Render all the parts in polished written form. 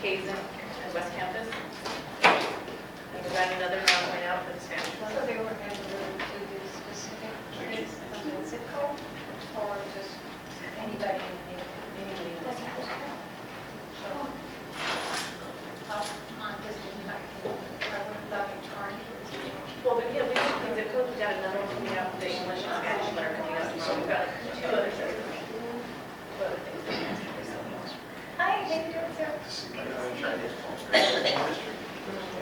Hazen and West Campus. And we got another round going out for the Spanish So one. they were going to do specific trees of the zip code or just anybody in the community? So, on this, I would love to try. Well, but yeah, we just think that we got another one coming out, the English and Spanish that are coming out tomorrow. We've got like 2 other sets. 2 other things that we have to do, so. Hi, how you doing, sir?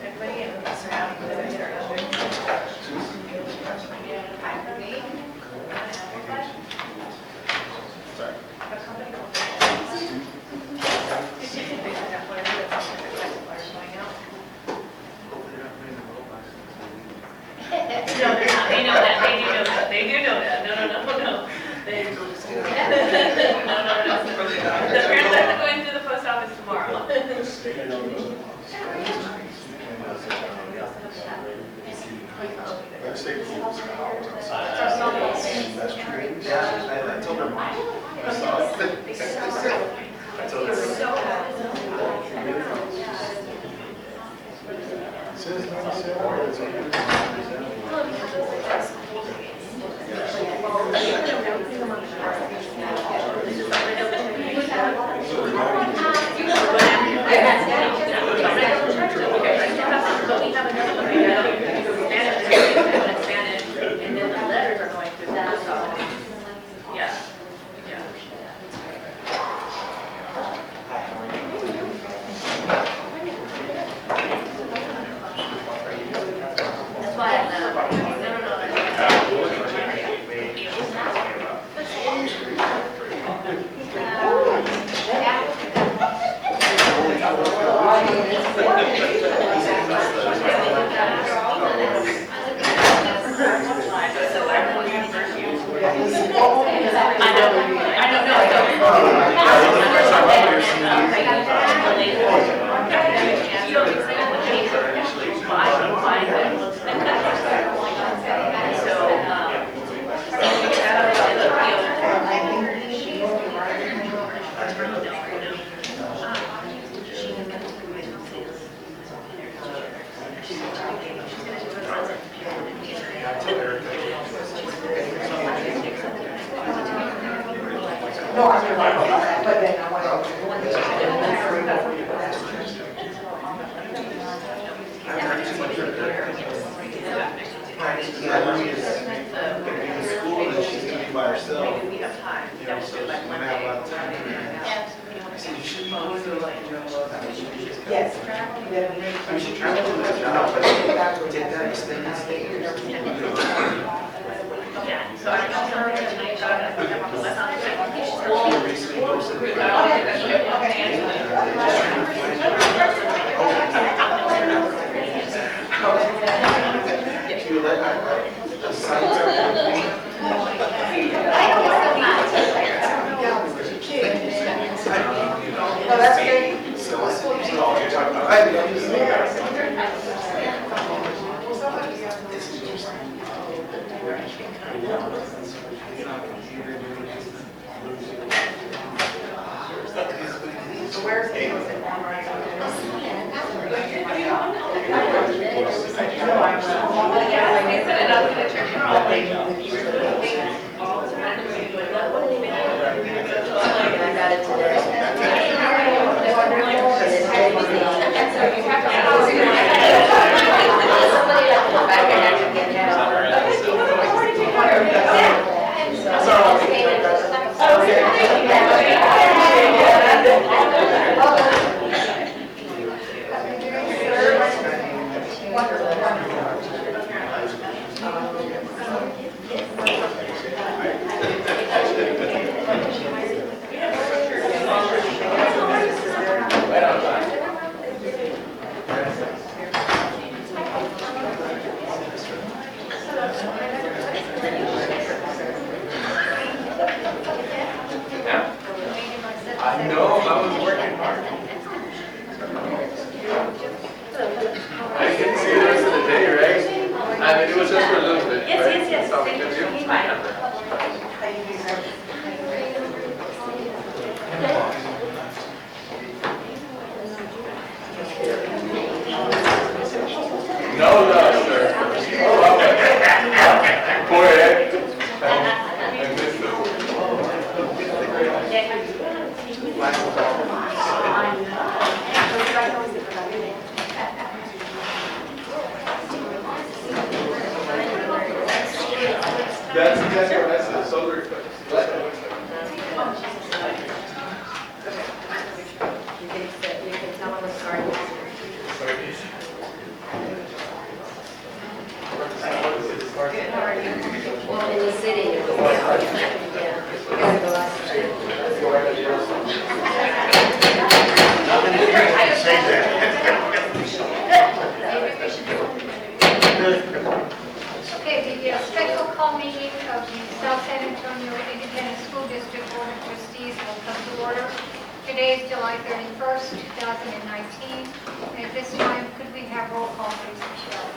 Everybody in the surrounding with their interaction. Hi, for me. A company called Did you think they should have flyers that have flyers going out? No, they're not. They know that. They do know that. They do know that. No. They no. The parents are going to the post office tomorrow. Yeah, I told her. I saw it. I told her. But we have another one. Spanish, and then the letters are going through the post office. Yeah. That's why I know. No, I mean, but then I want In school, and she's gonna be by herself. We have time. You know, so she's gonna have a lot of time. I said, you should be going to like, yes. I should travel to the job, but take that extended stay. Yeah, so I don't know her tonight, but I think I'm on the west side. Recently posted. You like, the sites are. No, that's great. Where's it? Well, in the city, it was, yeah, we gotta go outside. Not many people can say that. Okay, the special call meeting of the South San Antonio Independent School District Board of Trustees will come to order. Today is July 31st, 2019. And at this time, could we have roll call, please, Michelle?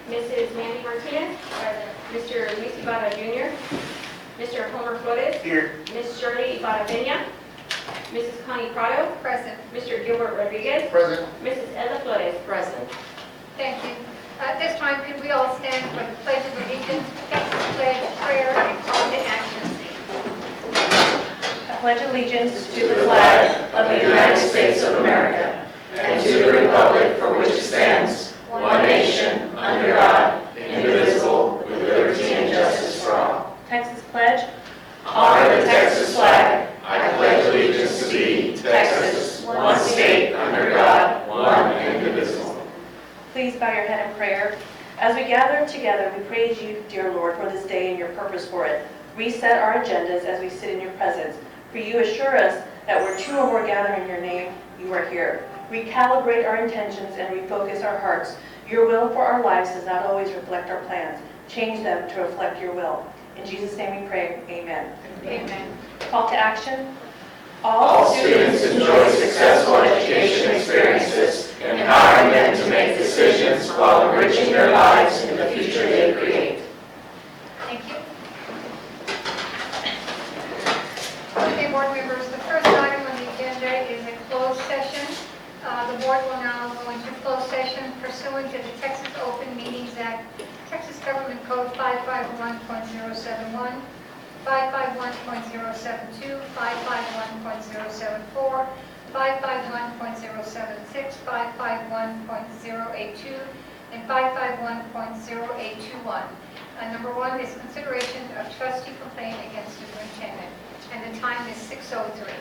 Mrs. Mandy Martinez. Present. Mr. Luis Ibarra Jr. Mr. Homer Flores. Here. Ms. Shirley Ibarra Peña. Mrs. Connie Prado. Present. Mr. Gilbert Rodriguez. Present. Mrs. Ella Flores. Present. Thank you. At this time, could we all stand for the Pledge of Allegiance, Texas pledge, prayer, and call to action? I pledge allegiance to the flag of the United States of America and to the republic for which it stands, one nation, under God, indivisible, with liberty and justice for all. Texas pledge. Honor the Texas flag. I pledge allegiance to thee, Texas, one state, under God, one indivisible. Please bow your head in prayer. As we gather together, we praise you, dear Lord, for this day and your purpose for it. Reset our agendas as we sit in your presence. For you assure us that where two or more gather in your name, you are here. Recalibrate our intentions and refocus our hearts. Your will for our lives does not always reflect our plans. Change them to reflect your will. In Jesus' name we pray, amen. Amen. Call to action. All students enjoy successful education experiences, empowering them to make decisions while enriching their lives in the future they create. Thank you. Okay, board members, the first item on the agenda is a closed session. The board will now go into closed session pursuant to the Texas Open Meetings Act, Texas Government Code 551.071, 551.072, 551.074, 551.076, 551.082, and 551.0821. Number one is consideration of trustee complaint against superintendent, and the time is 6:03.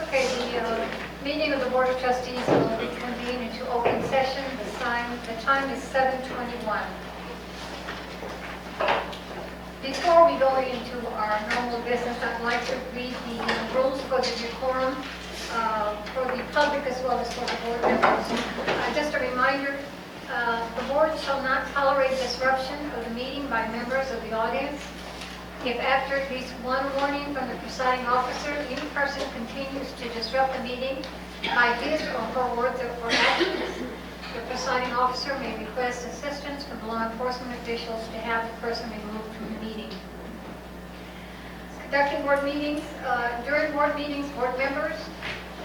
Okay, the meeting of the Board of Trustees will reconvene into open session. The time is 7:21. Before we go into our normal business, I'd like to read the rules for the decorum for the public as well as for the board members. Just a reminder, the board shall not tolerate disruption of the meeting by members of the audience. If after at least one warning from the presiding officer, any person continues to disrupt the meeting by his or her words or actions, the presiding officer may request assistance from law enforcement officials to have the person removed from the meeting. Conducting board meetings, during board meetings, board members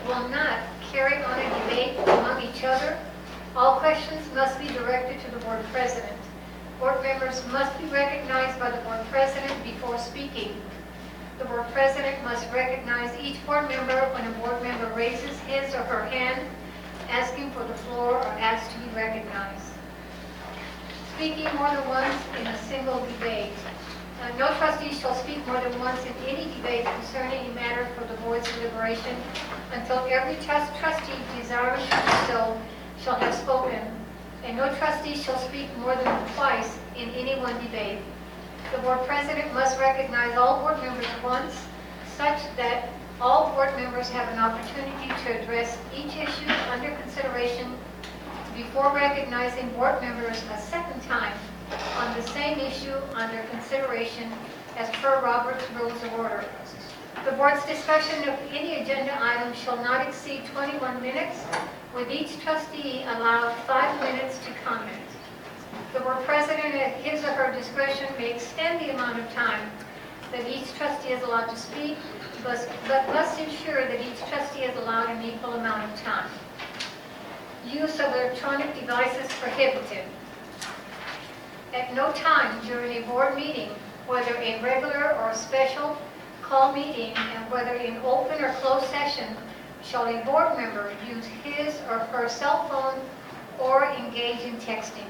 will not carry on a debate among each other. All questions must be directed to the board president. Board members must be recognized by the board president before speaking. The board president must recognize each board member when a board member raises his or her hand, asking for the floor or asked to be recognized. Speaking more than once in a single debate. No trustee shall speak more than once in any debate concerning a matter for the board's deliberation until every trustee desiring to do so shall have spoken, and no trustee shall speak more than twice in any one debate. The board president must recognize all board members at once, such that all board members have an opportunity to address each issue under consideration before recognizing board members a second time on the same issue under consideration as per Robert's Rules of Order. The board's discussion of any agenda item shall not exceed 21 minutes, with each trustee allowed 5 minutes to comment. The board president, at his or her discretion, may extend the amount of time that each trustee is allowed to speak, but must ensure that each trustee is allowed an equal amount of time. Use of electronic devices prohibited. At no time during a board meeting, whether a regular or a special call meeting, and whether in open or closed session, shall a board member use his or her cell phone or engage in texting.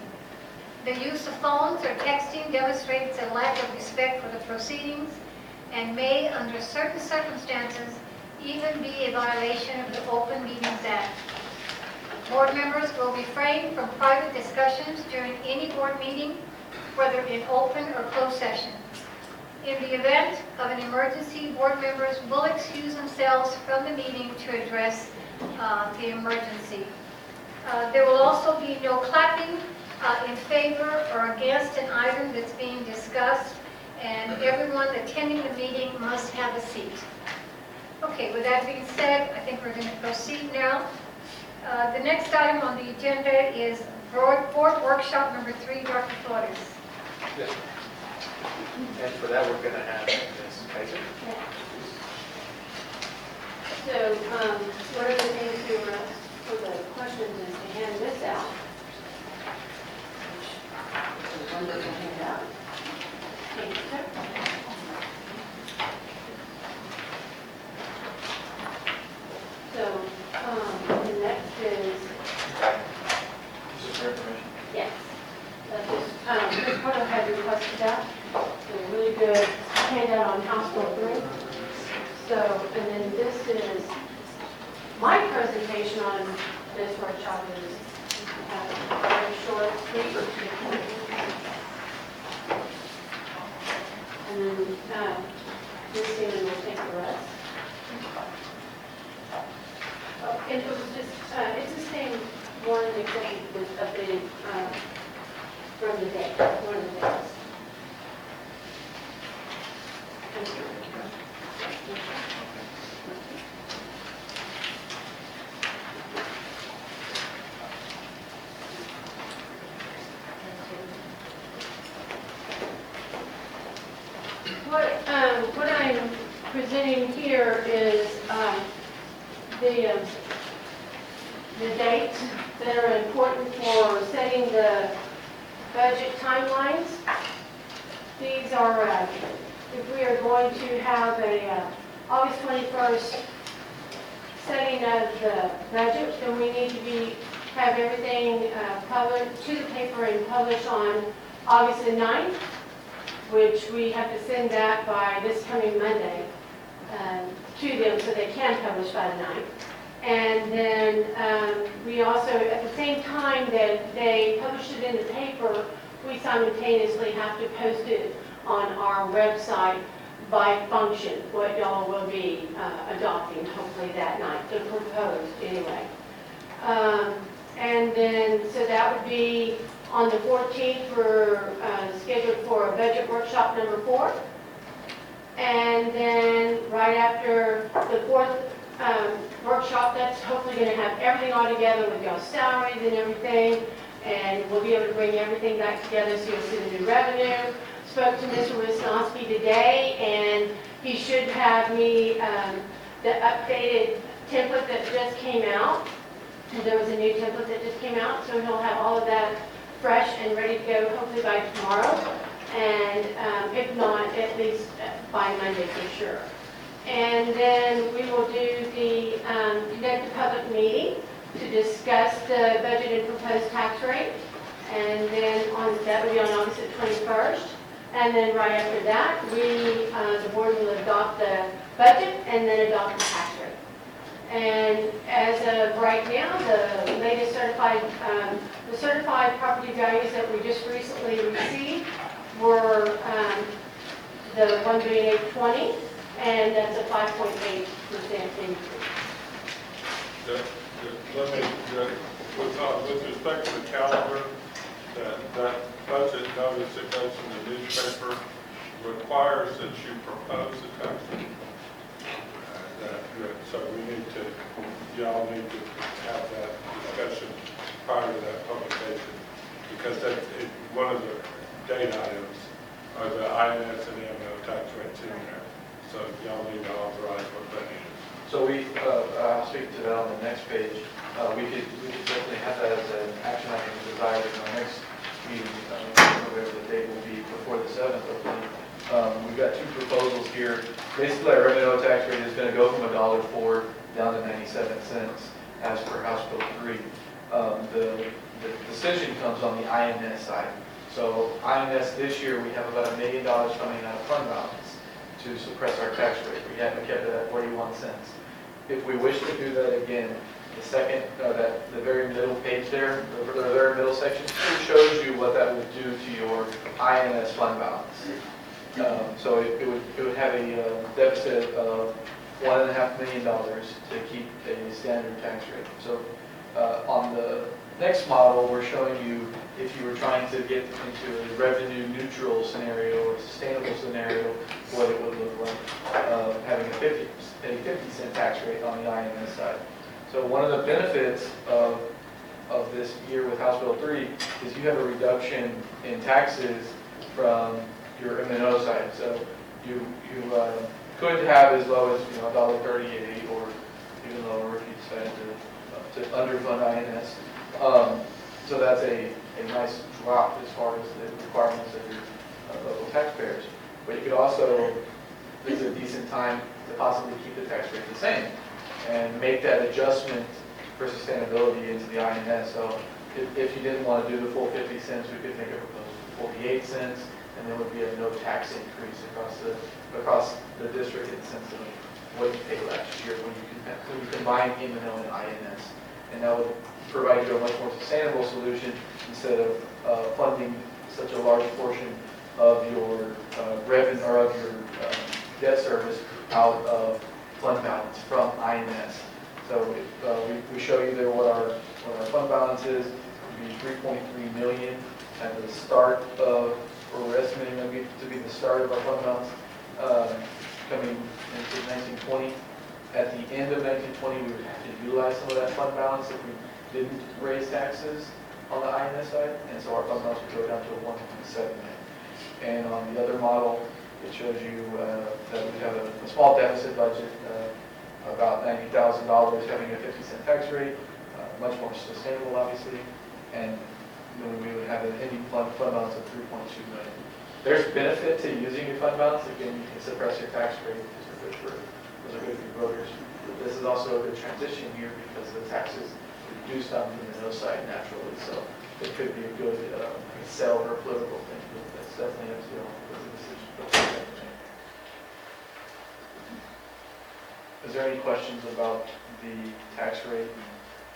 The use of phones or texting demonstrates a lack of respect for the proceedings and may, under certain circumstances, even be a violation of the Open Meetings Act. Board members will refrain from private discussions during any board meeting, whether in open or closed session. In the event of an emergency, board members will excuse themselves from the meeting to address the emergency. There will also be no clapping in favor or against an item that's being discussed, and everyone attending the meeting must have a seat. Okay, with that being said, I think we're going to proceed now. The next item on the agenda is board workshop number 3, Dr. Flores. Yes. And for that, we're going to have Ms. Kaiser. So, one of the things we were asked for the questions is to hand this out. Which is one that we'll hand out. Thank you, sir. So, the next is, This is for information. yes, Ms. Porter had requested that. A really good handout on House Bill 3. So, and then this is, my presentation on this workshop is very short, sweet. And then Ms. Seaman will take the rest. Oh, and it was just, it's the same one except it was updated from the day, one of the days. Thank you. the dates that are important for setting the budget timelines. These are, if we are going to have a August 21st setting of the budget, then we need to have everything published to the paper and published on August the 9th, which we have to send that by this coming Monday to them so they can publish by the 9th. And then we also, at the same time that they publish it in the paper, we simultaneously have to post it on our website by function, what y'all will be adopting hopefully that night, the proposed anyway. And then, so that would be on the 14th, we're scheduled for a budget workshop number 4. And then right after the 4th workshop, that's hopefully going to have everything all together with y'all's salaries and everything. And we'll be able to bring everything back together so you'll see the new revenue. Spoke to Mr. Wisnowski today, and he should have me the updated template that just came out. There was a new template that just came out, so he'll have all of that fresh and ready to go hopefully by tomorrow. And if not, at least by Monday for sure. And then we will do the conduct a public meeting to discuss the budget and proposed tax rate. And then that will be on August the 21st. And then right after that, the board will adopt the budget and then adopt the tax rate. And as of right now, the latest certified property values that we just recently received were the 1,820,000, and that's a 5.8% increase. Let me, with respect to the calendar, that budget notice that goes in the newspaper requires that you propose a tax rate. So y'all need to have that discussion prior to that publication, because one of the date items are the INS and M&O tax rates in there. So y'all need to authorize what that is. So I'll speak to that on the next page. We could definitely have that as an action item desired in our next meeting, whatever the date will be before the 7th, hopefully. We've got 2 proposals here. Basically, our revenue tax rate is going to go from $1.04 down to 97 cents as per House Bill 3. The decision comes on the INS side. So INS this year, we have about $1 million coming out of fund balance to suppress our tax rate. We haven't kept it at 41 cents. If we wish to do that again, the second, the very middle page there, the very middle section, it shows you what that would do to your INS fund balance. So it would have a deficit of $1.5 million to keep a standard tax rate. So on the next model, we're showing you if you were trying to get into a revenue neutral scenario or sustainable scenario, what it would look like, having a 50-cent tax rate on the INS side. So one of the benefits of this year with House Bill 3 is you have a reduction in taxes from your M&O side. So you could have as low as $1.38 or even lower if you decide to underfund INS. So that's a nice drop as far as the requirements of your local taxpayers. But you could also, this is a decent time to possibly keep the tax rate the same and make that adjustment for sustainability into the INS. So if you didn't want to do the full 50 cents, we could make a proposal 48 cents, and there would be a no tax increase across the district in the sense of what you paid last year when you combine M&O and INS. And that would provide you a much more sustainable solution instead of funding such a large portion of your revenue or of your debt service out of fund balance from INS. So we show you there what our fund balance is. It would be $3.3 million at the start of, or we're estimating that to be the start of our fund balance coming into 1920. At the end of 1920, we would have to utilize some of that fund balance if we didn't raise taxes on the INS side, and so our fund balance would go down to 1.7 million. And on the other model, it shows you that we have a small deficit budget about $90,000 having a 50-cent tax rate, much more sustainable, obviously, and then we would have an ending fund balance of 3.2 million. There's benefit to using your fund balance. Again, you can suppress your tax rate. Those are good for voters. But this is also a good transition year because the taxes reduced on the M&O side naturally. So it could be a good sell or political thing. But that's definitely up to you all. That's a decision. Is there any questions about the tax rate and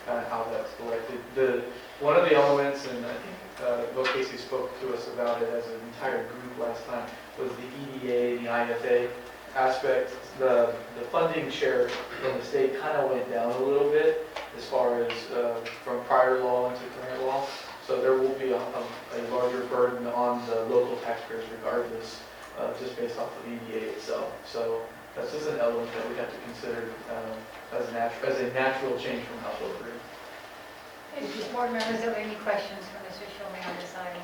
kind of how that's collected? One of the elements, and I think Bill Casey spoke to us about it as an entire group last time, was the EDA and the IFA aspect. The funding share from the state kind of went down a little bit as far as from prior law into current law. So there will be a larger burden on the local taxpayers regardless, just based off of EDA itself. So that's just an element that we have to consider as a natural change from household rate. Board members, are there any questions for Mr. Schulman on this item?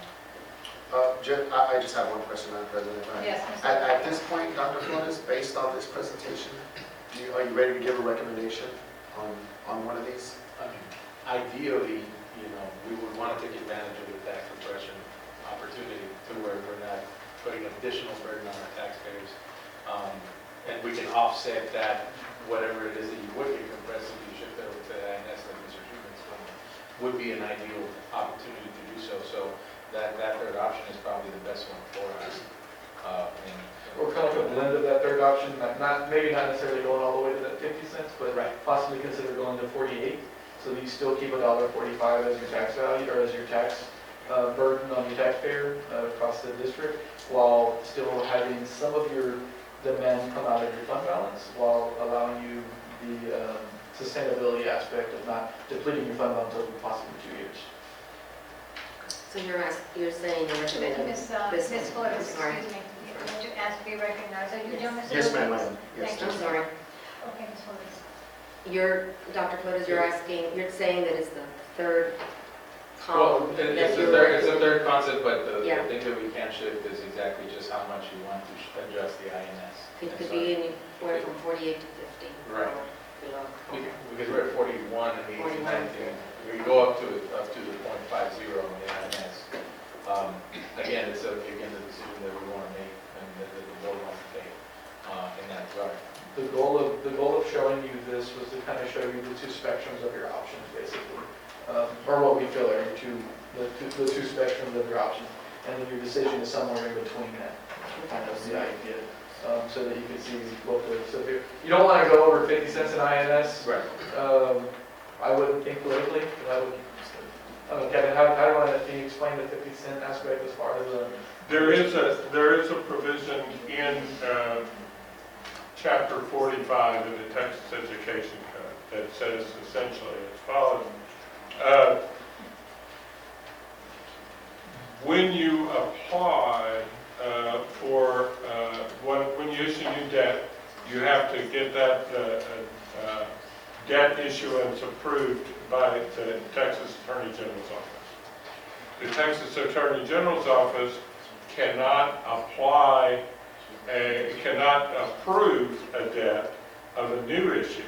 I just have one question, Madam President. if I may. Yes, Mr. At this point, Dr. Flores, based on this presentation, are you ready to give a recommendation on one of these? Ideally, we would want to take advantage of the tax compression opportunity to where we're not putting additional burden on our taxpayers. And we can offset that, whatever it is that you would be compressing, you shift over to the INS like Mr. Truman explained, would be an ideal opportunity to do so. So that third option is probably the best one for us. Or kind of a blend of that third option, maybe not necessarily going all the way to that 50 cents, but possibly consider going to 48. So that you still keep $1.45 as your tax value, or as your tax burden on your taxpayer across the district, while still having some of your demand come out of your fund balance, while allowing you the sustainability aspect of not depleting your fund balance over possibly 2 years. So you're saying you're recommending Ms. this Ms. one? Flores, I'm sorry. excuse me, you're going to ask to be recognized. Are you done, Mr. Yes, ma'am, I Wilkins? am. Yes. Thank you. I'm sorry. Okay, Ms. Flores. Dr. Flores, you're saying that it's the third Well, column it's that a you're... third concept, but the Yeah. thing that we can shift is exactly just how much you want to adjust the INS. It could be anywhere from 48 to 50. Right. or below. Because we're at 41 and 18, 19. We go up to the 0.50 on the INS. Again, it's the decision that we want to make and that the board wants to take in that regard. The goal of showing you this was to kind of show you the two spectrums of your options, basically, or what we feel are the two spectrums of your options, and then your decision is somewhere in between that. Kind of the idea, so that you can see what the. So if you don't want to go over 50 cents in INS. Right. I wouldn't think politically. I don't know, Kevin, can you explain the 50-cent aspect as far as the? There is a provision in Chapter 45 in the Texas Education Code that says essentially as follows. When you apply when you issue new debt, you have to get that debt issuance approved by the Texas Attorney General's office. The Texas Attorney General's office cannot approve a debt of a new issue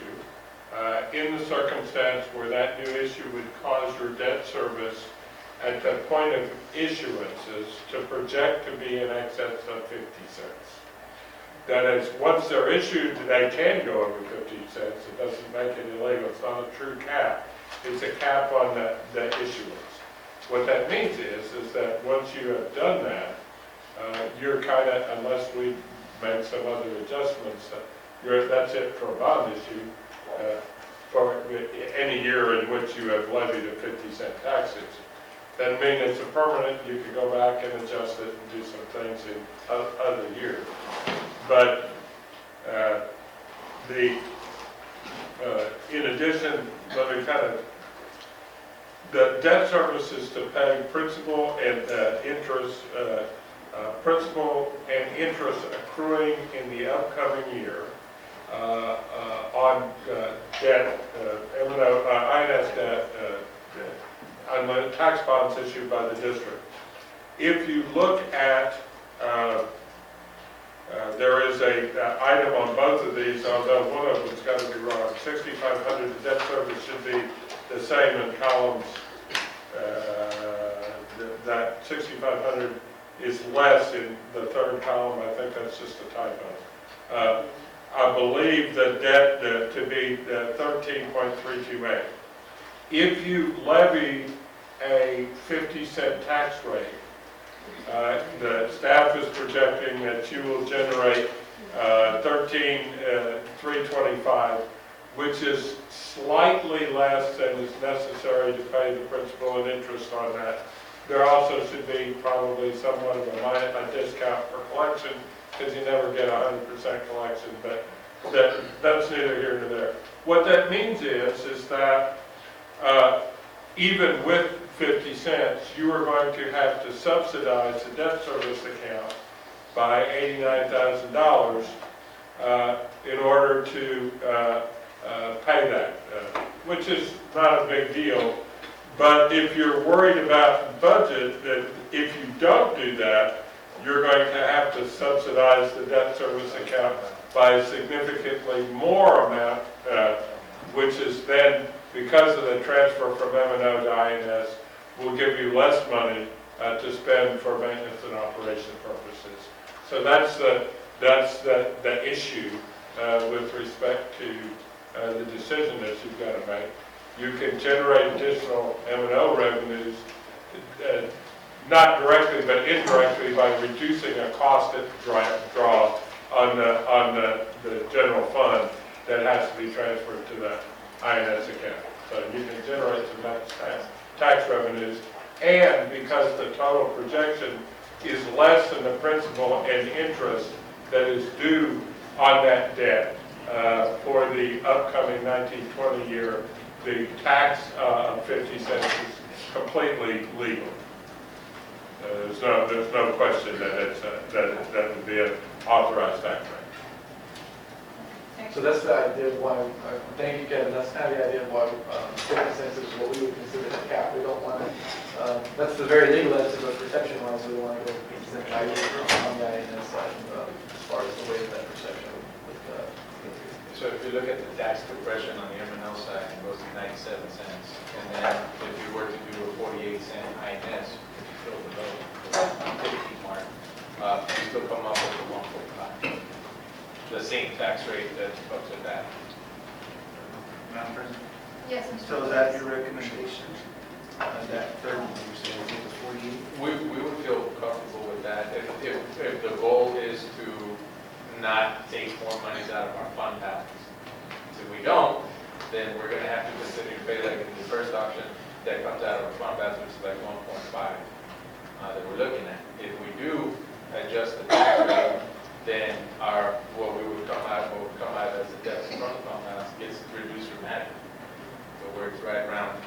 in the circumstance where that new issue would cause your debt service at the point of issuances to project to be in excess of 50 cents. That is, once they're issued, they can go over 50 cents. It doesn't make it illegal. It's not a true cap. It's a cap on the issuance. What that means is that once you have done that, you're kind of, unless we make some other adjustments, that's it for a bond issue for any year in which you have levied a 50-cent tax. That means it's a permanent. You can go back and adjust it and do some things in other years. But in addition, let me the debt service is to pay principal and interest accruing in the upcoming year on debt, INS debt, on the tax bonds issued by the district. If you look at There is a item on both of these, although one of them's got to be wrong. 6,500, the debt service should be the same in columns. That 6,500 is less in the third column. I think that's just a typo. I believe the debt to be 13.328. If you levy a 50-cent tax rate, the staff is projecting that you will generate 13,325, which is slightly less than is necessary to pay the principal and interest on that. There also should be probably somewhat of a discount for collection, because you never get 100% collection, but that's neither here nor there. What that means is that even with 50 cents, you are going to have to subsidize the debt service account by $89,000 in order to pay that, which is not a big deal. But if you're worried about budget, that if you don't do that, you're going to have to subsidize the debt service account by a significantly more amount, which is then, because of the transfer from M&O to INS, will give you less money to spend for maintenance and operation purposes. So that's the issue with respect to the decision that you've got to make. You can generate additional M&O revenues, not directly but indirectly, by reducing a cost that draws on the general fund that has to be transferred to the INS account. So you can generate some tax revenues, and because the total projection is less than the principal and interest that is due on that debt for the upcoming 1920 year, the tax of 50 cents is completely legal. There's no question that that would be an authorized tax rate. So that's the idea of why, thank you, Kevin, that's kind of the idea of why 50 cents is what we would consider the cap. We don't want to, that's the very legal answer, but protection-wise, we don't want to go 50 cent value on the INS side as far as the way of that perception with So if you look at the tax compression on the M&L side, it goes to 97 cents. And then if you were to do a 48-cent INS, if you fill the vote, the 50 mark, you still come up with the 145. The same tax rate that folks at that. Madam President? Yes, Mr. So is that your recommendation? That third one you said, was it the 48? We would feel comfortable with that. If the goal is to not take more monies out of our fund balance. If we don't, then we're going to have to consider to pay like in the first option that comes out of our fund balance, which is like 1.5 that we're looking at. If we do adjust the tax rate, then what would come out as a deficit from the fund balance gets reduced dramatically. So we're right around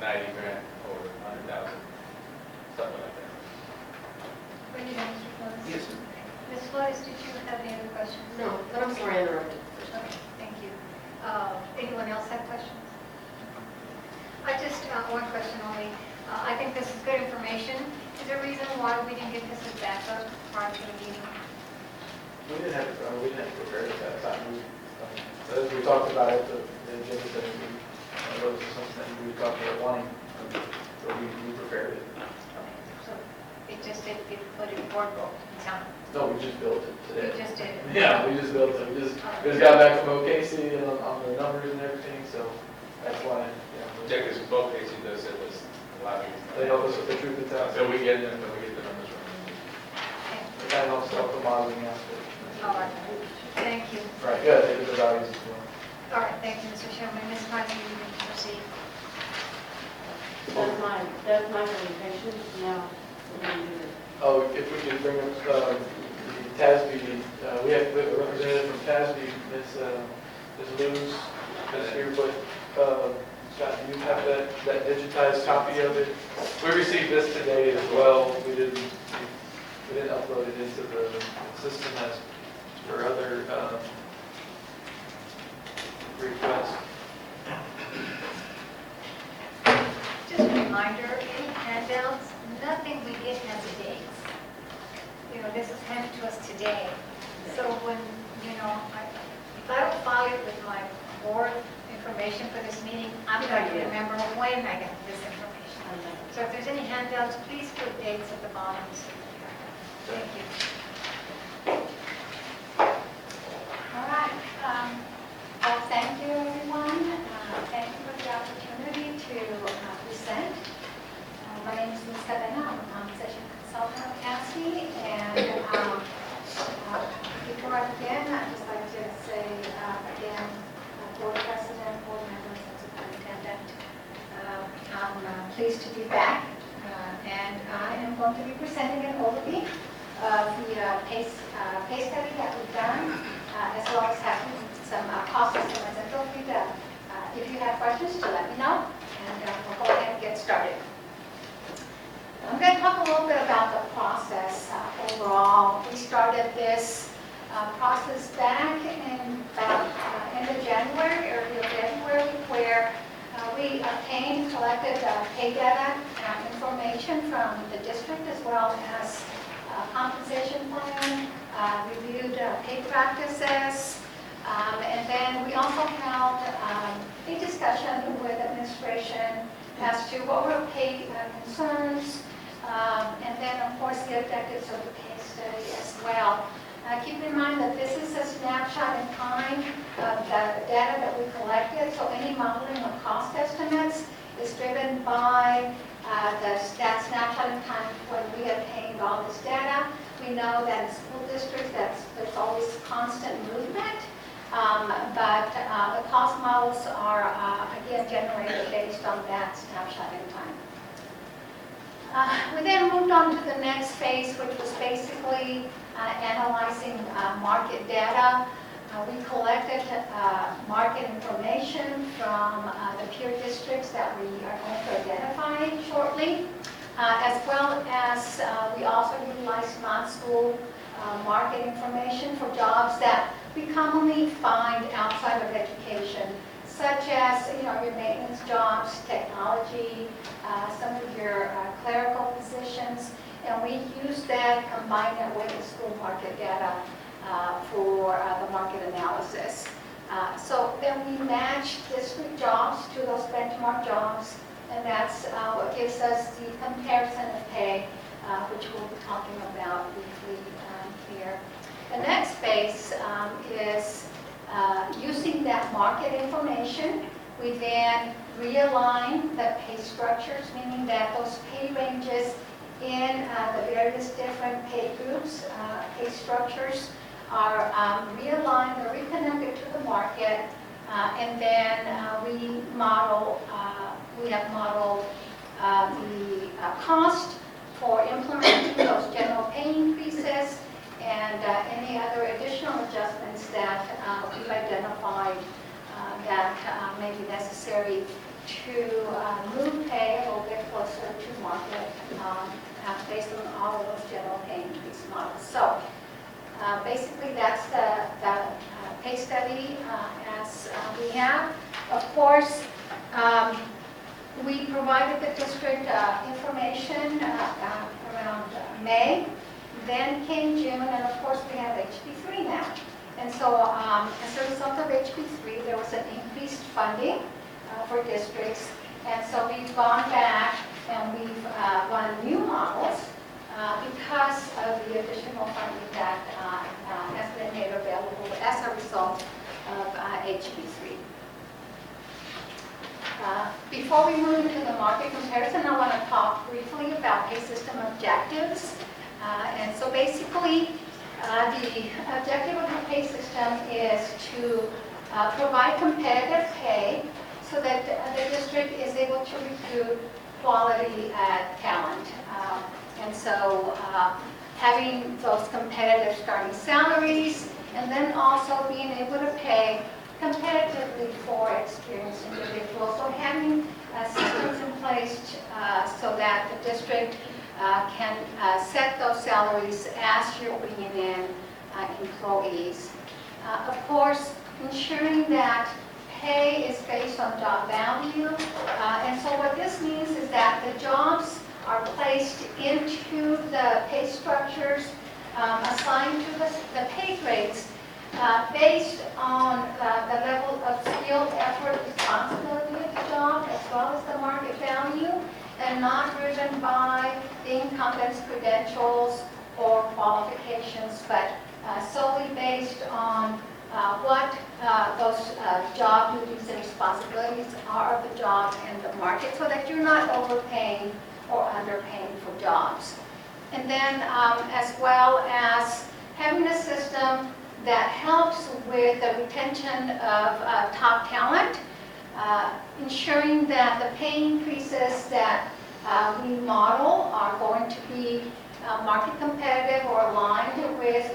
90 grand or 100,000, something like that. What do you know, Mr. Flores? Yes, sir. Ms. Flores, did you have any other questions? No, but I'm sorry I interrupted. Okay, thank you. Anyone else have questions? I just, one question only. I think this is good information. Is there a reason why we didn't get this as backup prior to the meeting? We didn't have to prepare it at that time. As we talked about it, the agenda that was something we talked about wanting, so we prepared it. So it just didn't get put in board book in town? No, we just built it today. You just did it? Yeah, we just built it. We just got back from OKC on the numbers and everything, so that's why, Yeah, because both cases does it was a lot easier. they help us with the truth and talent. Until we get them, until we get the numbers right. Okay. It kind of helps out the modeling aspect. All right. Thank you. Right, yeah, they did the values as well. All right, thank you, Mr. Chairman. Ms. Hyde, you can proceed. That's my recommendation. Now, we're going to do it. Oh, if we could bring up the TASB, we have a representative from TASB, Ms. Luz, is here, but Scott, do you have that digitized copy of it? We received this today as well. We didn't upload it into the system as for other requests. Just a reminder, any handouts, nothing we get has dates. You know, this is handed to us today. So when, if I don't file it with my board information for this meeting, I'm going to remember when I get this information. So if there's any handouts, please put dates at the bottom. Thank you. All right. Well, thank you, everyone. Thank you for the opportunity to present. My name is Lisa Bena. I'm a compensation consultant at CASI. And before I begin, I'd just like to say again, board president, board members, and superintendent, I'm pleased to be back. And I am going to be presenting an overview of the pay study that we've done, as well as having some cost estimates. And feel free to, if you have questions, to let me know, and we'll go ahead and get started. I'm going to talk a little bit about the process overall. We started this process back in about end of January, early February, where we obtained, collected pay data information from the district as well as compensation plan, reviewed pay practices, and then we also held a discussion with administration as to what were pay concerns, and then of course the objectives of the pay study as well. Keep in mind that this is a snapshot in time of the data that we collected, so any modeling of cost estimates is driven by that snapshot in time when we obtained all this data. We know that in school districts there's always constant movement, but the cost models are again generated based on that snapshot in time. We then moved on to the next phase, which was basically analyzing market data. We collected market information from the peer districts that we are going to identify shortly, as well as we also utilized non-school market information for jobs that we commonly find outside of education, such as your maintenance jobs, technology, some of your clerical positions, and we use that, combine that with the school market data for the market analysis. So then we match district jobs to those benchmark jobs, and that's what gives us the comparison of pay, which we'll be talking about briefly here. The next phase is using that market information. We then realign the pay structures, meaning that those pay ranges in the various different pay groups, pay structures, are realigned or reconnected to the market, and then we have modeled the cost for implementing those general pay increases and any other additional adjustments that we've identified that may be necessary to move pay a little bit closer to market based on all of those general pay increase models. So basically that's the pay study as we have. Of course, we provided the district information around May. Then came June, and of course we have HB3 now. And so as a result of HB3, there was an increased funding for districts. And so we've gone back and we've run new models because of the additional funding that has been made available as a result of HB3. Before we move into the market comparison, I want to talk briefly about pay system objectives. And so basically, the objective of the pay system is to provide competitive pay so that the district is able to recruit quality talent. And so having those competitive starting salaries, and then also being able to pay competitively for experienced individuals. So having systems in place so that the district can set those salaries as you're bringing in employees. Of course, ensuring that pay is based on job value. And so what this means is that the jobs are placed into the pay structures assigned to the pay grades based on the level of skill, effort, responsibility of the job, as well as the market value, and not driven by the incumbent's credentials or qualifications, but solely based on what those job duties and responsibilities are of the job and the market, so that you're not overpaying or underpaying for jobs. And then as well as having a system that helps with the retention of top talent, ensuring that the pay increases that we model are going to be market competitive or aligned with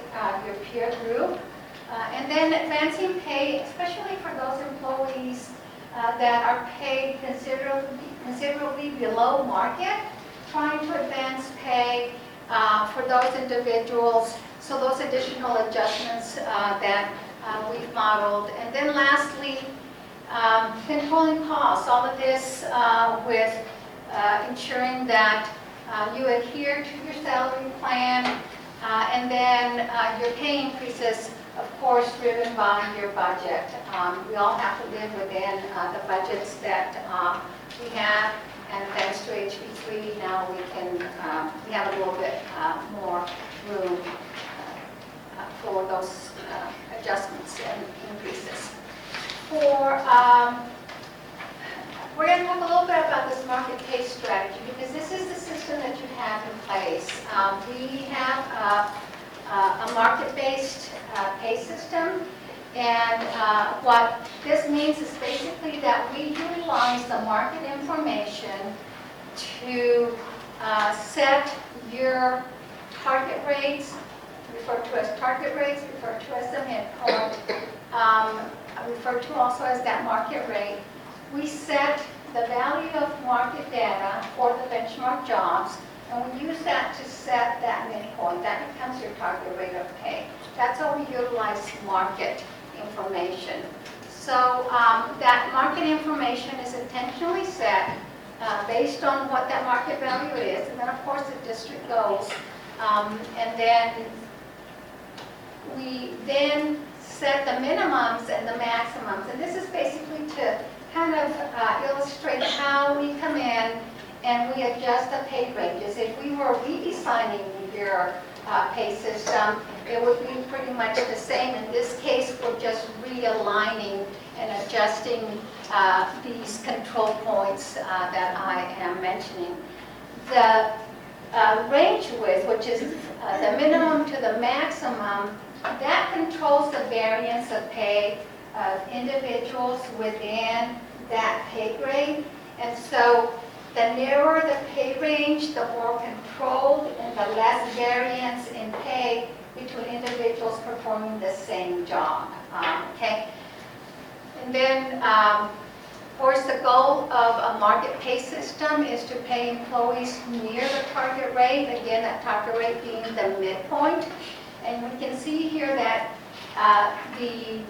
your peer group. And then advancing pay, especially for those employees that are paid considerably below market, trying to advance pay for those individuals, so those additional adjustments that we've modeled. And then lastly, controlling costs, all of this with ensuring that you adhere to your salary plan, and then your pay increases, of course, driven by your budget. We all have to live within the budgets that we have, and thanks to HB3, now we have a little bit more room for those adjustments and increases. We're going to talk a little bit about this market pay strategy, because this is the system that you have in place. We have a market-based pay system, and what this means is basically that we utilize the market information to set your target rates, referred to as target rates, referred to as the midpoint, referred to also as that market rate. We set the value of market data for the benchmark jobs, and we use that to set that midpoint. That becomes your target rate of pay. That's how we utilize market information. So that market information is intentionally set based on what that market value is, and then of course the district goes, and then we then set the minimums and the maximums. And this is basically to kind of illustrate how we come in and we adjust the pay ranges. If we were redesigning your pay system, it would be pretty much the same. In this case, we're just realigning and adjusting these control points that I am mentioning. The range width, which is the minimum to the maximum, that controls the variance of pay of individuals within that pay grade. And so the narrower the pay range, the more controlled and the less variance in pay between individuals performing the same job. Okay. And then, of course, the goal of a market pay system is to pay employees near the target rate. Again, that target rate being the midpoint. And we can see here that the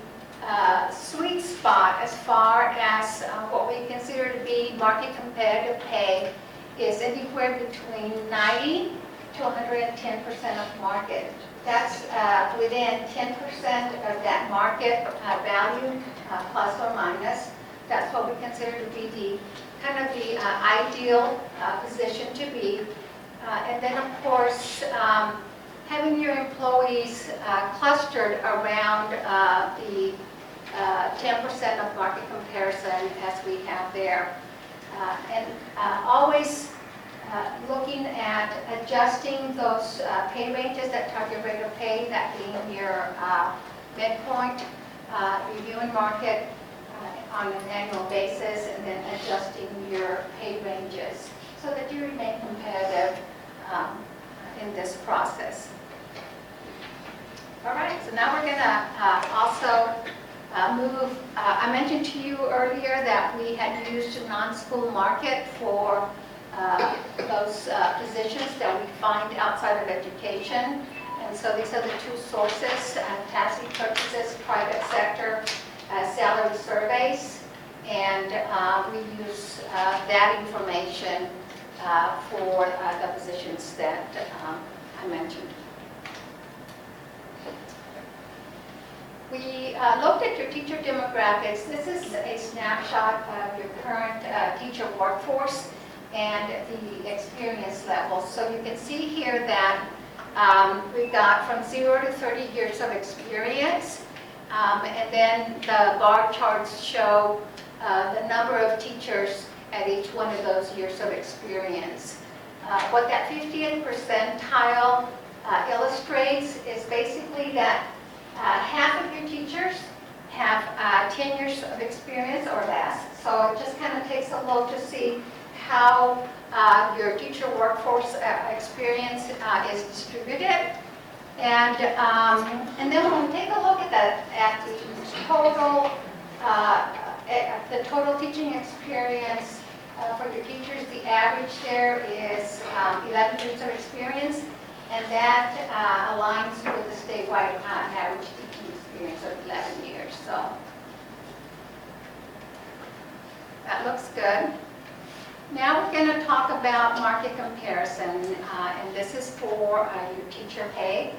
sweet spot as far as what we consider to be market competitive pay is anywhere between 90 to 110% of market. That's within 10% of that market value, plus or minus. That's what we consider to be the kind of the ideal position to be. And then, of course, having your employees clustered around the 10% of market comparison as we have there. And always looking at adjusting those pay ranges, that target rate of pay, that being your midpoint, reviewing market on an annual basis, and then adjusting your pay ranges so that you remain competitive in this process. All right, so now we're going to also move. I mentioned to you earlier that we had used a non-school market for those positions that we find outside of education. And so these are the two sources, capacity purchases, private sector, salary surveys. And we use that information for the positions that I mentioned. We looked at your teacher demographics. This is a snapshot of your current teacher workforce and the experience levels. So you can see here that we've got from 0 to 30 years of experience. And then the bar charts show the number of teachers at each one of those years of experience. What that 50th percentile illustrates is basically that half of your teachers have 10 years of experience or less. So it just kind of takes a look to see how your teacher workforce experience is distributed. And then when we take a look at the total teaching experience for your teachers, the average there is 11 years of experience, and that aligns with the statewide average teaching experience of 11 years. So that looks good. Now we're going to talk about market comparison, and this is for your teacher pay.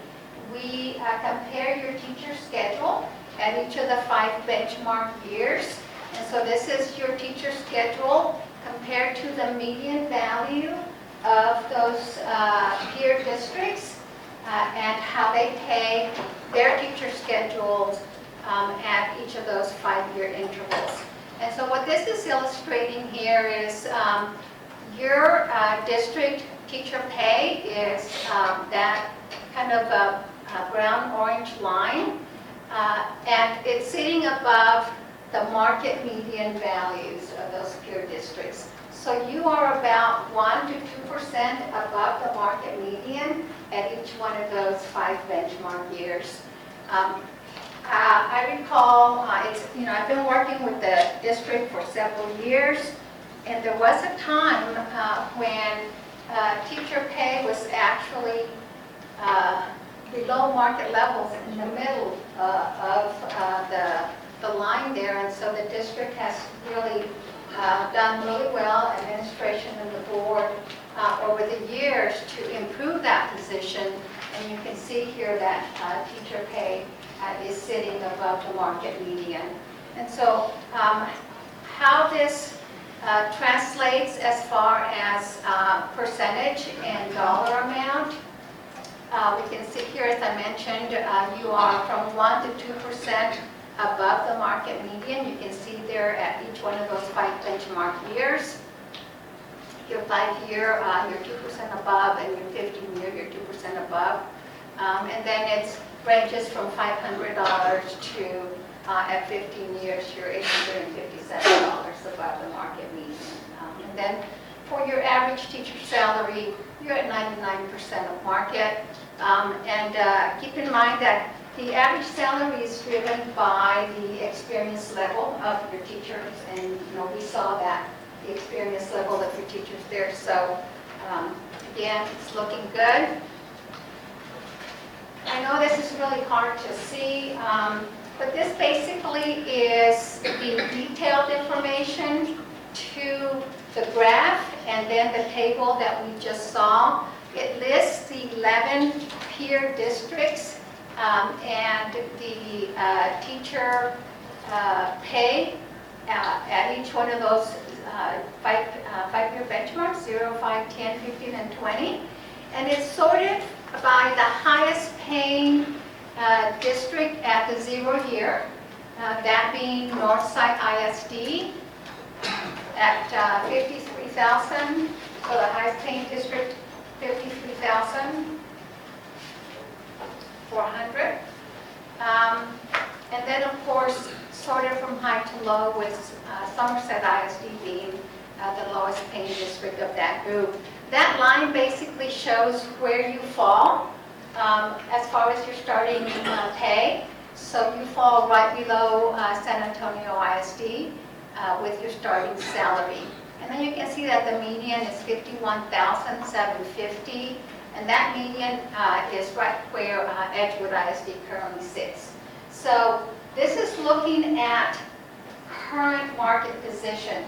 We compare your teacher schedule at each of the 5 benchmark years. And so this is your teacher schedule compared to the median value of those peer districts and how they pay their teacher schedules at each of those 5-year intervals. And so what this is illustrating here is your district teacher pay is that kind of a brown-orange line, and it's sitting above the market median values of those peer districts. So you are about 1 to 2% above the market median at each one of those 5 benchmark years. I recall, I've been working with the district for several years, and there was a time when teacher pay was actually below market levels in the middle of the line there, and so the district has really done really well, administration and the board, over the years to improve that position. And you can see here that teacher pay is sitting above the market median. And so how this translates as far as percentage and dollar amount, we can see here, as I mentioned, you are from 1 to 2% above the market median. You can see there at each one of those 5 benchmark years. Your 5-year, you're 2% above, and your 15-year, you're 2% above. And then it ranges from $500 to, at 15 years, you're $857 above the market median. And then for your average teacher salary, you're at 99% of market. And keep in mind that the average salary is driven by the experience level of your teachers, and we saw that the experience level of your teachers there. So again, it's looking good. I know this is really hard to see, but this basically is the detailed information to the graph and then the table that we just saw. It lists the 11 peer districts and the teacher pay at each one of those 5-year benchmarks, 0, 5, 10, 15, and 20. And it's sorted by the highest paying district at the 0 year, that being Northside ISD at 53,000. So the highest paying district, 53,400. And then, of course, sorted from high to low, with Somerset ISD being the lowest paying district of that group. That line basically shows where you fall as far as your starting pay. So you fall right below San Antonio ISD with your starting salary. And then you can see that the median is $51,750, and that median is right where Edgewood ISD currently sits. So this is looking at current market position.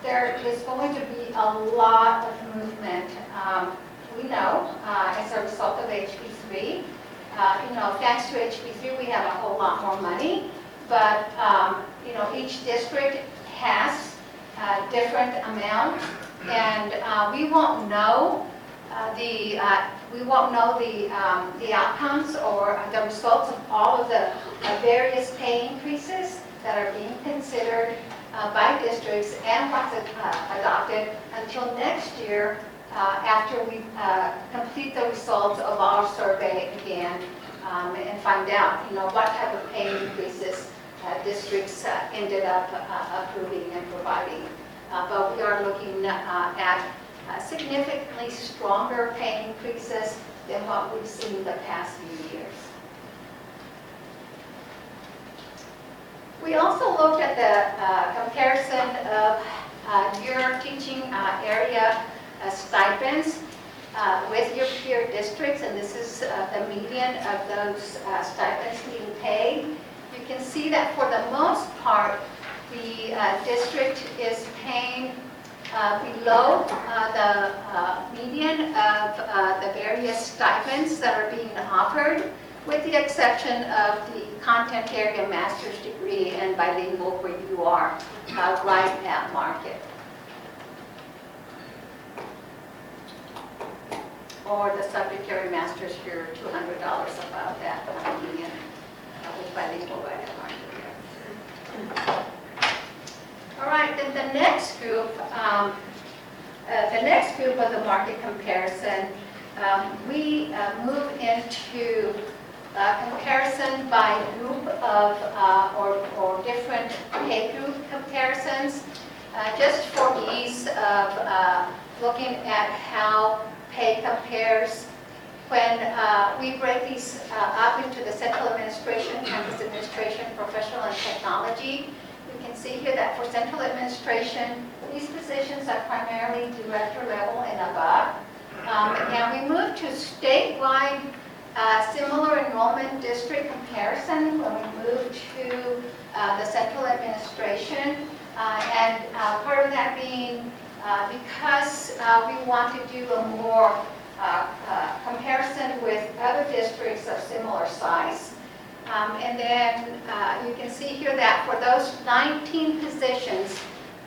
There is going to be a lot of movement, we know, as a result of HB3. thanks to HB3, we have a whole lot more money, but, each district has a different amount, and we won't know the outcomes or the results of all of the various pay increases that are being considered by districts and what's adopted until next year after we complete the results of our survey again and find out, what type of pay increases districts ended up approving and providing. But we are looking at significantly stronger pay increases than what we've seen the past few years. We also looked at the comparison of your teaching area stipends with your peer districts, and this is the median of those stipends being paid. You can see that for the most part, the district is paying below the median of the various stipends that are being offered, with the exception of the content area master's degree and bilingual, where you are right at market. Or the subject area master's, you're $200 above that median with bilingual right at market. All right, then the next group of the market comparison, we move into comparison by group of or different pay group comparisons, just for ease of looking at how pay compares. When we break these up into the central administration, campus administration, professional, and technology, you can see here that for central administration, these positions are primarily director level and above. And we move to statewide similar enrollment district comparison when we move to the central administration. And part of that being because we want to do a more comparison with other districts of similar size. And then you can see here that for those 19 positions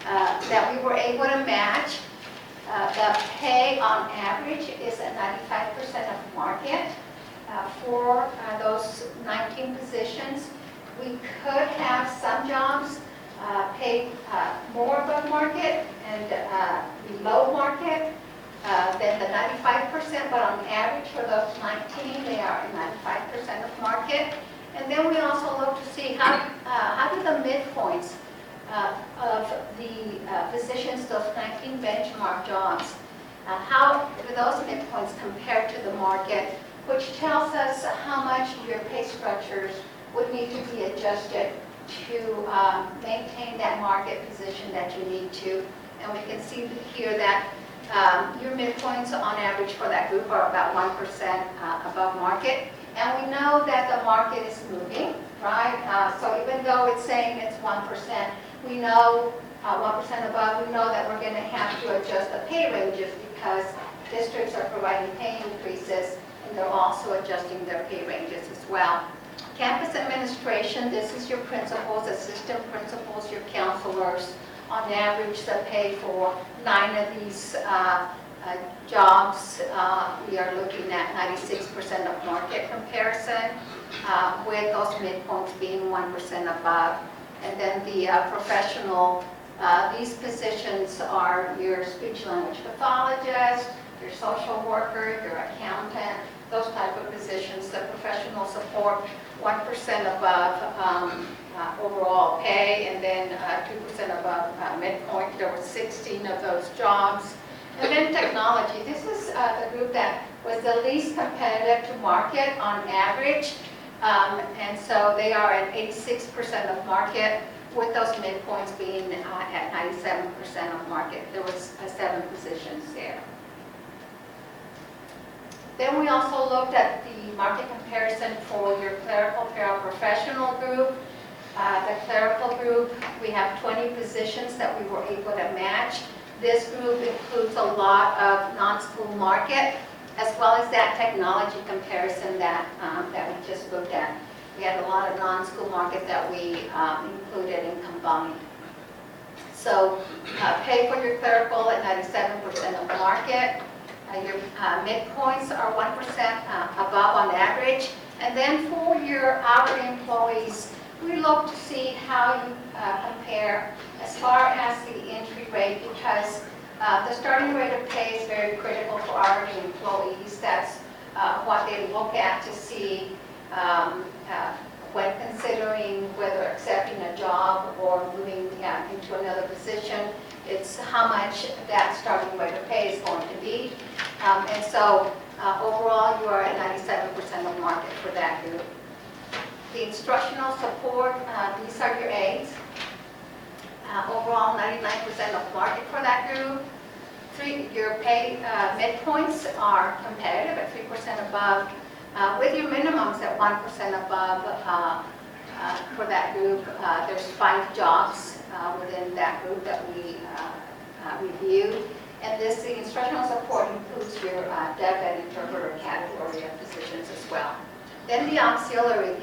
that we were able to match, the pay on average is at 95% of market for those 19 positions. We could have some jobs paid more above market and below market than the 95%, but on average for those 19, they are at 95% of market. And then we also look to see how do the midpoints of the positions, those 19 benchmark jobs, how do those midpoints compare to the market, which tells us how much your pay structures would need to be adjusted to maintain that market position that you need to. And we can see here that your midpoints on average for that group are about 1% above market. And we know that the market is moving, right? So even though it's saying it's 1%, we know 1% above, we know that we're going to have to adjust the pay ranges because districts are providing pay increases and they're also adjusting their pay ranges as well. Campus administration, this is your principals, assistant principals, your counselors. On average, the pay for 9 of these jobs, we are looking at 96% of market comparison, with those midpoints being 1% above. And then the professional, these positions are your speech language pathologist, your social worker, your accountant, those type of positions. The professional support, 1% above overall pay, and then 2% above midpoint. There were 16 of those jobs. And then technology. This is the group that was the least competitive to market on average. And so they are at 86% of market, with those midpoints being at 97% of market. There was 7 positions there. Then we also looked at the market comparison for your clerical paraprofessional group. The clerical group, we have 20 positions that we were able to match. This group includes a lot of non-school market as well as that technology comparison that we just looked at. We had a lot of non-school markets that we included and combined. So pay for your clerical at 97% of market. Your midpoints are 1% above on average. And then for your hourly employees, we look to see how you compare as far as the entry rate, because the starting rate of pay is very critical for hourly employees. That's what they look at to see when considering whether accepting a job or moving into another position. It's how much that starting rate of pay is going to be. And so overall, you are at 97% of market for that group. The instructional support, these are your aides. Overall, 99% of market for that group. Your pay midpoints are competitive at 3% above, with your minimums at 1% above for that group. There's 5 jobs within that group that we reviewed. And the instructional support includes your deaf and interpreter category of positions as well. Then the auxiliary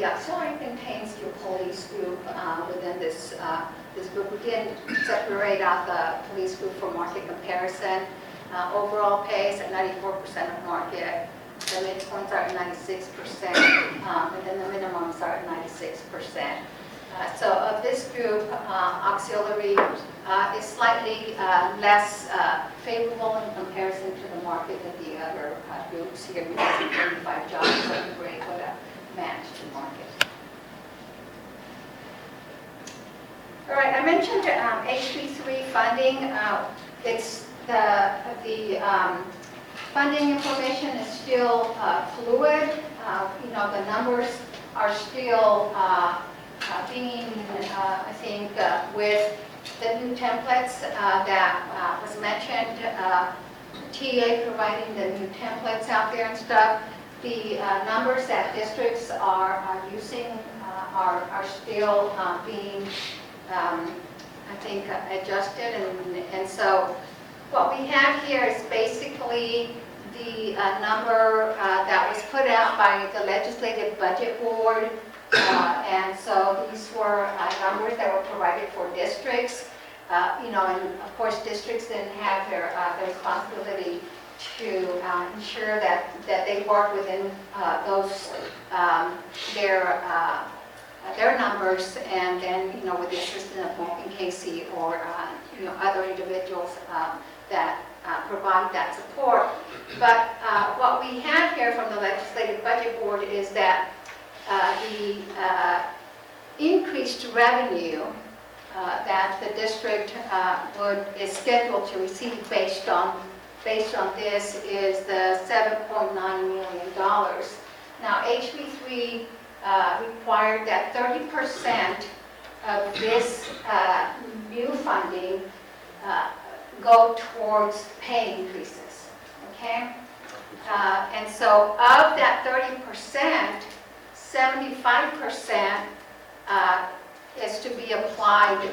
contains your police group within this group. We didn't separate out the police group for market comparison. Overall pay is at 94% of market. The midpoints are at 96%, and then the minimums are at 96%. So of this group, auxiliary is slightly less favorable in comparison to the market than the other groups here. We have 35 jobs, so we're able to match the market. All right, I mentioned HB3 funding. It's the funding information is still fluid. The numbers are still being, I think, with the new templates that was mentioned, TA providing the new templates out there and stuff. The numbers that districts are using are still being, I think, adjusted. And so what we have here is basically the number that was put out by the Legislative Budget Board. And so these were numbers that were provided for districts. And of course districts then have their responsibility to ensure that they work within those their numbers, and then with the assistance of Morgan Casey or other individuals that provide that support. But what we have here from the Legislative Budget Board is that the increased revenue that the district is scheduled to receive based on this is the $7.9 million. Now HB3 required that 30% of this new funding go towards pay increases. Okay, and so of that 30%, 75% is to be applied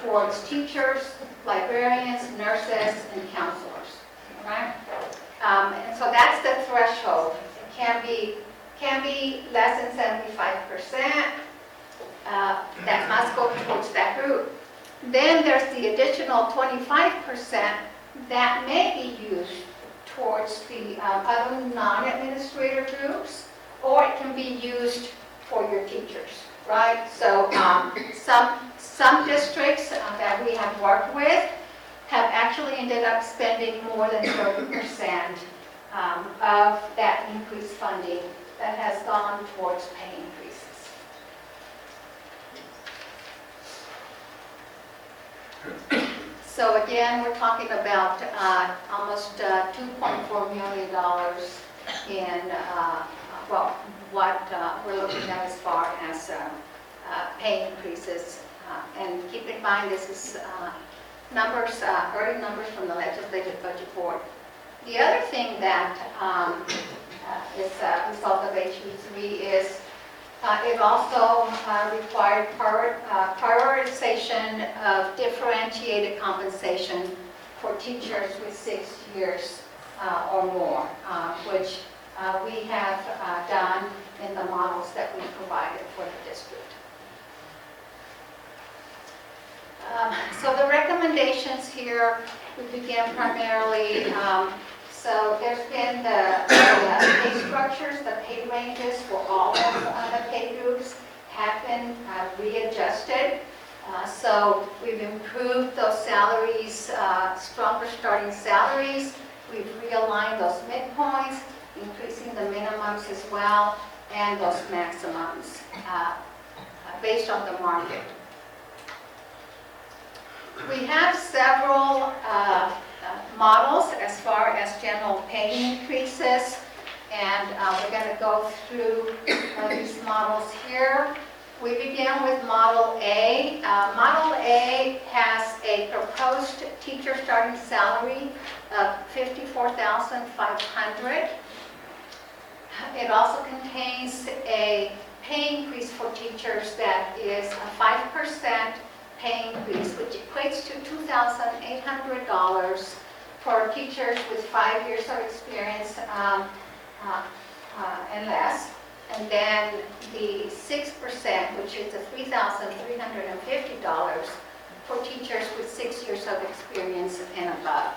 towards teachers, librarians, nurses, and counselors. All right? And so that's the threshold. It can be less than 75%. That must go towards that group. Then there's the additional 25% that may be used towards the other non-administrator groups, or it can be used for your teachers, right? So some districts that we have worked with have actually ended up spending more than 30% of that increased funding that has gone towards pay increases. So again, we're talking about almost $2.4 million in what we're looking at as far as pay increases. And keep in mind, this is numbers, early numbers from the Legislative Budget Board. The other thing that is a result of HB3 is it also required prioritization of differentiated compensation for teachers with 6 years or more, which we have done in the models that we provided for the district. So the recommendations here, we begin primarily, so there's been the pay structures, the pay ranges for all of the pay groups have been readjusted. So we've improved those salaries, stronger starting salaries. We've realigned those midpoints, increasing the minimums as well, and those maximums based on the market. We have several models as far as general pay increases, and we're going to go through these models here. We begin with Model A. Model A has a proposed teacher starting salary of $54,500. It also contains a pay increase for teachers that is a 5% pay increase, which equates to $2,800 for teachers with 5 years of experience and less. And then the 6%, which is the $3,350 for teachers with 6 years of experience and above.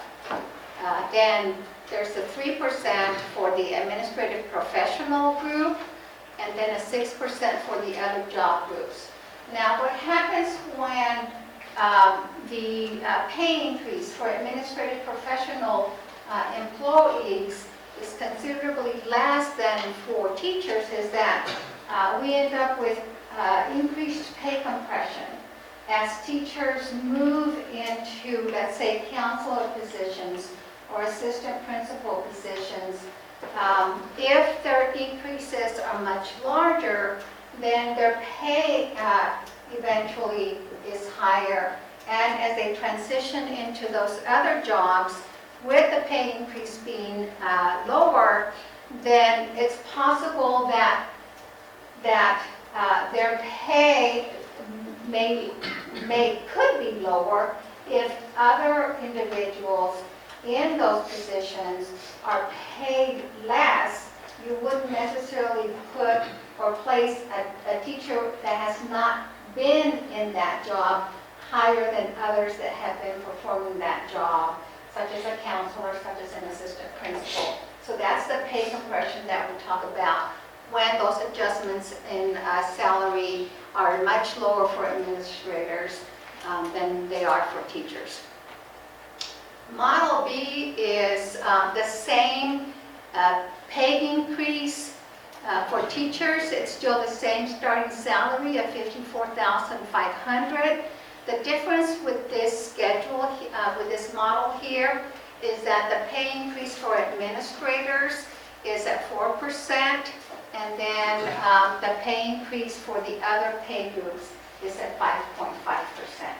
Then there's a 3% for the administrative professional group, and then a 6% for the other job groups. Now, what happens when the pay increase for administrative professional employees is considerably less than for teachers is that we end up with increased pay compression as teachers move into, let's say, counselor positions or assistant principal positions. If their increases are much larger, then their pay eventually is higher. And as they transition into those other jobs, with the pay increase being lower, then it's possible that their pay could be lower if other individuals in those positions are paid less. You wouldn't necessarily put or place a teacher that has not been in that job higher than others that have been performing that job, such as a counselor, such as an assistant principal. So that's the pay compression that we talk about when those adjustments in salary are much lower for administrators than they are for teachers. Model B is the same pay increase for teachers. It's still the same starting salary of $54,500. The difference with this schedule, with this model here, is that the pay increase for administrators is at 4%, and then the pay increase for the other pay groups is at 5.5%.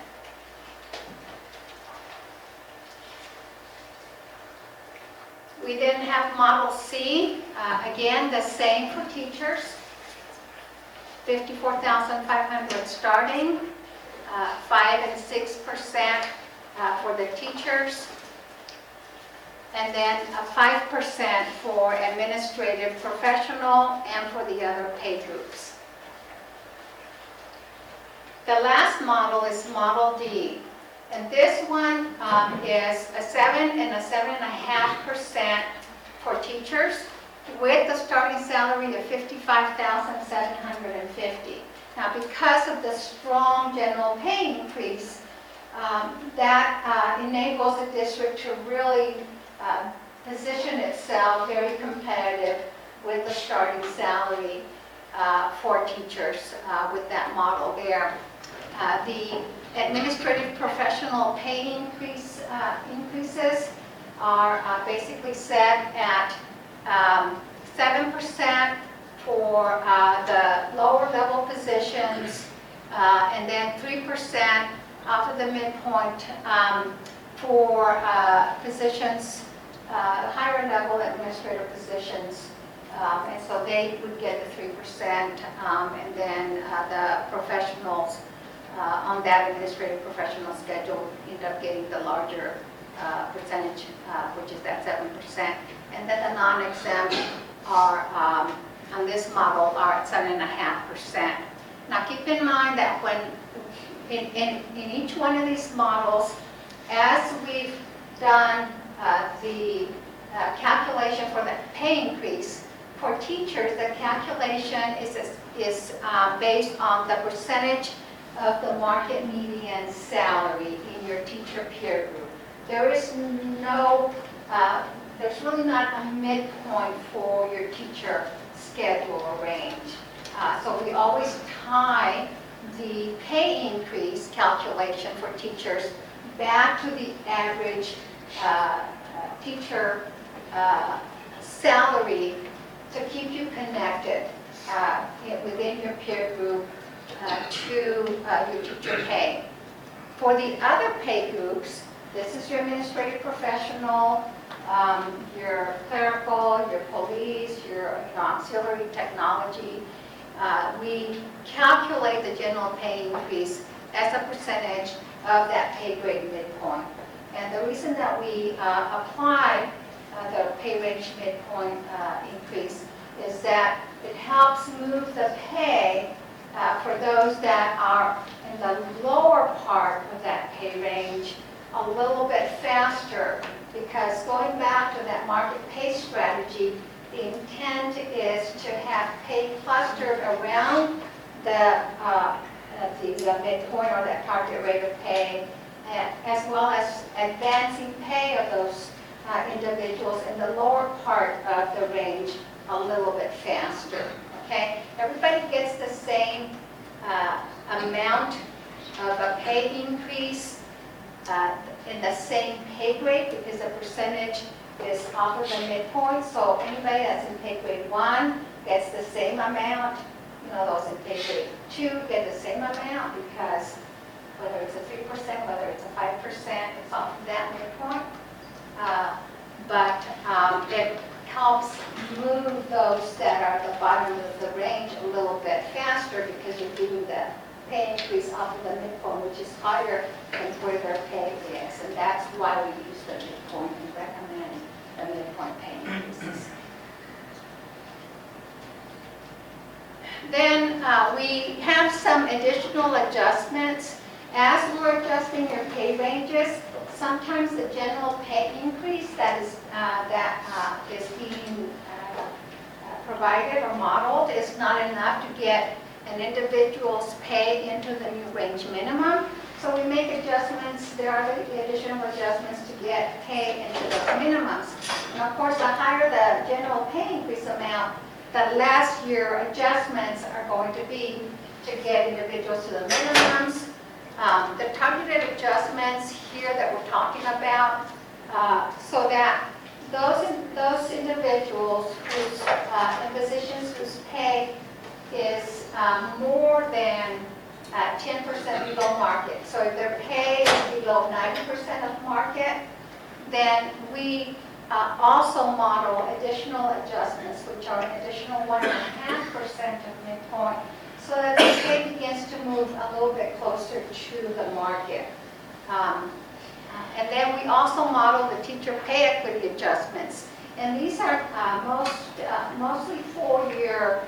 We then have Model C, again, the same for teachers, $54,500 starting, 5 and 6% for the teachers, and then 5% for administrative professional and for the other pay groups. The last model is Model D. And this one is a 7 and a 7.5% for teachers with the starting salary of $55,750. Now, because of the strong general pay increase, that enables the district to really position itself very competitive with the starting salary for teachers with that model there. The administrative professional pay increases are basically set at 7% for the lower level positions, and then 3% off of the midpoint for positions, higher level administrative positions. And so they would get the 3%, and then the professionals on that administrative professional schedule end up getting the larger percentage, which is that 7%. And then the non-exempt are, on this model, are at 7.5%. Now keep in mind that when, in each one of these models, as we've done the calculation for the pay increase, for teachers, the calculation is based on the percentage of the market median salary in your teacher peer group. There is no, there's really not a midpoint for your teacher schedule or range. So we always tie the pay increase calculation for teachers back to the average teacher salary to keep you connected within your peer group to your teacher pay. For the other pay groups, this is your administrative professional, your clerical, your police, your auxiliary technology. We calculate the general pay increase as a percentage of that pay grade midpoint. And the reason that we apply the pay range midpoint increase is that it helps move the pay for those that are in the lower part of that pay range a little bit faster, because going back to that market pay strategy, the intent is to have pay clustered around the midpoint or that target rate of pay, as well as advancing pay of those individuals in the lower part of the range a little bit faster. Okay, everybody gets the same amount of a pay increase in the same pay grade, because the percentage is off of the midpoint. So anybody that's in pay grade 1 gets the same amount. You know, those in pay grade 2 get the same amount, because whether it's a 3%, whether it's a 5%, it's off of that midpoint. But it helps move those that are at the bottom of the range a little bit faster, because you're doing the pay increase off of the midpoint, which is higher than where their pay is. And that's why we use the midpoint and recommend the midpoint pay increases. Then we have some additional adjustments. As we're adjusting your pay ranges, sometimes the general pay increase that is being provided or modeled is not enough to get an individual's pay into the new range minimum. So we make adjustments. There are additional adjustments to get pay into those minimums. And of course, the higher the general pay increase amount, the less your adjustments are going to be to get individuals to the minimums. The targeted adjustments here that we're talking about, so that those individuals whose in positions whose pay is more than 10% below market. So if their pay is below 90% of market, then we also model additional adjustments, which are an additional 1.5% of midpoint, so that the pay begins to move a little bit closer to the market. And then we also model the teacher pay equity adjustments. And these are mostly for your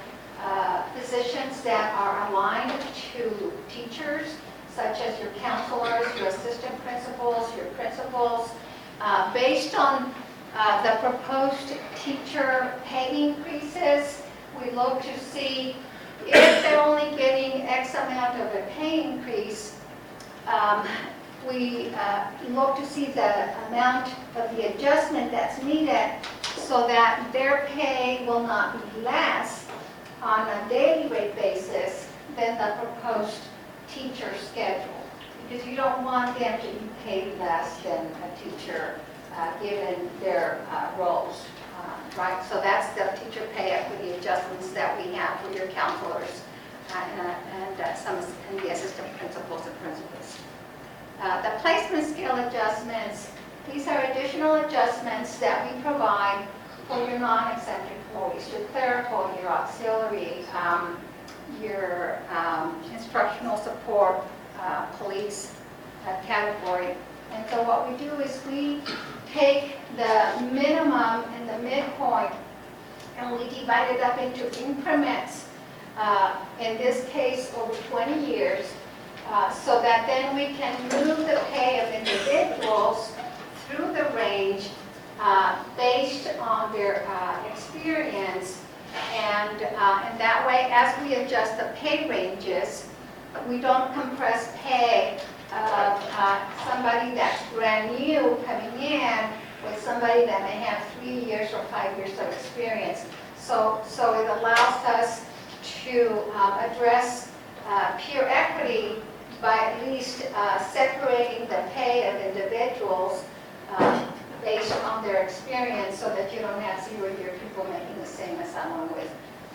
positions that are aligned to teachers, such as your counselors, your assistant principals, your principals. Based on the proposed teacher pay increases, we look to see if they're only getting X amount of a pay increase. We look to see the amount of the adjustment that's needed so that their pay will not be less on a daily rate basis than the proposed teacher schedule, because you don't want them to be paid less than a teacher given their roles, right? So that's the teacher pay equity adjustments that we have for your counselors and the assistant principals and principals. The placement scale adjustments, these are additional adjustments that we provide for your non-exempt employees, your clerical, your auxiliary, your instructional support, police category. And so what we do is we take the minimum and the midpoint and we divide it up into increments, in this case over 20 years, so that then we can move the pay of individuals through the range based on their experience. And in that way, as we adjust the pay ranges, we don't compress pay of somebody that's brand new coming in with somebody that may have 3 years or 5 years of experience. So it allows us to address peer equity by at least separating the pay of individuals based on their experience, so that you don't have 0-year people making the same as someone with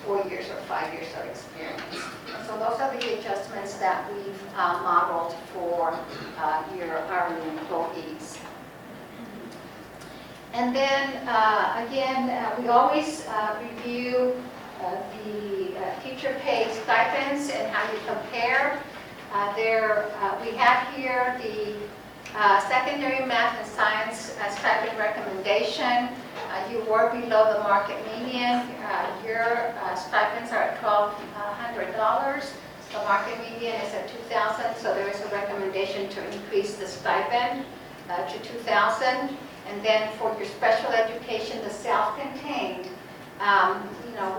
4 years or 5 years of experience. And so those are the adjustments that we've modeled for your hourly employees. And then, again, we always review the teacher pay stipends and how you compare. We have here the secondary math and science stipend recommendation. You were below the market median. Your stipends are at $1,200. The market median is at $2,000, so there is a recommendation to increase the stipend to $2,000. And then for your special education, the self-contained,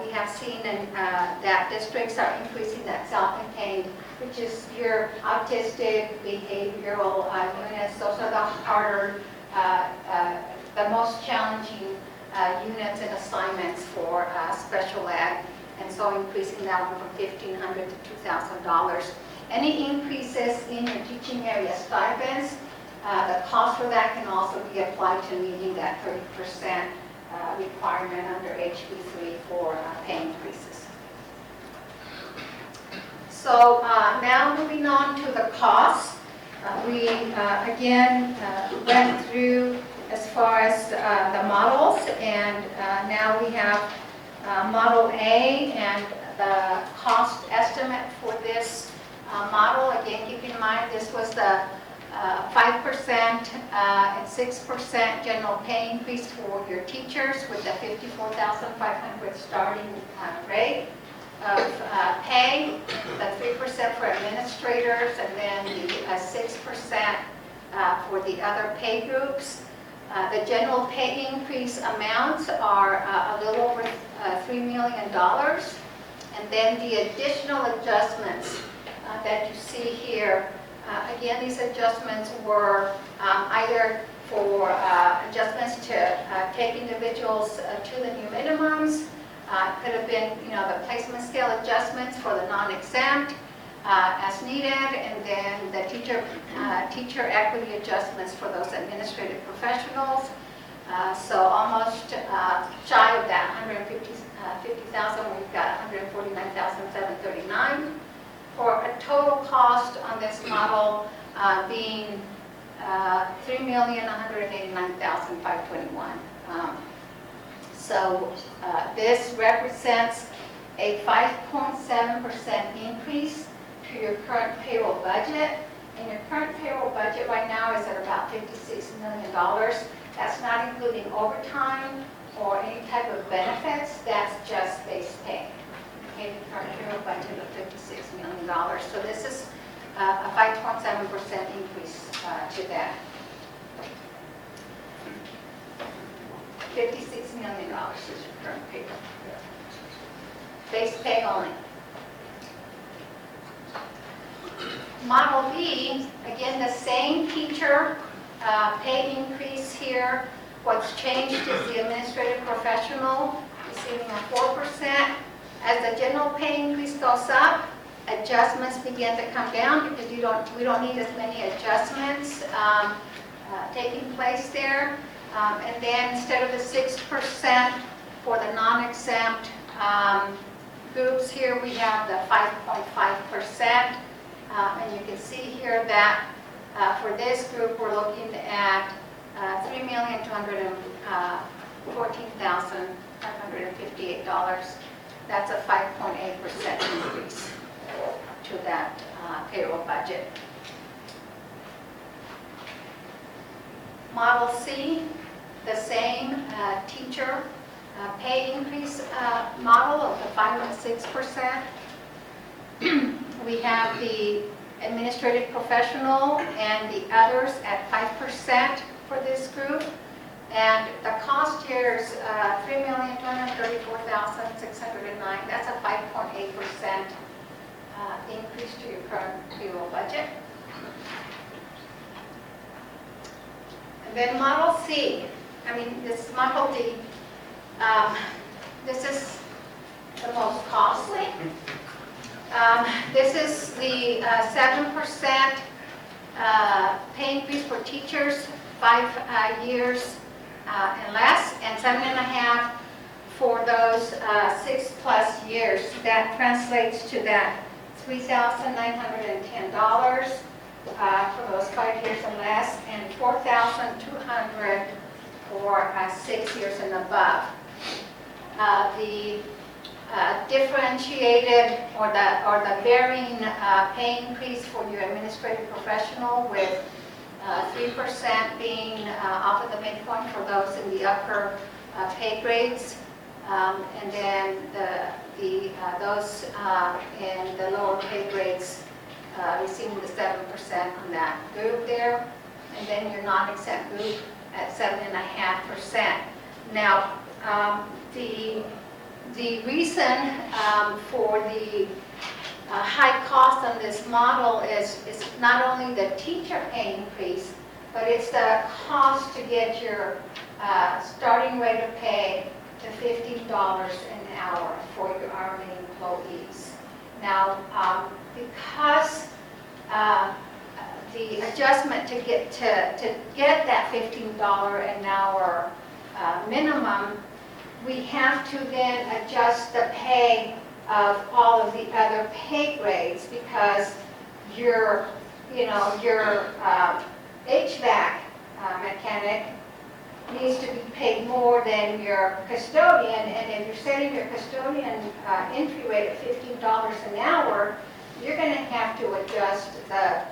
we have seen that districts are increasing that self-contained, which is your autistic, behavioral units. Those are the harder, the most challenging units and assignments for special ed. And so increasing that one from $1,500 to $2,000. Any increases in your teaching area stipends, the cost for that can also be applied to meeting that 30% requirement under HB3 for pay increases. So now moving on to the costs. We again went through as far as the models, and now we have Model A and the cost estimate for this model. Again, keep in mind this was the 5% and 6% general pay increase for your teachers with the $54,500 starting rate of pay, the 3% for administrators, and then the 6% for the other pay groups. The general pay increase amounts are a little over $3 million. And then the additional adjustments that you see here, again, these adjustments were either for adjustments to take individuals to the new minimums. Could have been, the placement scale adjustments for the non-exempt as needed, and then the teacher equity adjustments for those administrative professionals. So almost shy of that 50,000, we've got 149,739. For a total cost on this model being $3,189,521. So this represents a 5.7% increase to your current payroll budget. And your current payroll budget right now is at about $56 million. That's not including overtime or any type of benefits. That's just base pay. Okay, the current payroll budget of $56 million. So this is a 5.7% increase to that. $56 million is your current payroll. Base pay only. Model B, again, the same teacher pay increase here. What's changed is the administrative professional receiving a 4%. As the general pay increase goes up, adjustments begin to come down because we don't need as many adjustments taking place there. And then instead of the 6% for the non-exempt groups here, we have the 5.5%. And you can see here that for this group, we're looking at $3,214,558. That's a 5.8% increase to that payroll budget. Model C, the same teacher pay increase model of the 5 and 6%. We have the administrative professional and the others at 5% for this group. And the cost here is $3,234,609. That's a 5.8% increase to your current payroll budget. And then Model C, this Model D, this is the most costly. This is the 7% pay increase for teachers, 5 years and less, and 7.5 for those 6+ years. That translates to that $3,910 for those 5 years and less, and $4,200 for 6 years and above. The differentiated or the varying pay increase for your administrative professional, with 3% being off of the midpoint for those in the upper pay grades, and then those in the lower pay grades receiving the 7% on that group there, and then your non-exempt group at 7.5%. Now, the reason for the high cost on this model is not only the teacher pay increase, but it's the cost to get your starting rate of pay to $15 an hour for your hourly employees. Now, because the adjustment to get that $15 an hour minimum, we have to then adjust the pay of all of the other pay grades, because your HVAC mechanic needs to be paid more than your custodian, and if you're setting your custodian entry rate at $15 an hour, you're going to have to adjust the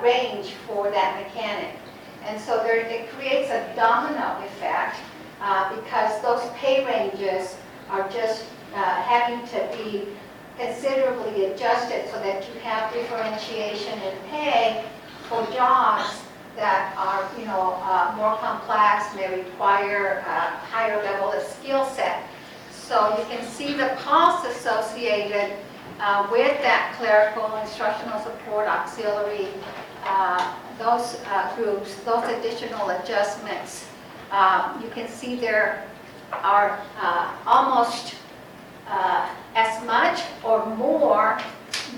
range for that mechanic. And so it creates a domino effect, because those pay ranges are just having to be considerably adjusted so that you have differentiation in pay for jobs that are, more complex, may require a higher level of skill set. So you can see the costs associated with that clerical, instructional support, auxiliary, those groups, those additional adjustments. You can see there are almost as much or more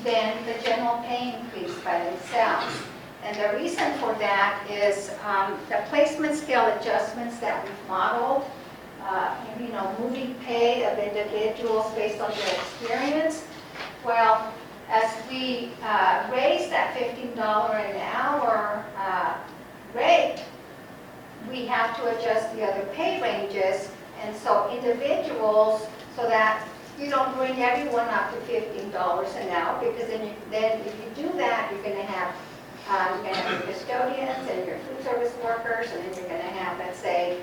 than the general pay increase by themselves. And the reason for that is the placement scale adjustments that we've modeled, moving pay of individuals based on their experience. Well, as we raise that $15 an hour rate, we have to adjust the other pay ranges, and so individuals, so that you don't bring everyone up to $15 an hour, because then if you do that, you're going to have your custodians and your food service workers, and then you're going to have, let's say,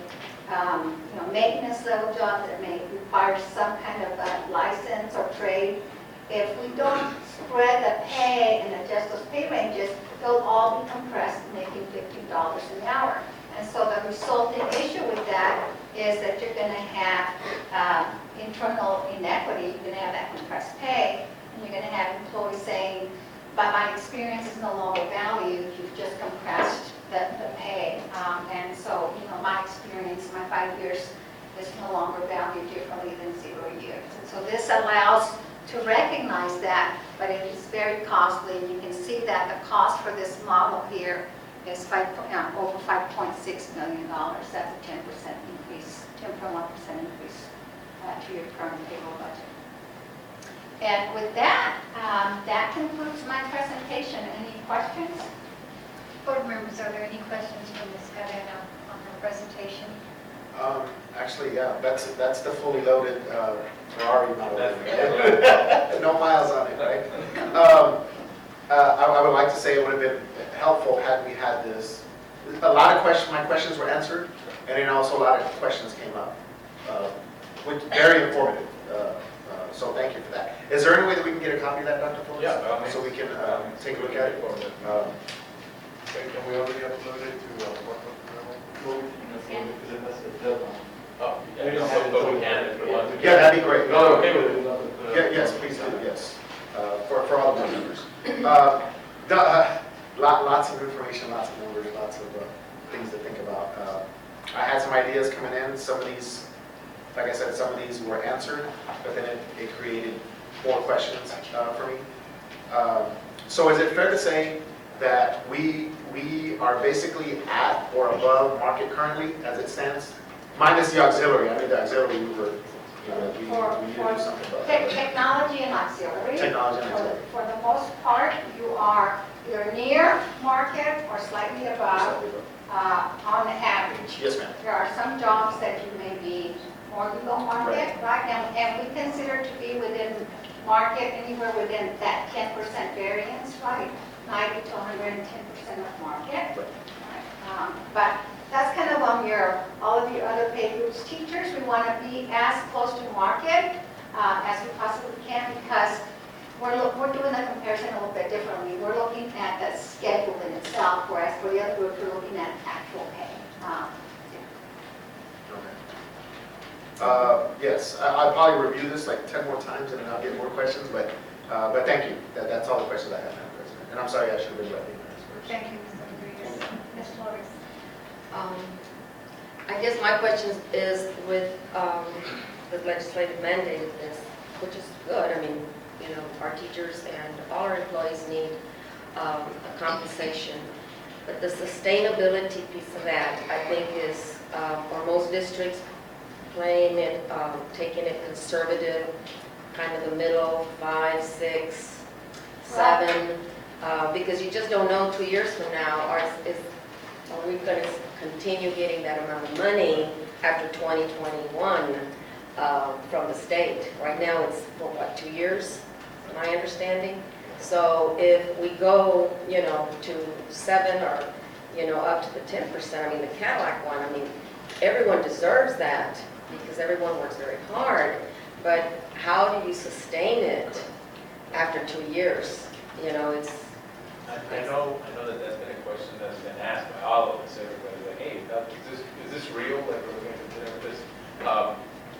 maintenance level jobs that may require some kind of license or trade. If we don't spread the pay and adjust those pay ranges, they'll all be compressed, making $15 an hour. And so the resulting issue with that is that you're going to have internal inequity. You're going to have that compressed pay, and you're going to have employees saying, "But my experience is no longer valued. You've just compressed the pay." And so, my experience, my 5 years, is no longer valued differently than 0 years. And so this allows to recognize that, but it is very costly. And you can see that the cost for this model here is over $5.6 million. That's a 10% increase, 10.1% increase to your current payroll budget. And with that, that concludes my presentation. Any questions? Board members, are there any questions for Ms. Cadena on her presentation? Actually, yeah, that's the fully loaded Ferrari model. No miles on it, right? I would like to say it would have been helpful had we had this a lot of questions, my questions were answered, and then also a lot of questions came up, which very informative. So thank you for that. Is there any way that we can get a copy of that, Dr. Flores? Yeah, by all means. So we can take a look at it? Can we already upload it to what? Because it has a deadline. Oh, yeah, but we can if we want to. Yeah, that'd be great. No, okay with it. Yeah, yes, please do, yes, for all the board members. Lots of information, lots of numbers, lots of things to think about. I had some ideas coming in, some of these, like I said, some of these were answered, but then it created more questions for me. So is it fair to say that we are basically at or above market currently as it stands? Minus the auxiliary, I mean the auxiliary we were, we need to do something about that. Technology and auxiliary. Technology and auxiliary. For the most part, you are either near market or slightly above on the average. Yes, ma'am. There are some jobs that you may be more below market, right? And we consider to be within market, anywhere within that 10% variance, right? 90 to 110% of market. But that's kind of on all of your other pay groups. Teachers, we want to be as close to market as we possibly can, because we're doing the comparison a little bit differently. We're looking at the schedule in itself, whereas for the other group, we're looking at actual pay. Yes, I'll probably review this like 10 more times and then I'll get more questions, but thank you. That's all the questions I have, Madam President. And I'm sorry I should have been letting you first. Thank you, Mr. Rodriguez. Ms. Flores? I guess my question is with the legislative mandatedness, which is good. I mean, you know, our teachers and all our employees need a compensation. But the sustainability piece of that, I think, is for most districts playing it, taking it conservative, kind of the middle, 5, 6, 7, because you just don't know 2 years from now, are we going to continue getting that amount of money after 2021 from the state? Right now it's for what, 2 years, my understanding? So if we go, you know, to 7 or, you know, up to the 10%, I mean, the Cadillac one, I mean, everyone deserves that because everyone works very hard, but how do you sustain it after 2 years? You know, it's... I know that that's been a question that's been asked by all of us. Everybody's like, hey, is this real? Like, we're going to consider this.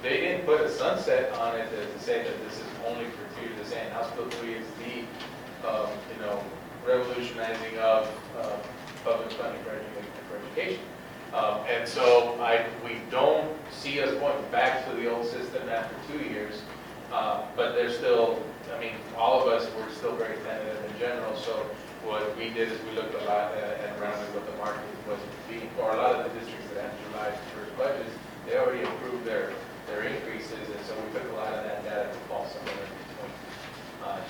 They didn't put a sunset on it to say that this is only for 2 years. They're saying House Bill 3 is the, you know, revolutionizing of public funding for education. And so we don't see us going back to the old system after 2 years, but there's still, I mean, all of us were still very tentative in general. So what we did is we looked a lot at around what the market was being for a lot of the districts that had July 1st budgets. They already approved their increases, and so we took a lot of that data to fall somewhere in between.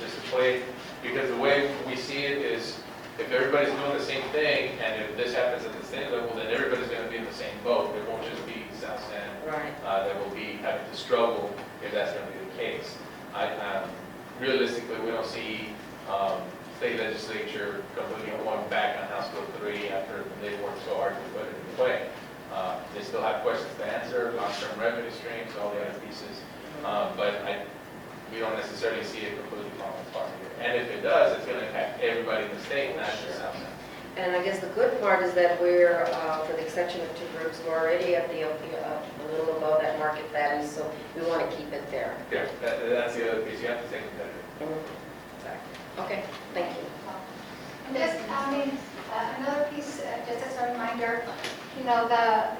Just to play, because the way we see it is, if everybody's doing the same thing, and if this happens at the state level, then everybody's going to be in the same boat. It won't just be South San that will be having to struggle if that's going to be the case. Realistically, we don't see state legislature completely going back on House Bill 3 after they worked so hard to put it in play. They still have questions to answer, long-term revenue streams, all the other pieces, but we don't necessarily see it completely falling apart here. And if it does, it's going to impact everybody in the state, not just South San. And I guess the good part is that we're, for the exception of 2 groups, we're already at a little above that market value, so we want to keep it there. Yeah, that's the other piece. You have to take competitive. Exactly. Okay, thank you. And just, I mean, another piece, just as a reminder, you know, the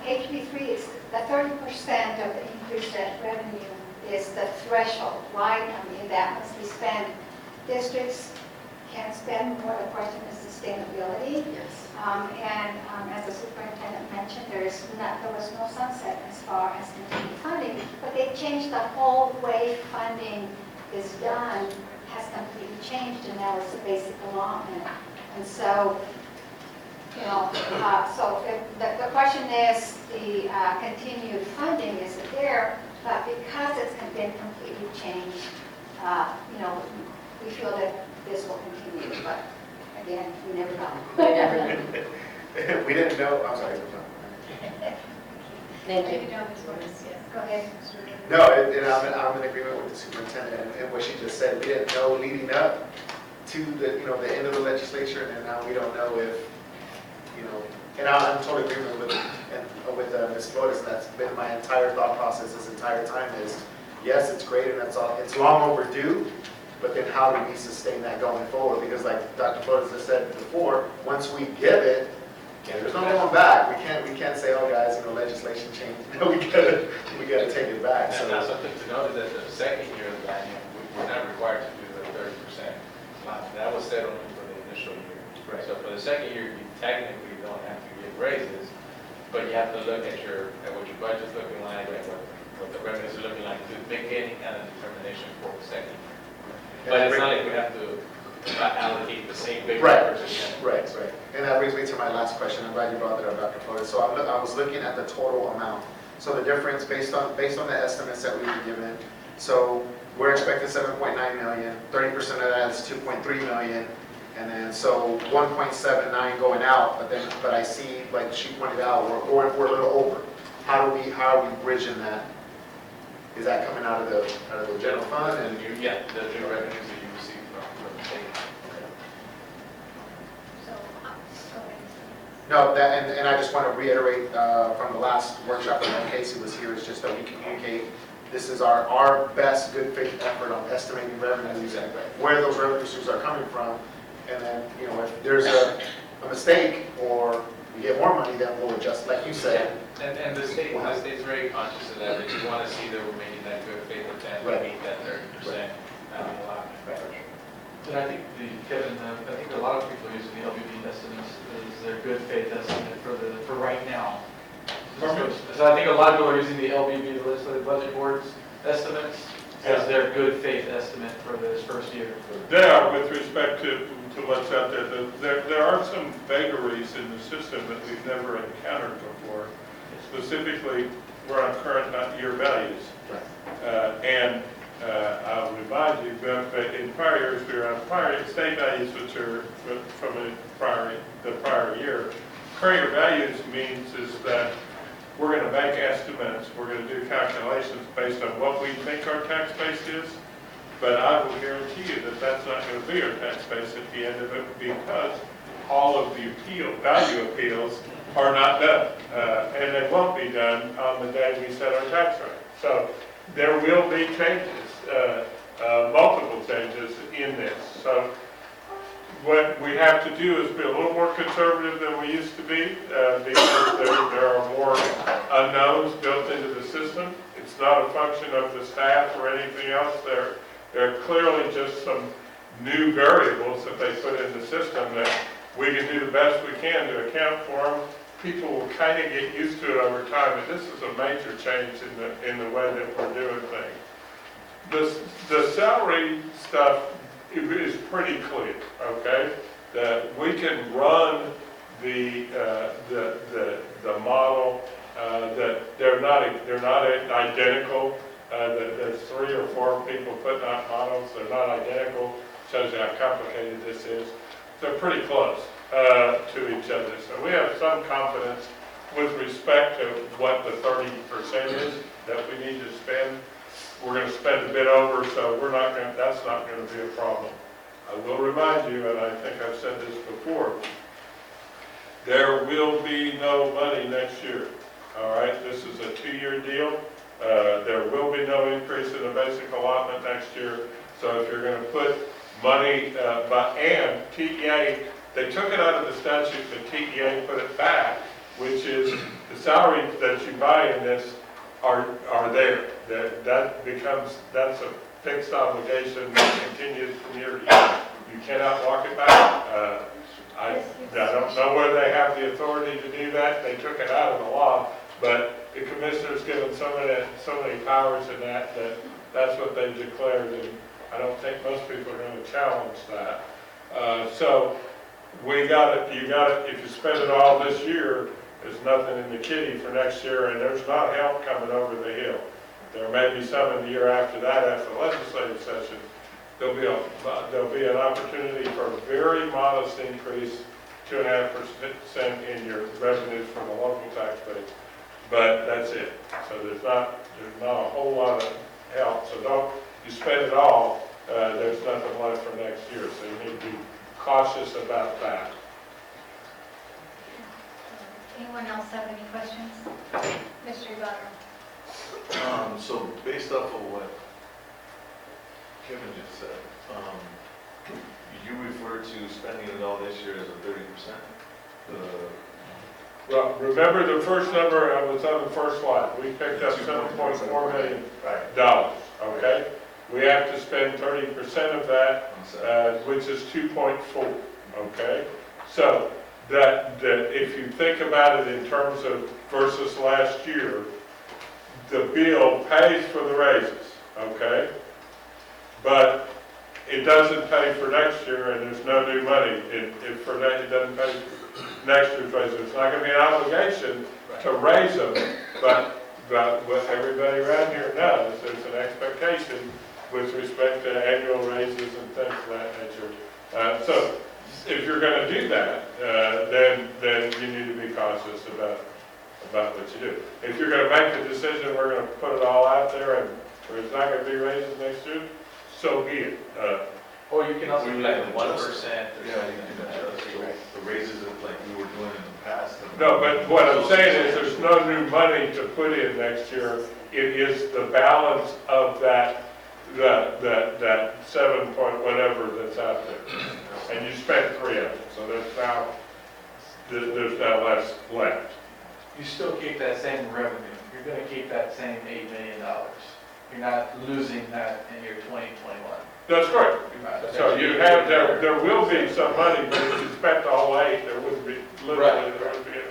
HB3 is the 30% of the increased revenue is the threshold, right? I mean, that must be spent. Districts can spend more. The question is sustainability. Yes. And as the superintendent mentioned, there was no sunset as far as continuing funding, but they changed the whole way funding is done, has completely changed, and that was the basic allotment. And so, you know, so the question is the continued funding, is it there? But because it's been completely changed, you know, we feel that this will continue. But again, we never know. We never know. we didn't know, I'm sorry. Thank Take you. it down this way. Go ahead, Mr. Ray. No, and I'm in agreement with the superintendent and what she just said. We didn't know leading up to the, you know, the end of the legislature, and now we don't know if, you know, and I'm totally agreement with Ms. Flores, and that's been my entire thought process this entire time is, yes, it's great and that's all, it's long overdue, but then how do we sustain that going forward? Because like Dr. Flores has said before, once we give it, there's no going back. We can't say, oh guys, you know, legislation changed. No, we gotta take it back. And now So something to note is that the second year of the biennium, we're not required to do the 30%. That was set only for the initial year. Right. So for the second year, you technically don't have to give raises, but you have to look at what your budget's looking like and what the revenues are looking like to the beginning and a determination for the second year. But it's not like we have to allocate the same big Right. numbers again. Right. And that brings me to my last question. I'm glad you brought that up, Dr. Flores. So I was looking at the total amount. So the difference based on the estimates that we were given. So we're expecting 7.9 million. 30% of that is 2.3 million. And then so 1.79 going out. But I see, like she pointed out, we're a little over. How are we bridging that? Is that coming out of the general fund? And Yeah, the new revenues that you receive from the state. So, go ahead. No, and I just want to reiterate from the last workshop when Casey was here, is just that we communicate, this is our best good faith effort on estimating revenues and where those revenue streams are coming from. And then, you know, if there's a mistake or we get more money, then we'll adjust, like you said. And the state's very conscious of that. They just want to see that we're making that good faith attempt to Right. meet that 30% allotment. Right. And I think Kevin, I think a lot of people using the LBB estimates is their good faith estimate for right now. So I think a lot of people are using the LBB, the Legislative Budget Board's estimates, as their good faith estimate for this first year. They are, with respect to what's out there. There are some vagaries in the system that we've never encountered before. Specifically, we're on current year values. And I'll remind you, but in prior years, we were on prior state values, which are from the prior year. Current year values means is that we're going to make estimates, we're going to do calculations based on what we think our tax base is, but I will guarantee you that that's not going to be our tax base at the end of it, because all of the value appeals are not done, and they won't be done on the day we set our tax rate. So there will be changes, multiple changes in this. So what we have to do is be a little more conservative than we used to be, because there are more unknowns built into the system. It's not a function of the staff or anything else. There are clearly just some new variables that they put in the system that we can do the best we can to account for them. People will kind of get used to it over time, but this is a major change in the way that we're doing things. The salary stuff is pretty clear, okay? That we can run the model, that they're not identical. There's 3 or 4 people putting out models. They're not identical. Shows you how complicated this is. They're pretty close to each other. So we have some confidence with respect to what the 30% is that we need to spend. We're going to spend a bit over, so that's not going to be a problem. I will remind you, and I think I've said this before, there will be no money next year. All right, this is a 2-year deal. There will be no increase in the basic allotment next year. So if you're going to put money, and TEA, they took it out of the statute, but TEA put it back, which is the salaries that you buy in this are there. That's a fixed obligation that continues from year to year. You cannot walk it back. I don't know whether they have the authority to do that. They took it out of the law, but the commissioner's given so many powers in that's what they declared, and I don't think most people are going to challenge that. So you got it. If you spend it all this year, there's nothing in the kitty for next year, and there's not help coming over the hill. There may be some in the year after that, after the legislative session. There'll be an opportunity for a very modest increase 2.5% in your revenues from the local tax base, but that's it. So there's not a whole lot of help, so don't, you spend it all, there's nothing left for next year, so you need to be cautious about that. Anyone else have any questions? Mr. Ibarra? So based off of what Kevin just said, you refer to spending it all this year as a 30%? Well, remember the first number was on the first slide. We picked up $7.4 million, okay? We have to spend 30% of that, which is 2.4, okay? So that if you think about it in terms of versus last year, the bill pays for the raises, okay? But it doesn't pay for next year, and there's no new money. It doesn't pay for next year's raises. It's not going to be an obligation to raise them, but what everybody around here knows, there's an expectation with respect to annual raises and things of that nature. So if you're going to do that, then you need to be cautious about what you do. If you're going to make the decision, we're going to put it all out there, and there's not going to be raises next year, so be it. Or you can also do like can 1% or adjust something. Yeah, you can adjust the raises that like we were doing in the past. No, but what I'm saying is there's no new money to put in next year. It is the balance of that 7 point whatever that's out there. And you spent 3 of it, so there's now less left. You still keep that same revenue. You're going to keep that same $8 million. You're not losing that in your 2021. That's correct. So you have, there will be some money, but if you spent all 8, there wouldn't be, literally, there wouldn't be any.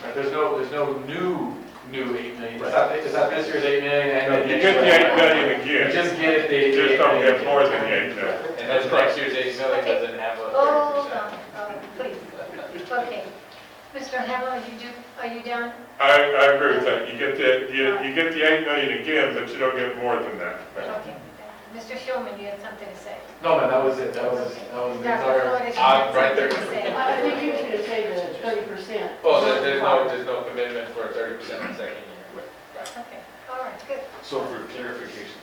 Right, there's no new $8 million. It's not this year's $8 million. And No, you get the $8 million You again. just get the. You just don't get more than the 8 million. And then next year's 8 million doesn't have a 30%. Hold on, please. Okay. Mr. Hamel, are you done? I agree with that. You get the 8 million again, but you don't get more than that. Okay. Mr. Shulman, you had something to say? No, man, that was it. That was the Dr. entire. Flores, you had right there. something to say. I think you should have said the 30%. Well, there's no commitment for 30% in the second year. Okay, all right, good. So for clarification,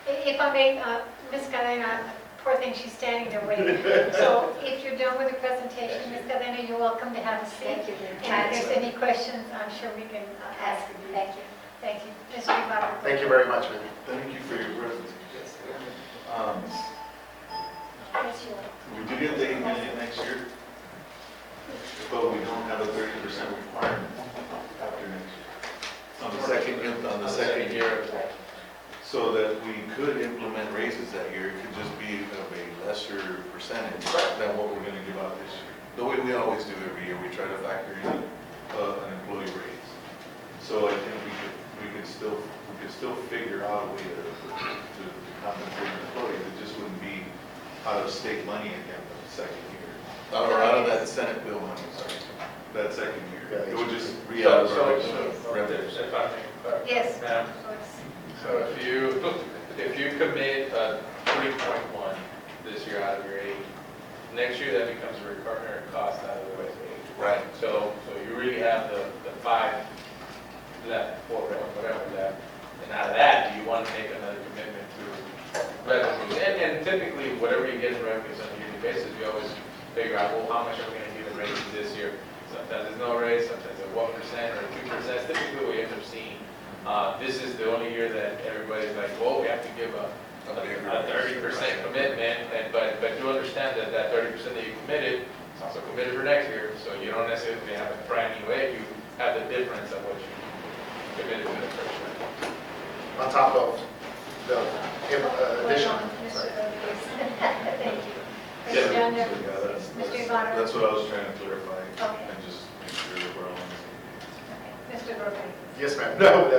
If I may, Ms. Cadena, poor thing, she's standing there waiting. So if you're done with the presentation, Ms. Cadena, you're welcome to have a seat. Thank you. And if there's any questions, I'm sure we can ask. Thank you. Thank you. Mr. Ibarra. Thank you very much, Mindy. thank you for your presence. Yes, you are. We do get the 8 million next year, but we don't have a 30% requirement after next year. On the second year, so that we could implement raises that year, it could just be of a lesser percentage than what we're going to give out this year. The way we always do every year, we try to factor in an employee raise. So I think we could still figure out a way to compensate employees. It just wouldn't be out of state money again the second year. Or out of that Senate bill money, sorry, that second year. It would just re out of our revenues. If I may, Yes. ma'am, so if you commit 3.1 this year out of your 8, next year that becomes a recurrent cost out of the West 8. Right. So you really have the 5 left, 4, whatever left. And out of that, do you want to make another commitment to revenues? And typically, whatever you get in revenues on a yearly basis, you always figure out, well, how much are we going to give in raises this year? Sometimes there's no raise, sometimes it's 1% or 2%. That's typically what we end up seeing. This is the only year that everybody's like, well, we have to give a 30% commitment, but do understand that that 30% that you committed is also committed for next year, so you don't necessarily have a brand new rate, you have the difference of what you committed to the first year. On top of the additional. Hold on, Mr. Sorry. Rodriguez. Thank you. Yeah, Mr. Daniel? Mr. Ibarra? That's what I was trying to clarify Okay. and just make sure that we're all on the same page. Mr. Rodriguez? Yes, ma'am. No,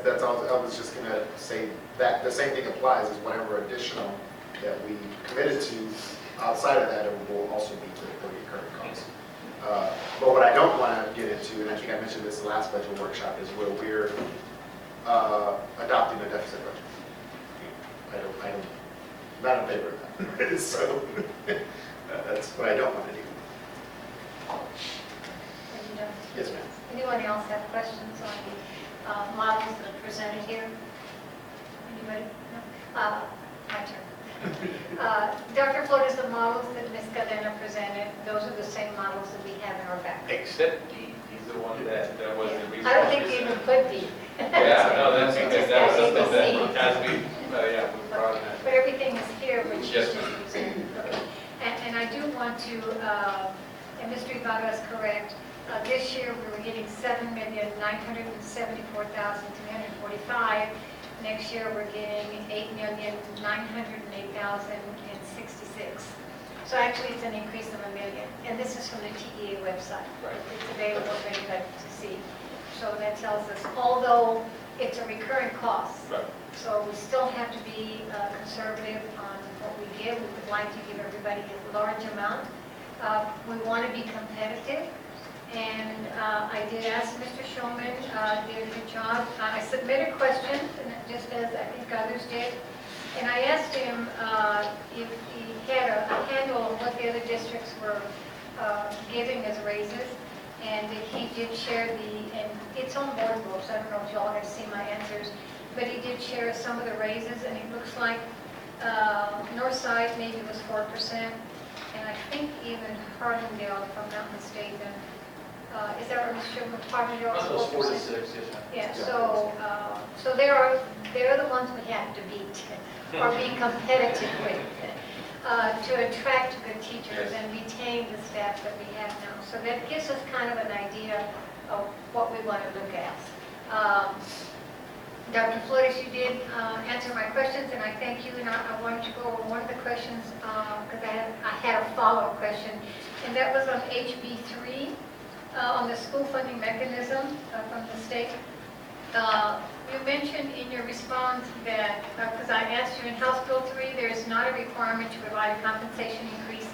that's all. I was just gonna say that the same thing applies, is whatever additional that we committed to outside of that, it will also be the recurring costs. But what I don't want to get into, and I think I mentioned this last budget workshop, is where we're adopting a deficit budget. I'm not in favor of that. So that's what I don't want to do. Yes, ma'am. Anyone else have questions on the models that are presented here? Anybody? No? My turn. Dr. Flores, the models that Ms. Cadena presented, those are the same models that we have in our back. Except D, he's the one that was the reason. I don't think you even put D. Yeah, no, that's It because just that has was something ABC. that has been, yeah, we brought in that. But everything is here, which Yes, is just presented. Okay. And I do want to, and Mr. Ibarra is correct, this year we were getting $7,974,345. Next year we're getting $8,908,066. So actually it's an increase of $1 million. And this is from the TEA website. Right. It's available for anybody to see. So that tells us, although it's a recurring cost, Right. so we still have to be conservative on what we give. We would like to give everybody a large amount. We want to be competitive. And I did ask Mr. Shulman, did a good job. I submitted questions, and just as I think others did. And I asked him if he had a handle on what the other districts were giving as raises. And he did share and it's on board books. I don't know if y'all have seen my answers, but he did share some of the raises, and it looks like Northside maybe was 4%, and I think even Hardingdale, if I'm not mistaken, is that right, Mr. Sherman? Hardingdale Those was 4%. 4 to 6, yes, ma'am. Yeah, so they're the ones we have to beat or be competitive with to attract good teachers and retain the staff that we have now. So that gives us kind of an idea of what we want to look at. Dr. Flores, you did answer my questions, and I thank you. And I wanted to go over one of the questions because I had a follow-up question, and that was on HB3, on the school funding mechanism from the state. You mentioned in your response that, because I asked you in House Bill 3, there is not a requirement to provide a compensation increase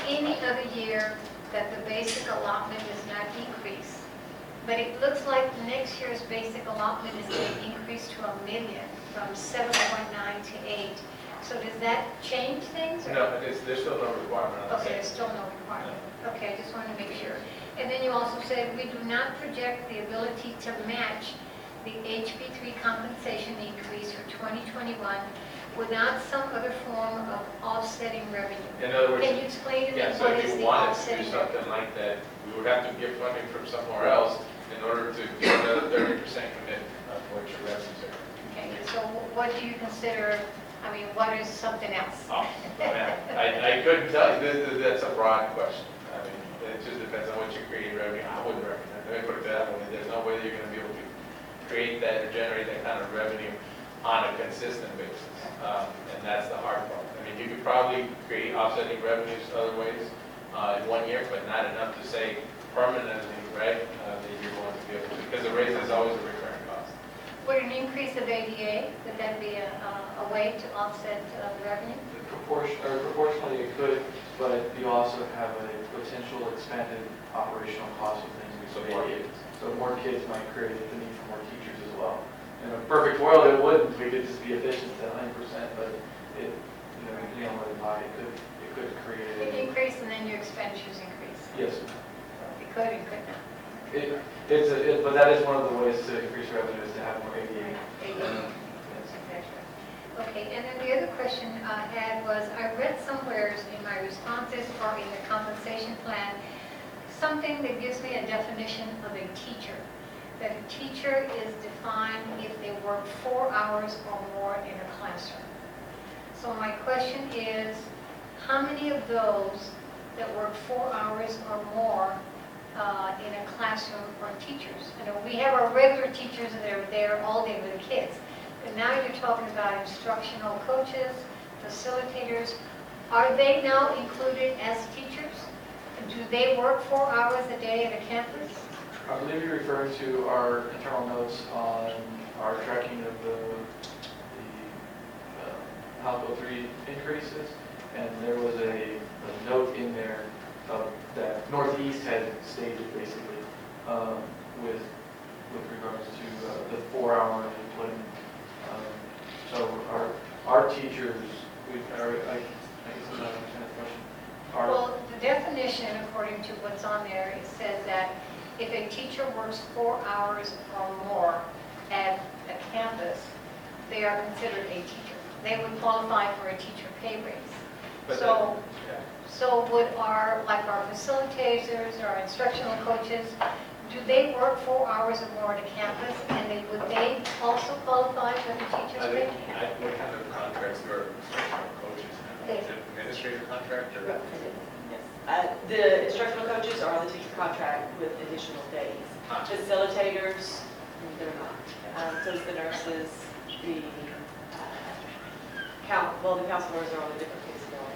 any other year that the basic allotment is not increased. But it looks like next year's basic allotment is going to increase to $1 million from 7.9 to 8. So does that change things? or- No, there's still no requirement on the Okay, same. there's still no requirement. Okay, I just wanted to make sure. And then you also said, we do not project the ability to match the HB3 compensation increase for 2021 without some other form of offsetting revenue. In other words, Can you explain to me yeah, so what if is you the wanted to do offsetting something revenue? like that, we would have to get funding from somewhere else in order to do another 30% commitment of what your revenues are. Okay, so what do you consider, I mean, what is something else? Oh, man, I couldn't tell you, that's a broad question. I mean, it just depends on what you create revenue. I wouldn't recommend, let me put it that way, there's no way that you're gonna be able to create that or generate that kind of revenue on a consistent basis. And that's the hard part. I mean, you could probably create offsetting revenues other ways in 1 year, but not enough to say permanently, right, that you're going to be able to, because the raise is always a recurring cost. Would an increase of ADA, would that be a way to offset the revenue? Proportionally it could, but you also have a potential expanded operational cost of things we create. So more kids might create the need for more teachers as well. In a perfect world, it wouldn't. We could just be efficient at 100%, but it, depending on where the body, it could create It increase and then your expenditures increase. Yes. It could and could not. But that is one of the ways to increase revenue is to have more ADA. That's exactly. Okay, and then the other question I had was, I read somewhere in my responses or in the compensation plan, something that gives me a definition of a teacher. That a teacher is defined if they work 4 hours or more in a classroom. So my question is, how many of those that work 4 hours or more in a classroom are teachers? We have our regular teachers that are there all day with the kids. But now you're talking about instructional coaches, facilitators. Are they now included as teachers? Do they work 4 hours a day at a campus? I believe you're referring to our internal notes on our tracking of the House Bill 3 increases, and there was a note in there that Northeast had stated basically with regards to the 4-hour employment. So our teachers, I guess I'm not understanding the question. Well, the definition, according to what's on there, it says that if a teacher works 4 hours or more at a campus, they are considered a teacher. They would qualify for a teacher pay raise. But So, yeah. so would our facilitators or instructional coaches, do they work 4 hours or more at a campus, and would they also qualify for the teacher's pay? What kind of contracts do our instructional coaches have? Is it administrator contract or? Yes. The instructional coaches are on the teacher contract with additional days. Facilitators, they're not. So is the nurses, the the counselors are on a different pay scale.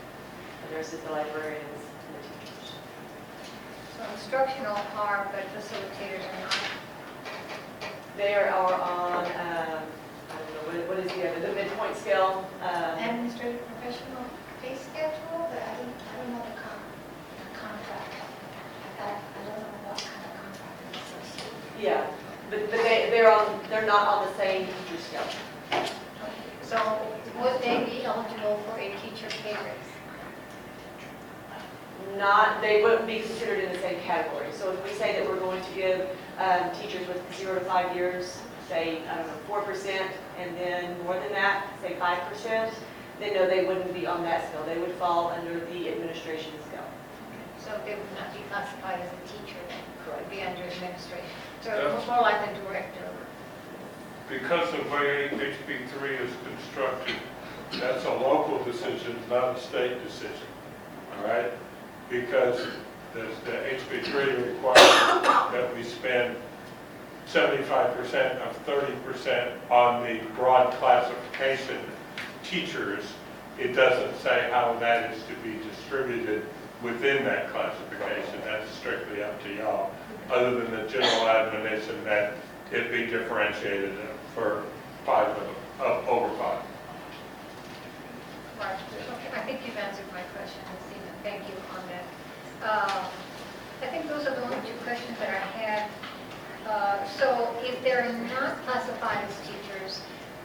The nurses, the librarians, and the teachers. So instructional are, but facilitators are not. They are on, I don't know, what is the midpoint scale? Administrative professional pay schedule, but I don't know the contract. I don't know what kind of contract it is. Yeah, but they're not on the same teacher scale. So would they be eligible for a teacher pay raise? They wouldn't be considered in the same category. So if we say that we're going to give teachers with 0 to 5 years, say, 4%, and then more than that, say 5%, then no, they wouldn't be on that scale. They would fall under the administration scale. So they would not be classified as a teacher then? Correct. Would be under administration. So That's- more like a director. Because the way HB3 is constructed, that's a local decision, not a state decision, all right? Because the HB3 requires that we spend 75% of 30% on the broad classification teachers. It doesn't say how that is to be distributed within that classification. That's strictly up to y'all, other than the general admonition that it be differentiated for over 5. Right. Okay, I think you've answered my question, Stephen. Thank you on that. I think those are the only 2 questions that I had. So if they're not classified as teachers,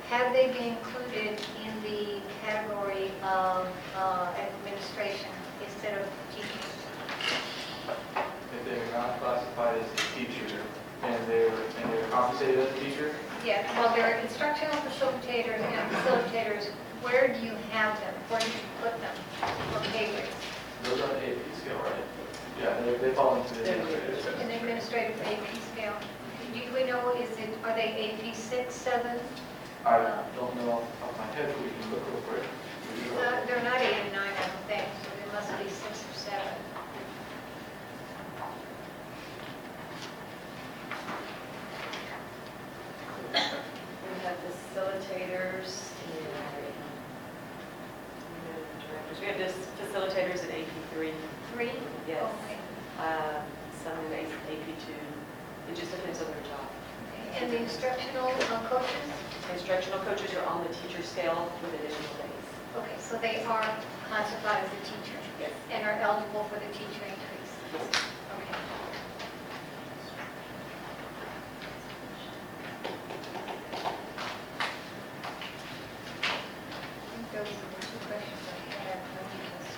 have they been included in the category of administration instead of teachers? If they're not classified as a teacher and they're compensated as a teacher, Yeah, well, they're instructional facilitators and facilitators. Where do you have them? Where do you put them for pay rates? those are the AP scale, right? Yeah, they fall into the administrative. An administrative AP scale. Do we know, are they AP 6, 7? I don't know off my head, but we can look real quick. They're not 8 and 9, I don't think, so they must be 6 or 7. We have facilitators and directors. We have just facilitators in AP3. 3? Yes. Okay. Some in AP2. It just depends on their job. And the instructional coaches? Instructional coaches are on the teacher scale with additional days. Okay, so they are classified as a teacher? Yes. And are eligible for the teacher increase? Okay. I think those are the 2 questions I had. Let me just,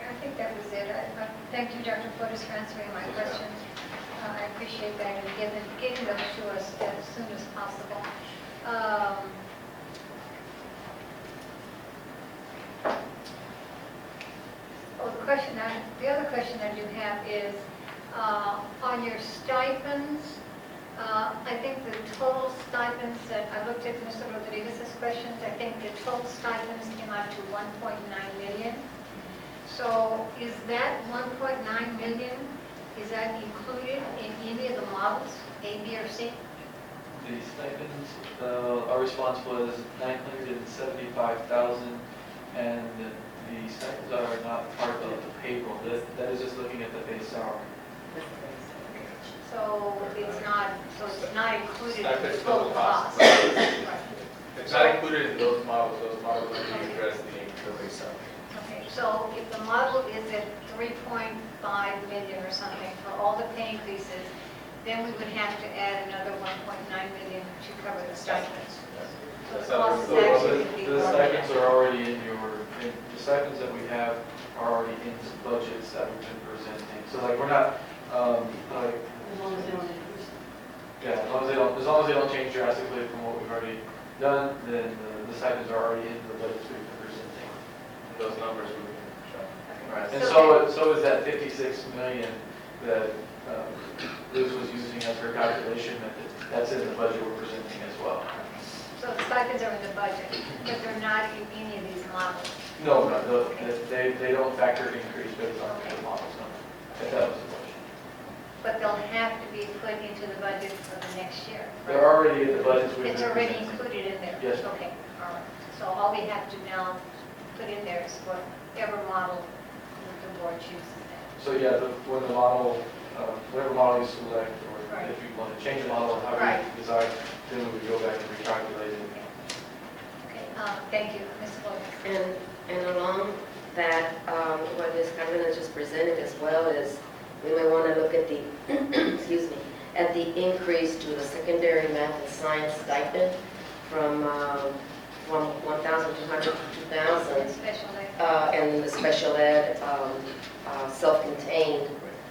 I think that was it. Thank you, Dr. Flores, for answering my questions. I appreciate that and getting those to us as soon as possible. The other question I do have is on your stipends. I think the total stipends that I looked at Mr. Rodriguez's questions. I think the total stipends came out to 1.9 million. So is that 1.9 million? Is that included in any of the models, A, B, or C? The stipends, our response was 975,000, and the stipends are not part of the payroll. That is just looking at the base salary. So it's not included in the Stipends total total cost. cost. Right. It's not included in those models only address the base salary. Okay, so if the model is at 3.5 million or something for all the pay increases, then we would have to add another 1.9 million to cover the stipends. So the So cost is So actually going to be the more. stipends are already the stipends that we have are already in the budgets that we've been presenting. So like, we're not, like, As long as they don't increase. yeah, as long as they don't change drastically from what we've already done, then the stipends are already in the budgets we've been presenting. Those numbers we can show. Right. And so is that 56 million that Liz was using as her calculation method. That's in the budget we're presenting as well. So the stipends are in the budget, but they're not in any of these models. No, they don't factor increase based on the models, no. If that was the question. But they'll have to be put into the budget for the next year. right? They're already in the budgets we've been It's already presenting. included in there? Yes. Okay, all right. So all we have to now put in there is whatever model the board chooses then. So yeah, when the model, whatever model you select, or Right. if you want to change the model, however Right. you decide, then we would go back and recalculate it. Okay, thank you, Ms. Flores. And along that, what Ms. Carmena just presented as well is, we may want to look at the, excuse me, at the increase to the secondary math and science stipend from 1,200 to 2,000. Special ed. And the special ed, self-contained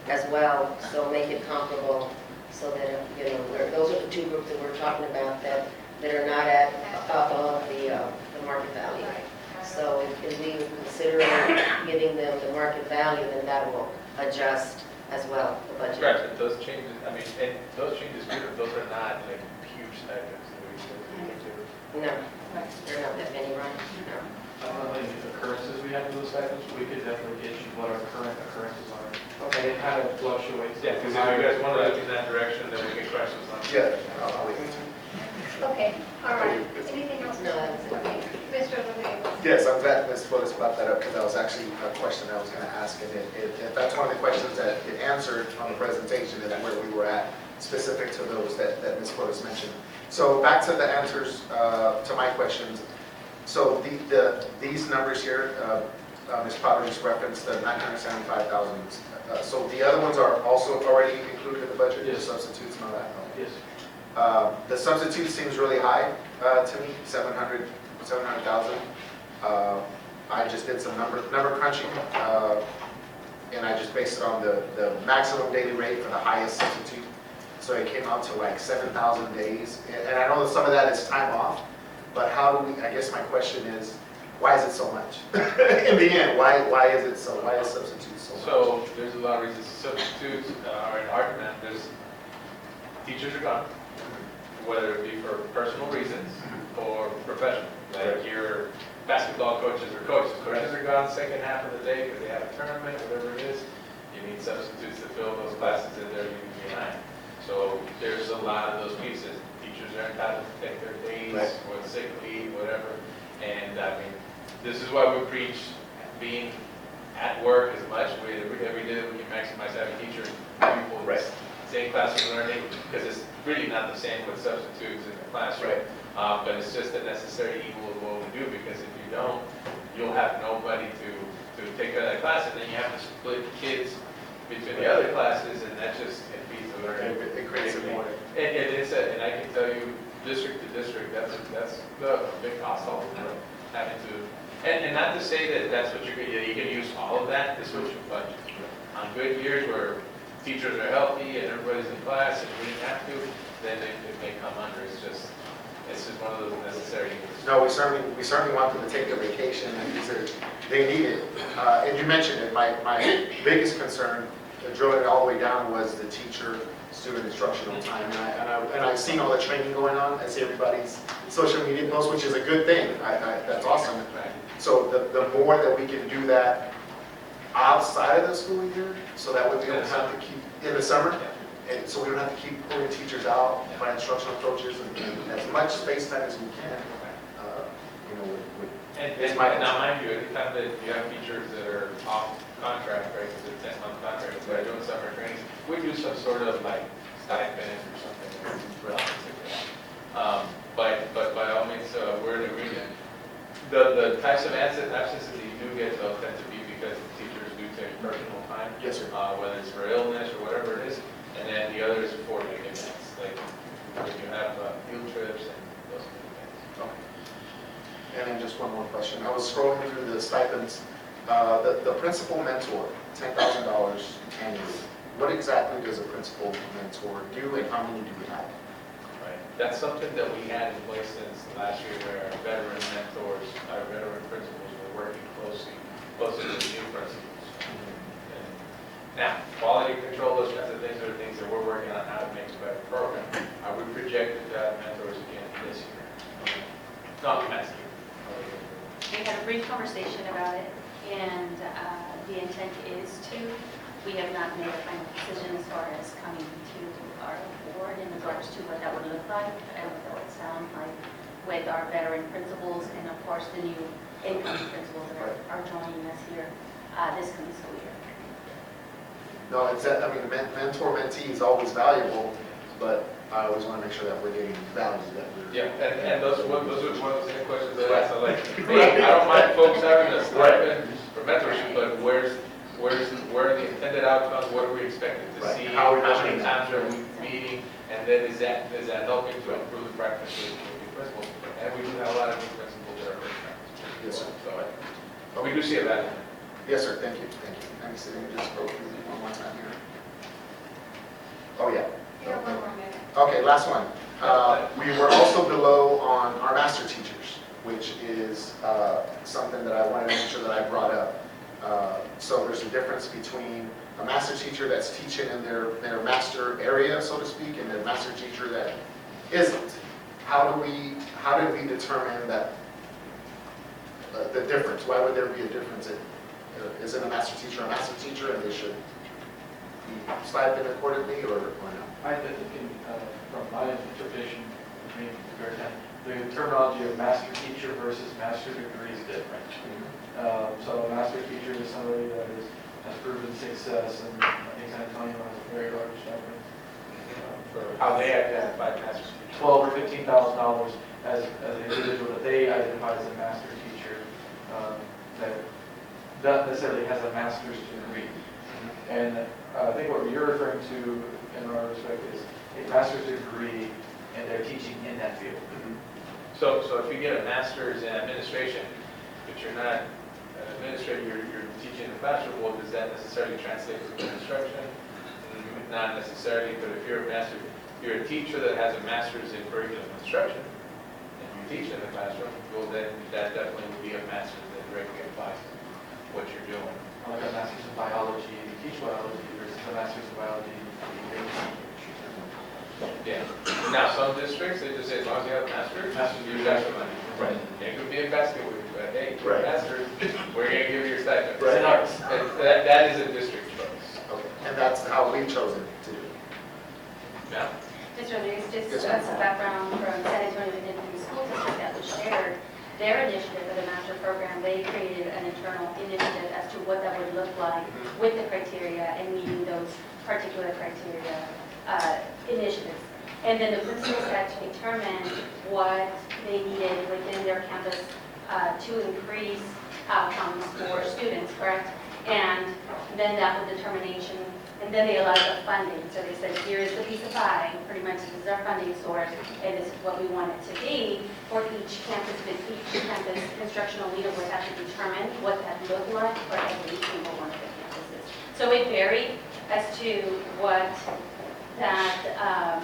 as well, so make it comparable, so that, you know, those are the two groups that we're talking about that are not at above the market value. Right. So if we consider giving them the market value, then that will adjust as well, the budget. Correct, but those changes, I mean, and those changes, those are not like huge stipends that we can do. No, they're not that many, right? No. I don't know how many occurrences we have in those stipends, we could definitely get you what our current occurrences are. Okay. It kind of fluctuates. Yeah, because if you guys want to look in that direction, then we get questions on it. Yeah, I'll leave it. Okay, all right. Anything else? No, that's it. Okay. Mr. Levy. Yes, I'm glad Ms. Flores brought that up because that was actually a question I was going to ask. And that's one of the questions that it answered on the presentation is where we were at specific to those that Ms. Flores mentioned. So back to the answers to my questions. So these numbers here, Ms. Potter just referenced the 975,000. So the other ones are also already included in the budget? Yes. The substitutes and all that? Yes. The substitute seems really high to me, 700,000. I just did some number crunching, and I just based it on the maximum daily rate for the highest substitute. So it came out to like 7,000 days. And I know that some of that is time off, but how do we, I guess my question is, why is it so much? In the end, why is substitutes so much? So there's a lot of reasons. Substitutes are in our demand. There's, teachers are gone, whether it be for personal reasons or professional. Like your basketball coaches or coaches. Coaches are gone second half of the day because they have a tournament, whatever it is. You need substitutes to fill those classes that they're leaving behind. So there's a lot of those pieces. Teachers are entitled to take their days or sick leave, whatever. And I mean, this is why we preach being at work as much. Every day we can maximize having teachers, people in the same classroom learning, because it's really not the same with substitutes in the classroom. But it's just a necessary evil of what we do, because if you don't, you'll have nobody to take that class, and then you have to split kids between the other classes, and that just impedes the learning. It creates a more. And I can tell you, district to district, that's the big cost of having to, and not to say that that's what you can use all of that to switch your budget. On good years where teachers are healthy and everybody's in class and we didn't have to, then it may come under. It's just one of those necessary evils. No, we certainly want them to take their vacation, and they need it. And you mentioned it, my biggest concern, drilling it all the way down, was the teacher-student instructional time. And I've seen all the training going on. I see everybody's social media posts, which is a good thing. That's awesome. So the more that we can do that outside of the school year, so that way we don't have to keep, in the summer, and so we don't have to keep pulling teachers out by instructional coaches, and as much space time as we can, And now, mind you, anytime that you have teachers that are off contract, right, because it's a 10-month contract, they're doing summer trainings, we do some sort of like stipend or something relative to that. But by all means, we're in agreement. The types of absences that you do get, though, tend to be because teachers do take personal time. Yes, sir. Whether it's for illness or whatever it is, and then the other is for big events, like when you have field trips and those kind of things. Okay. And then just one more question. I was scrolling through the stipends. The principal mentor, $10,000 annually. What exactly does a principal mentor do, and how many do we have? Right. That's something that we had in place since last year, where our veteran mentors, our veteran principals were working closely with the new principals. And now, quality control, those kinds of things are the things that we're working on how to make a better program. We projected to have mentors again this year. Not next year. We had a brief conversation about it, and the intent is to, we have not made a final decision as far as coming to our board in regards to what that would look like and what that would sound like with our veteran principals and of course the new incoming principals that are joining us here this coming school year. No, I mean, mentor-mentee is always valuable, but I always want to make sure that we're getting value that we're. Yeah, and those are one of the same questions that I asked. So like, hey, I don't mind folks having a stipend for mentorship, but where are the intended outcomes? What are we expecting to see? How are we many measuring times are we meeting? And then is that helping to improve the practices of the principals? And we do have a lot of new principals that are very practical. Yes, sir. So we do see a value. Yes, sir. Thank you. Thank you. Let me see. Let me just go through it one more time here. Oh, yeah. You have 1 more minute. Okay, last one. We were also below on our master teachers, which is something that I wanted to make sure that I brought up. So there's a difference between a master teacher that's teaching in their master area, so to speak, and a master teacher that isn't. How did we determine that the difference? Why would there be a difference? Isn't a master teacher and they should be stipend accordingly or no? I think, from my interpretation, the terminology of master teacher versus master degree is different. So a master teacher is somebody that has proven success, and I think San Antonio has a very large stipend. For how they identify master teachers. $12,000 or $15,000 as an individual that they identify as a master teacher that not necessarily has a master's degree. And I think what you're referring to, in our respect, is a master's degree and they're teaching in that field. So if you get a master's in administration, but you're not an administrator, you're teaching in the classroom, well, does that necessarily translate to instruction? Not necessarily, but if you're a teacher that has a master's in curriculum instruction, and you teach in the classroom, well, then that definitely would be a master's that directly applies to what you're doing. Like a master's in biology, you teach biology versus a master's in biology. Yeah. Now, some districts, they just say, as long as you have a master's, you got your money. Right. It could be a basketball, but hey, Right. master's, we're going to give you your stipend. Right. And that is a district choice. Okay. And that's how we've chosen to do it. Yeah. Mr. Rodriguez, just Yes, as ma'am. a background from San Antonio Independent School District that was shared, their initiative for the master program, they created an internal initiative as to what that would look like with the criteria and meeting those particular criteria initiatives. And then the principals had to determine what they needed within their campus to increase outcomes for students, correct? And then that was determination, and then they allowed the funding. So they said, here is the piece of pie, pretty much this is our funding source, and this is what we want it to be for each campus. But each campus instructional leader would have to determine what that looked like for every single one of the campuses. So it varied as to what that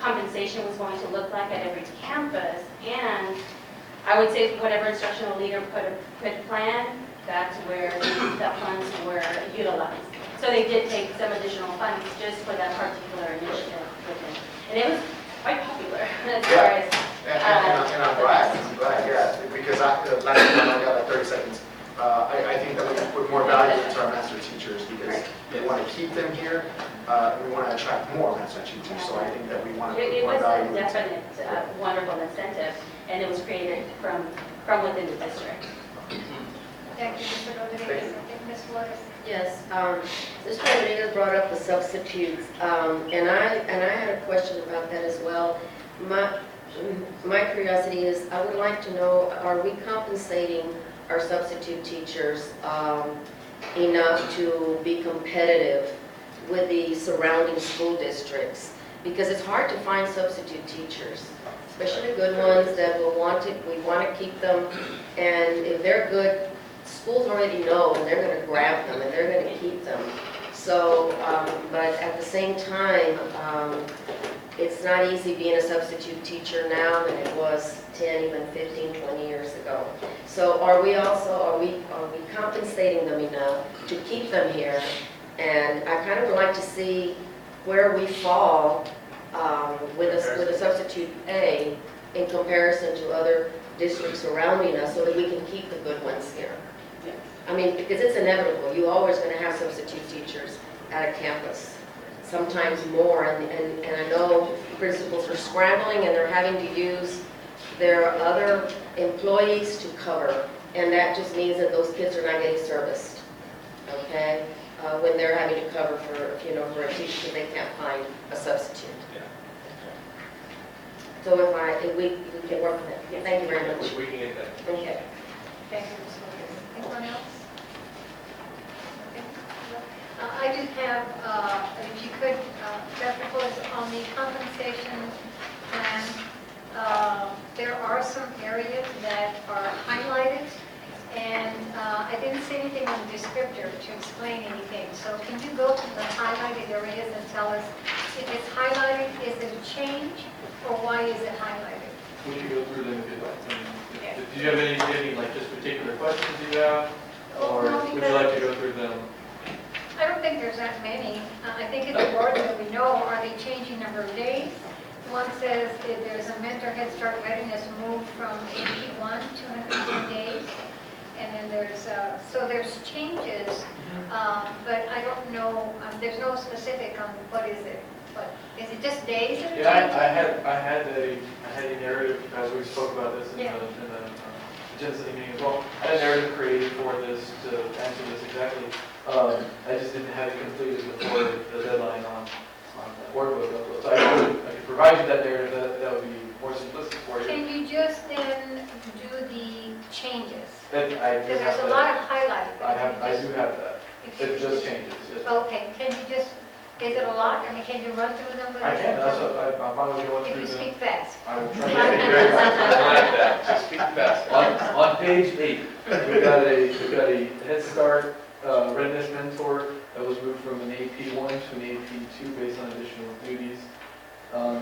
compensation was going to look like at every campus, and I would say whatever instructional leader could plan, that's where the funds were utilized. So they did take some additional funds just for that particular initiative within. And it was quite popular as far as. And I'm glad, yeah, because last time I only got like 30 seconds. I think that we can put more value into our master teachers because we want to keep them here. We want to attract more master teachers. So I think that we want to put It more was value a definite wonderful incentive, and it was created from within the district. Thank you, Mr. Rodriguez. Ms. Flores. Yes, Mr. Rodriguez brought up the substitutes, and I had a question about that as well. My curiosity is, I would like to know, are we compensating our substitute teachers enough to be competitive with the surrounding school districts? Because it's hard to find substitute teachers. especially good ones that will want to, we want to keep them. And if they're good, schools already know, and they're going to grab them, and they're going to keep them. So, but at the same time, it's not easy being a substitute teacher now than it was 10, even 15, 20 years ago. So are we compensating them enough to keep them here? And I kind of would like to see where we fall with a substitute pay in comparison to other districts surrounding us so that we can keep the good ones here. I mean, because it's inevitable. You're always going to have substitute teachers at a campus, sometimes more. And I know principals are scrambling and they're having to use their other employees to cover. And that just means that those kids are not getting serviced, okay? When they're having to cover for, for a teacher because they can't find a substitute. So if we can work on it. Thank you very much. We can get that. Okay. Thank you, Ms. Williams. Anyone else? Okay. I do have, if you could, Dr. Flores, on the compensation plan, there are some areas that are highlighted, and I didn't see anything on the descriptor to explain anything. So can you go to the highlighted areas and tell us if it's highlighted, is it a change, or why is it highlighted? We can go through them if you'd like. Do you have any like just particular questions you have? Or Well, no, would you because- like to go through them? I don't think there's that many. I think it's important that we know, are they changing number of days? One says if there's a mentor Head Start readiness moved from AP1 to 110 days. And then there's, so there's changes, but I don't know, there's no specific on what is it. But is it just days that are Yeah, changing? I had a narrative, as we spoke about this in Yeah. the agenda setting meeting as well. I had a narrative created for this to answer this exactly. I just didn't have it completed before the deadline on the board book upload. So I could provide you that narrative, that would be more simplistic for you. Can you just then do the changes? Then I do Because have there's a that. lot of highlighting. I do have that. If you It could just changes, yes. Okay, can you just, is it a lot? I mean, can you run through them with I us? can, that's what, I'm finally going If through you them. speak fast. I will try. I like that. Just speak fast. On page 8, we've got a Head Start readiness mentor that was moved from an AP1 to an AP2 based on additional duties.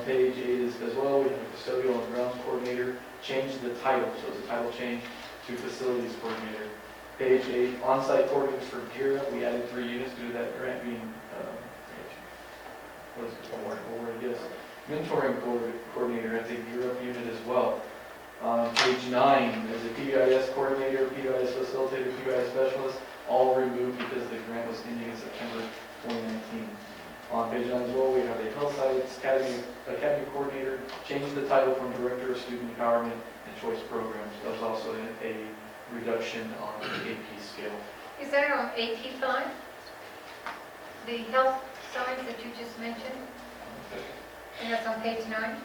Page 8 is as well, we have a custodial and grounds coordinator, changed the title, so it's a title change to facilities coordinator. Page 8, on-site coordinators for GEAR, we added 3 units due to that grant being, what is it, one word, yes. Mentoring coordinator, that's a GEAR Up unit as well. Page 9, there's a PBIS coordinator, PBIS facilitator, PBIS specialist, all removed because the grant was ending in September 2019. On page 9 as well, we have a Health Science Academy coordinator, changed the title from Director of Student Empowerment and Choice Programs. That was also a reduction on the AP scale. Is that on AP5? The health science that you just mentioned? And that's on page 9?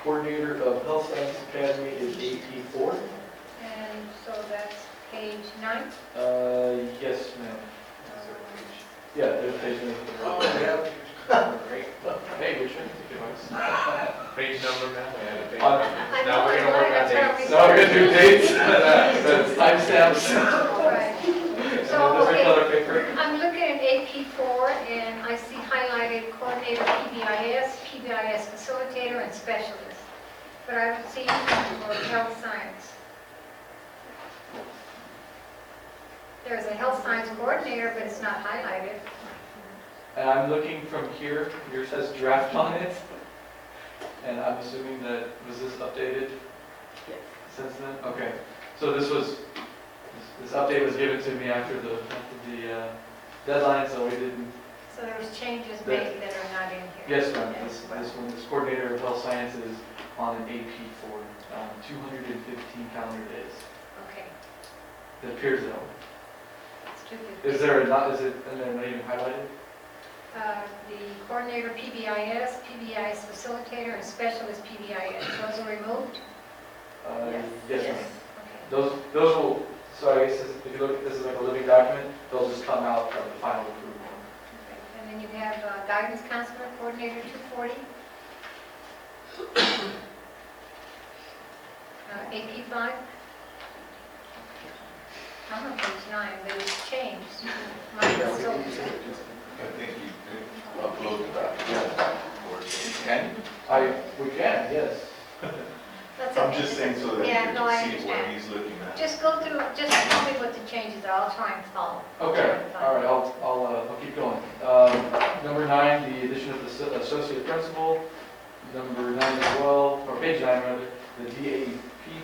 Coordinator of Health Science Academy is AP4. And so that's page 9? Yes, ma'am. Yeah, there's page 9. Oh, yeah. Great. Hey, which one? Page number now? Yeah, page On- number. I Now know, we're gonna work on that's how dates. we- No, I'm gonna do dates. That's timestamps. All right. And So, then there's okay, another paper. I'm looking at AP4 and I see highlighted coordinator PBIS, PBIS facilitator, and specialist. But I don't see anything for health science. There's a health science coordinator, but it's not highlighted. And I'm looking from here, yours has draft on it. And I'm assuming that, was this updated? Yes. Since then? Okay. So this update was given to me after the deadline, so we didn't. So there was changes made that are not in here. Yes, ma'am. This coordinator of health sciences on an AP4, 215 calendar days. Okay. It appears that way. It's 250. Is there a not, is it, and then not even highlighted? The coordinator PBIS, PBIS facilitator, and specialist PBIS, those are removed? Yes, ma'am. Okay. Those will So I guess if you look at this as like a living document, they'll just come out from the final approval. And then you have guidance counselor coordinator 240. AP 5. I'm on page 9, but it's changed. Mine is still. I think you can upload the document. We can, yes. That's I'm okay. just saying so that Yeah, you no, I can see what understand. he's looking at. Just go through, just tell me what the changes are, I'll try and follow. Okay, all right, I'll keep going. Number 9, the addition of the associate principal. Number 9 as well, or page 9 rather, the DAP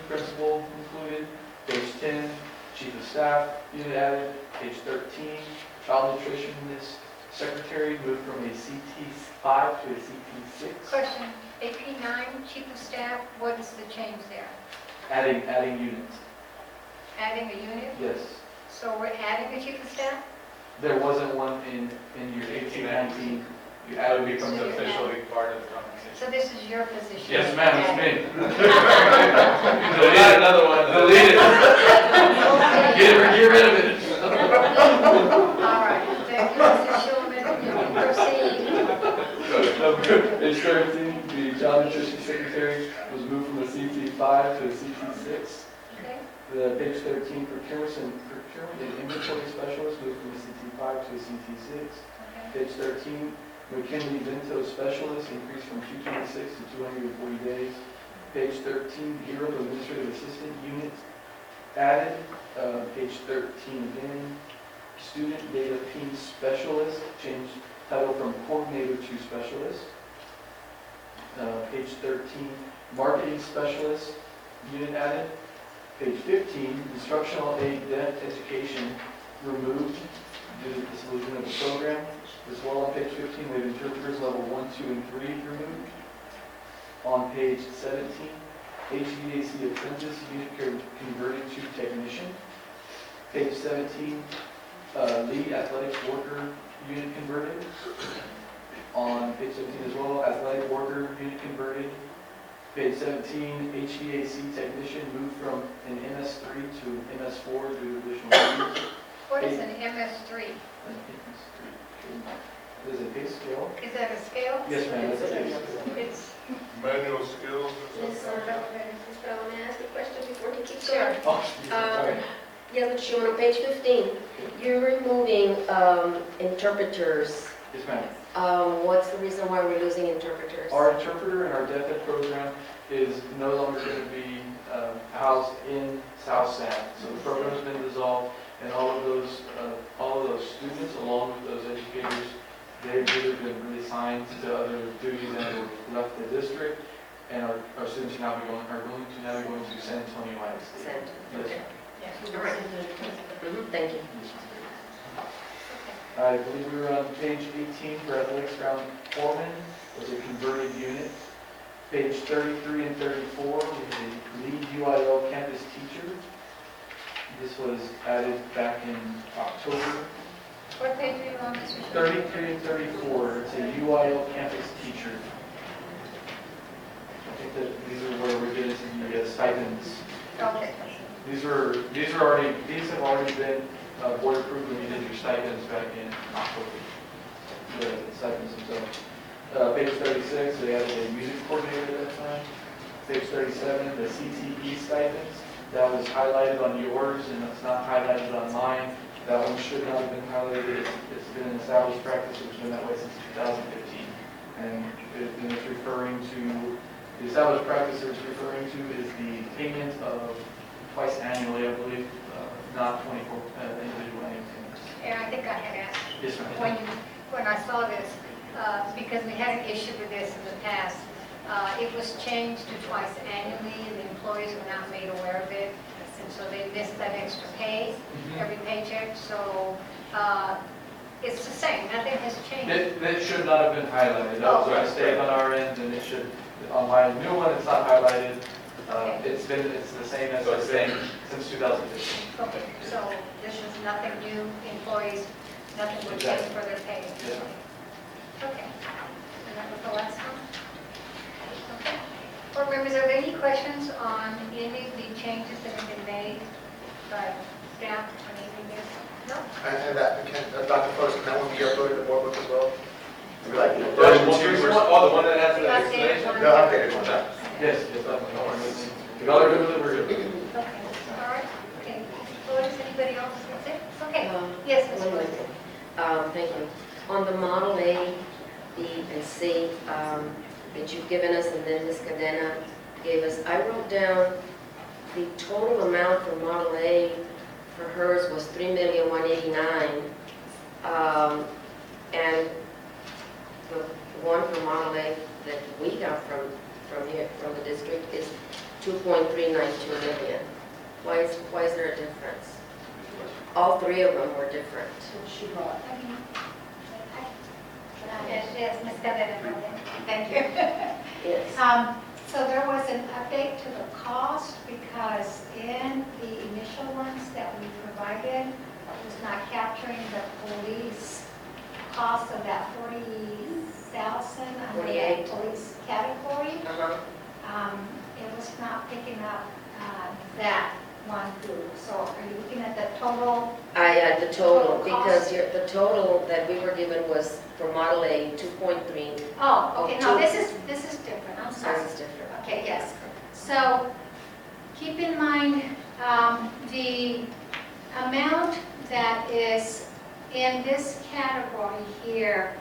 principal included. Page 10, chief of staff unit added. Page 13, child nutritionist secretary moved from a CT5 to a CT6. Question, AP 9, chief of staff, what is the change there? Adding units, Adding a unit? yes. So we're adding a chief of staff? There wasn't one in your 18, 19. You That added becomes So you officially part of the compensation. So this is your position? Yes, ma'am, it's me. Not another one. Delete it. Get rid of it. All right, thank you, Mr. Schulman, you can proceed. Page 13, the child nutrition secretary was moved from a CT5 to a CT6. Okay, The page 13, procurement and inventory specialist moved from a CT5 to a CT6. okay. Page 13, McKinley Vento specialist increased from 226 to 240 days. Page 13, Bureau of Administrative Assistant unit added. Page 13 again, student data team specialist, changed title from coordinator to specialist. Page 13, marketing specialist unit added. Page 15, instructional aid deaf education removed due to the dissolution of the program. As well on page 15, we have interpreters level 1, 2, and 3 removed. On page 17, HVAC apprentice unit converted to technician. Page 17, lead athletics worker unit converted. On page 17 as well, athletic worker unit converted. Page 17, HVAC technician moved from an MS3 to an MS4 due to additional needs. What is an MS3? There's a pay scale. Is that a scale? Yes, ma'am, that's a pay scale. It's, Manual skills or Yes, something? but I want to ask a question before he keeps Sure. going. Oh, sorry. Yeah, but Sean, on page 15, you're removing interpreters. Yes, ma'am. What's the reason why we're losing interpreters? Our interpreter and our deaf ed program is no longer going to be housed in South San. So the program's been dissolved, and all of those students, along with those educators, they've either been reassigned to other duties and have left the district, and our students are going to San Antonio ISD. Sent. Yes, Okay. ma'am. All right. Mhm, thank you. I believe we were on page 18 for athletics ground foreman, was a converted unit. Page 33 and 34, we have a lead UIL campus teacher. This was added back in October. what page are you on, Mr. Schulman? 33 and 34, it's a UIL campus teacher. I think that these are where we're getting to the stipends. Okay. These have already been board approved when you did your stipends back in October. The stipends themselves. Page 36, they added a music coordinator at that time. Page 37, the CTE stipends. That was highlighted on yours and it's not highlighted on mine. That one should not have been highlighted. It's been an established practice. It's been that way since 2015. And it's referring to, the established practice it's referring to is the payment of twice annually, I believe, not 24 individual annual payments. And I think I had asked Yes, ma'am. when I saw this, because we had an issue with this in the past. It was changed to twice annually, and the employees were not made aware of it, and so they missed that extra pay every paycheck. So it's the same, nothing has changed. That should not have been highlighted. That was a mistake on our end, and it should, on my new one, it's not highlighted. It's the same as it's been since 2015. Okay, so this is nothing new, employees, nothing would change for their pay. Yeah. Okay, and that was the last one? Okay. Board members, are there any questions on any of the changes that have been made by staff, anything there? No? And that, Dr. Flores, can that one be uploaded to board book as well? Maybe like The version most 2 recent or one, oh, the one that has The the updated explanation? one. the updated one? Yes, yes, definitely. If y'all are good with it, we're good. Okay, all right, okay. What does anybody else say? Okay, Um, yes, Ms. One Wood. minute. Thank you. On the Model A, B, and C that you've given us, and then Ms. Cadena gave us, I wrote down the total amount for Model A for hers was $3,189,000. And the one for Model A that we got from here, from the district, is 2.392 million. Why is there a difference? All three of them were different. She brought. Yes, Ms. Cadena, thank you. Yes. So there was an update to the cost because in the initial ones that we provided, it was not capturing the police cost of that 40,000 under that 48. police category. Uh-huh. It was not picking up that one group. So are you looking at the total? I had the total, Total because cost? the total that we were given was for Model A, 2.3. Oh, okay, Oh, no, two. this is different, I'm sorry. This is different. Okay, yes. So keep in mind, the amount that is in this category here,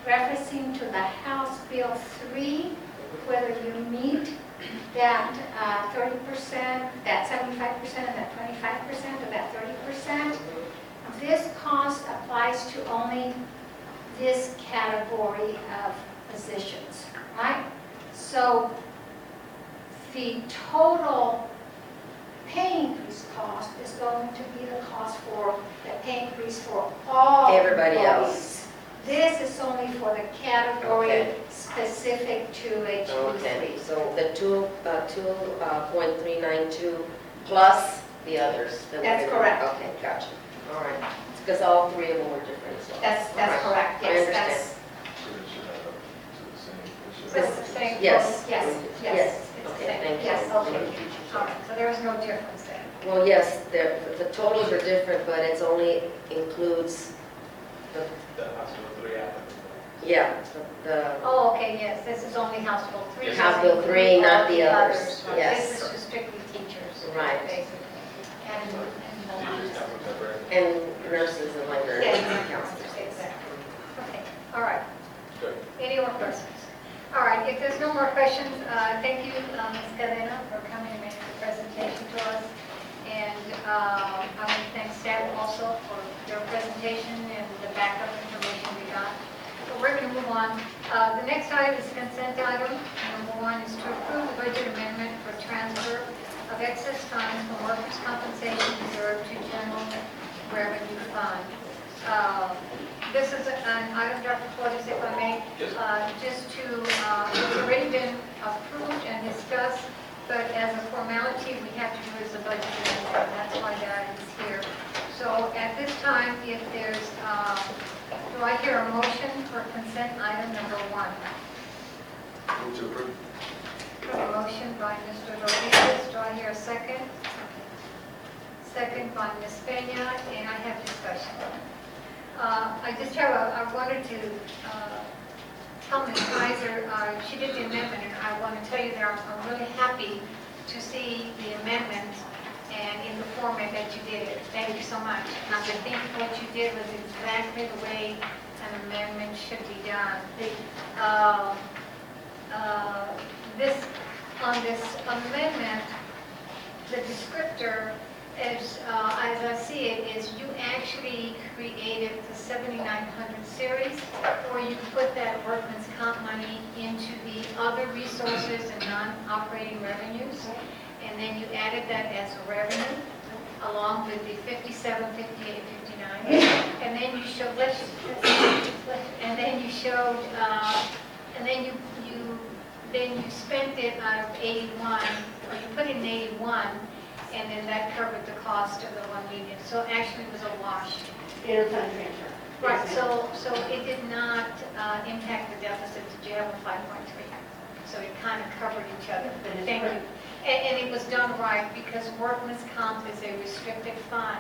referencing to the House Bill 3, whether you meet that 30%, that 75%, and that 25%, or that 30%, this cost applies to only this category of positions, right? So the total pay increase cost is going to be the cost for the pay increase for all Everybody employees. else. This is only for the category Okay. specific to HB3. Okay, so the 2.392 plus the others. that were That's given. correct. Okay, gotcha. All right. Because all three of them were different as well. That's All right. correct, I yes, understand. that's, So it should add up to the same. it should that's add the up to same. Yes. Yes, Yes. yes. it's the Okay, same. thank you. Yes, okay. All right, so there is no difference there. Well, yes, the totals are different, but it's only includes the, The hospital 3 applicants. yeah, the, Oh, okay, yes, this is only House Bill 3. Yes. House Bill 3, not the others. Right. Yes. This is just strictly teachers. Right. Basically. And the Teachers, non- council member. and nurses and librarians and Yeah, counselors. exactly. Okay, all right. Good. Any more questions? All right, if there's no more questions, thank you, Ms. Cadena, for coming and making the presentation to us. And I want to thank staff also for your presentation and the backup information we got. So we're going to move on. The next item is consent item. Number 1 is to approve the budget amendment for transfer of excess funds from workers' compensation reserve to general revenue fund. This is an item, Dr. Flores, if I may, just to, it's already been approved and discussed, but as a formality, we have to do as a budget amendment. That's why that is here. So at this time, if there's, do I hear a motion for consent item number 1? Move to approve. A motion by Mr. Rodriguez. Do I hear a second? Second by Ms. Peña, and I have discussion. I just have I wanted to tell Ms. Kaiser, she did the amendment, and I want to tell you that I'm really happy to see the amendment and in the format that you did it. Thank you so much. And I think what you did was exactly the way an amendment should be done. On this amendment, the descriptor is, as I see it, is you actually created the 7900 series, or you put that workman's comp money into the other resources and non-operating revenues, and then you added that as a revenue, along with the 57, 58, 59, and then you showed, and then you showed, and then you spent it out of 81, or you put it in 81, and then that covered the cost of the 1 million. So actually it was a wash. Interfund transfer. Right, so it did not impact the deficit. Did you have a 5.3? So it kind of covered each other. Thank you. And it was done right because workman's comp is a restricted fund.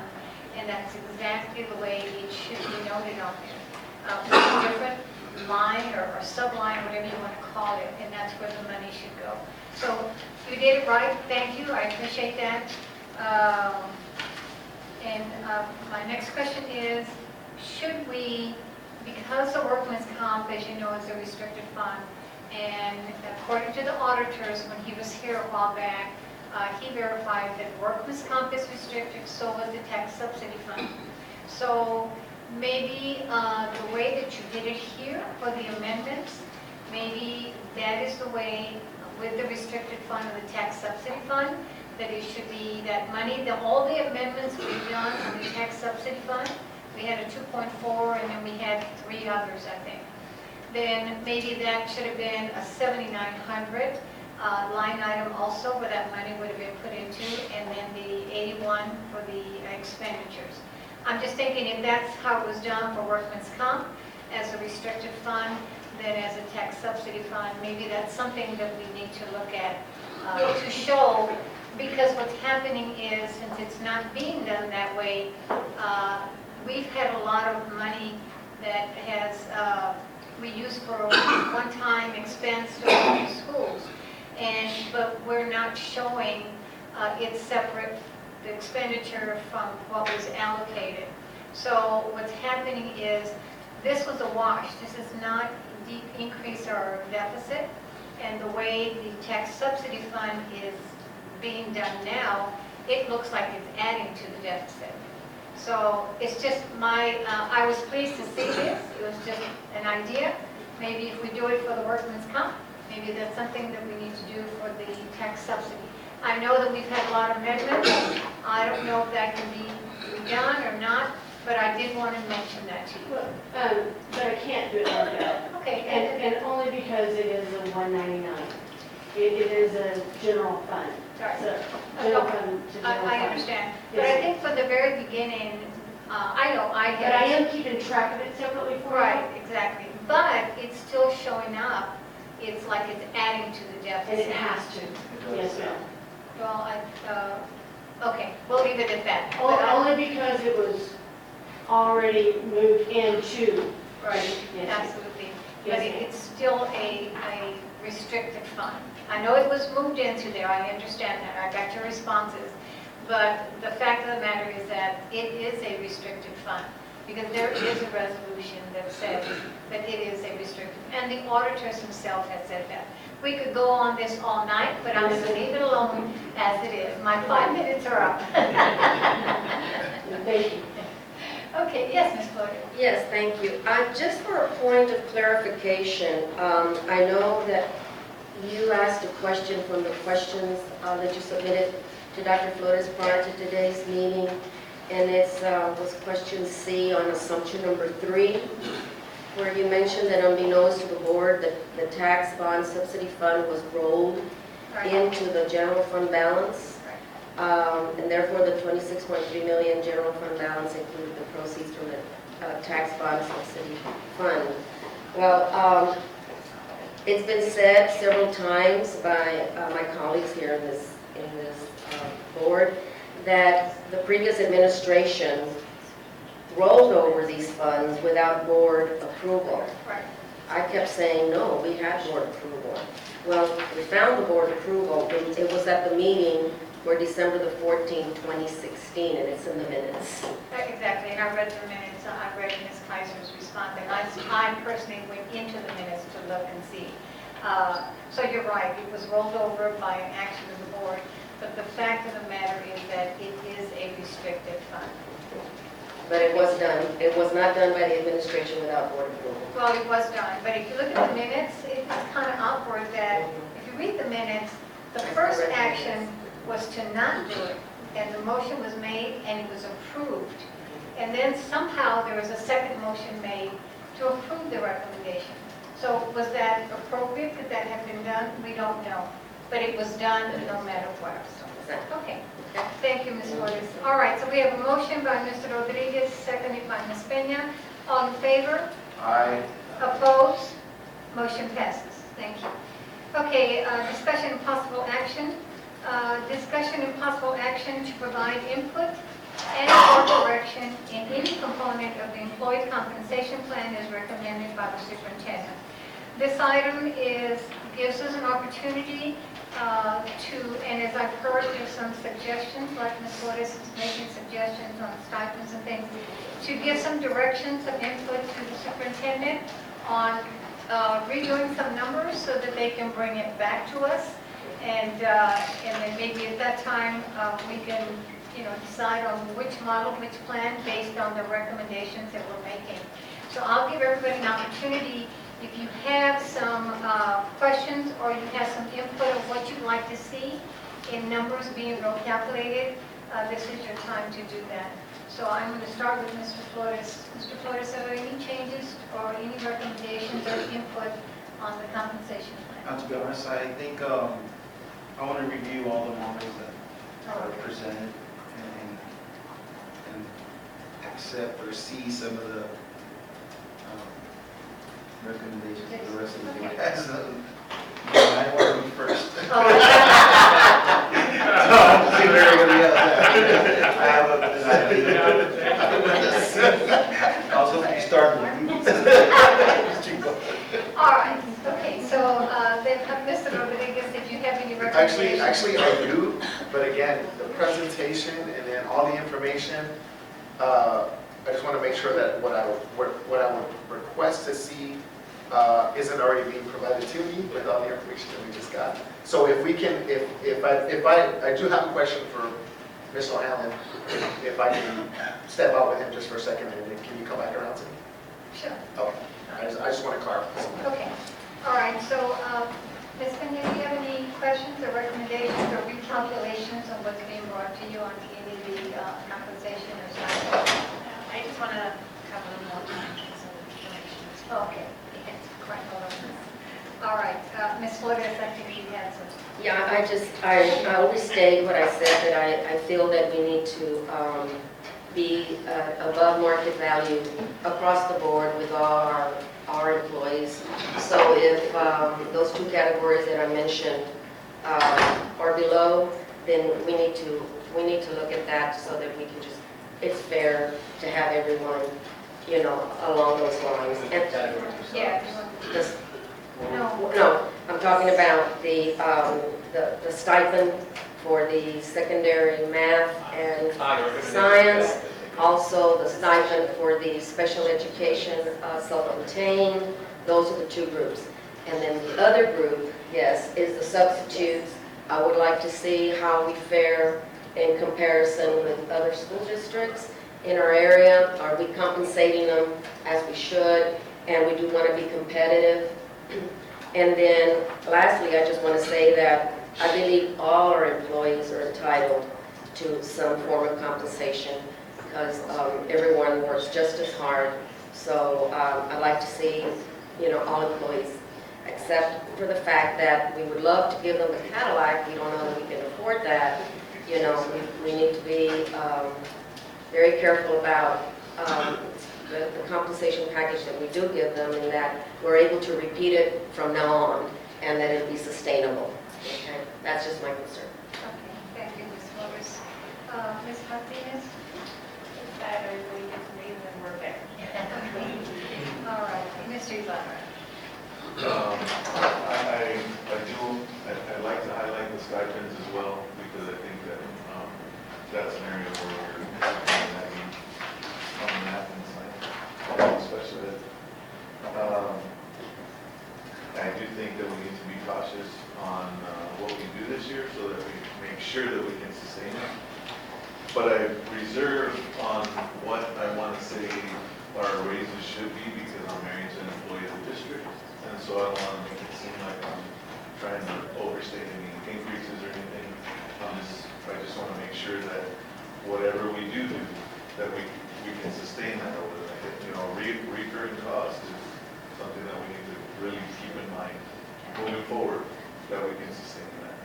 and that's exactly the way it should be noted on there. With a different line or subline, whatever you want to call it, and that's where the money should go. So you did it right, thank you, I appreciate that. My next question is, should we, because the workman's comp, as you know, is a restricted fund, and according to the auditors, when he was here a while back, he verified that workman's comp is restricted, so was the tax subsidy fund. So maybe the way that you did it here for the amendments, maybe that is the way with the restricted fund or the tax subsidy fund, that it should be that money, all the amendments we've done on the tax subsidy fund, we had a 2.4 and then we had 3 others, I think. Then maybe that should have been a 7,900 line item also where that money would have been put into, and then the 81 for the expenditures. I'm just thinking if that's how it was done for workman's comp as a restricted fund, then as a tax subsidy fund, maybe that's something that we need to look at to show, because what's happening is, since it's not being done that way, we've had a lot of money that has we use for one-time expense to the schools, but we're not showing it's separate, the expenditure from what was allocated. So what's happening is, this was a wash. This is not increase our deficit, and the way the tax subsidy fund is being done now, it looks like it's adding to the deficit. So it's just I was pleased to see this. It was just an idea. Maybe if we do it for the workman's comp, maybe that's something that we need to do for the tax subsidy. I know that we've had a lot of amendments. I don't know if that can be redone or not, but I did want to mention that to you. But I can't do it like that. Okay. And only because it is a 199. It is a general fund. Sorry. So, general fund to general fund. I understand. But I think for the very beginning, I know I had... But I am keeping track of it separately for you. Right, exactly. But it's still showing up. It's like it's adding to the deficit. And it has to. Yes, ma'am. Well, okay, we'll leave it at that. Only because it was already moved into. Right, Yes. absolutely. Yes, But ma'am. it's still a restricted fund. I know it was moved into there, I understand that, I got your responses. But the fact of the matter is that it is a restricted fund, because there is a resolution that says that it is a restricted, and the auditors themselves have said that. We could go on this all night, but I'm going to leave it alone as it is. My 5 minutes are up. Thank you. Okay, yes, Ms. Floyd. Yes, thank you. Just for a point of clarification, I know that you asked a question from the questions that you submitted to Dr. Flores prior to today's meeting, and it was question C on assumption number 3, where you mentioned that unbeknownst to the board, that the tax bond subsidy fund was rolled into the general fund balance, and therefore the 26.3 million general fund balance included the proceeds from the tax bond subsidy fund. Well, it's been said several times by my colleagues here in this board that the previous administration rolled over these funds without board approval. I kept saying, no, we had board approval. Well, we found the board approval. It was at the meeting where December the 14th, 2016, and it's in the minutes. Exactly, and I read the minutes. I read Ms. Kaiser's response, and I personally went into the minutes to look and see. So you're right, it was rolled over by an action of the board, but the fact of the matter is that it is a restricted fund. But it was done. It was not done by the administration without board approval. Well, it was done, but if you look at the minutes, it's kind of awkward that if you read the minutes, the first action was to not do it, and the motion was made and it was approved. And then somehow there was a second motion made to approve the recommendation. So was that appropriate? Could that have been done? We don't know. But it was done no matter what. Okay. Thank you, Ms. Flores. All right, so we have a motion by Mr. Rodriguez, seconded by Ms. Peña. All in favor? Aye. Opposed? Motion passes. Thank you. Okay, discussion and possible action. Discussion and possible action to provide input and or correction in any component of the employee's compensation plan as recommended by the superintendent. This item gives us an opportunity and as I've heard, there's some suggestions, like Ms. Flores is making suggestions on stipends and things, to give some direction, some input to the superintendent on redoing some numbers so that they can bring it back to us. And then maybe at that time, we can, decide on which model, which plan, based on the recommendations that we're making. So I'll give everybody an opportunity. If you have some questions or you have some input of what you'd like to see in numbers being calculated, this is your time to do that. So I'm going to start with Mr. Flores. Mr. Flores, are there any changes or any recommendations or input on the compensation plan? To be honest, I think I want to review all the models that are presented and accept or see some of the recommendations of the rest of the board. I want to be first. No, I'm just kidding. Everybody else. I have a also, you start with me. All right, okay, so then Mr. Rodriguez, did you have any recommendations? Actually, I do, but again, the presentation and then all the information, I just want to make sure that what I would request to see isn't already being provided to me with all the information that we just got. So if we can, I do have a question for Mr. O'Hanlon, if I can step out with him just for a second, and then can you come back around to me? Sure. Okay, I just want to clarify something. Okay, all right, so Ms. Pena, do you have any questions or recommendations or recalculations on what's being brought to you on any of the compensation or something? I just want to have a little more time for some information. Okay, it's quite a lot of this. All right, Ms. Flores, I think you had some. Yeah, I always state what I said, that I feel that we need to be above market value across the board with all our employees. So if those two categories that I mentioned are below, then we need to look at that so that we can just, it's fair to have everyone, along those lines. And Yeah. no, I'm talking about the stipend for the secondary math and science, also the stipend for the special education self-contained. Those are the two groups. And then the other group, yes, is the substitutes. I would like to see how we fare in comparison with other school districts in our area. Are we compensating them as we should? And we do want to be competitive. And then lastly, I just want to say that I believe all our employees are entitled to some form of compensation because everyone works just as hard. So I'd like to see, all employees, except for the fact that we would love to give them a Cadillac. We don't know that we can afford that. We need to be very careful about the compensation package that we do give them, and that we're able to repeat it from now on, and that it'll be sustainable. Okay, that's just my concern. Okay, thank you, Ms. Flores. Ms. Martinez? If that everybody gets me, then we're there. All right, Mr. Ibarra. I'd like to highlight the stipends as well, because I think that that's an area where we're having some math and science, especially. I do think that we need to be cautious on what we do this year so that we make sure that we can sustain it. But I reserve on what I want to say our raises should be, because I'm married to an employee of the district. And so I don't want to make it seem like I'm trying to overstate any increases or anything. I just want to make sure that whatever we do, that we can sustain that over the, recurring cost is something that we need to really keep in mind moving forward, that we can sustain that.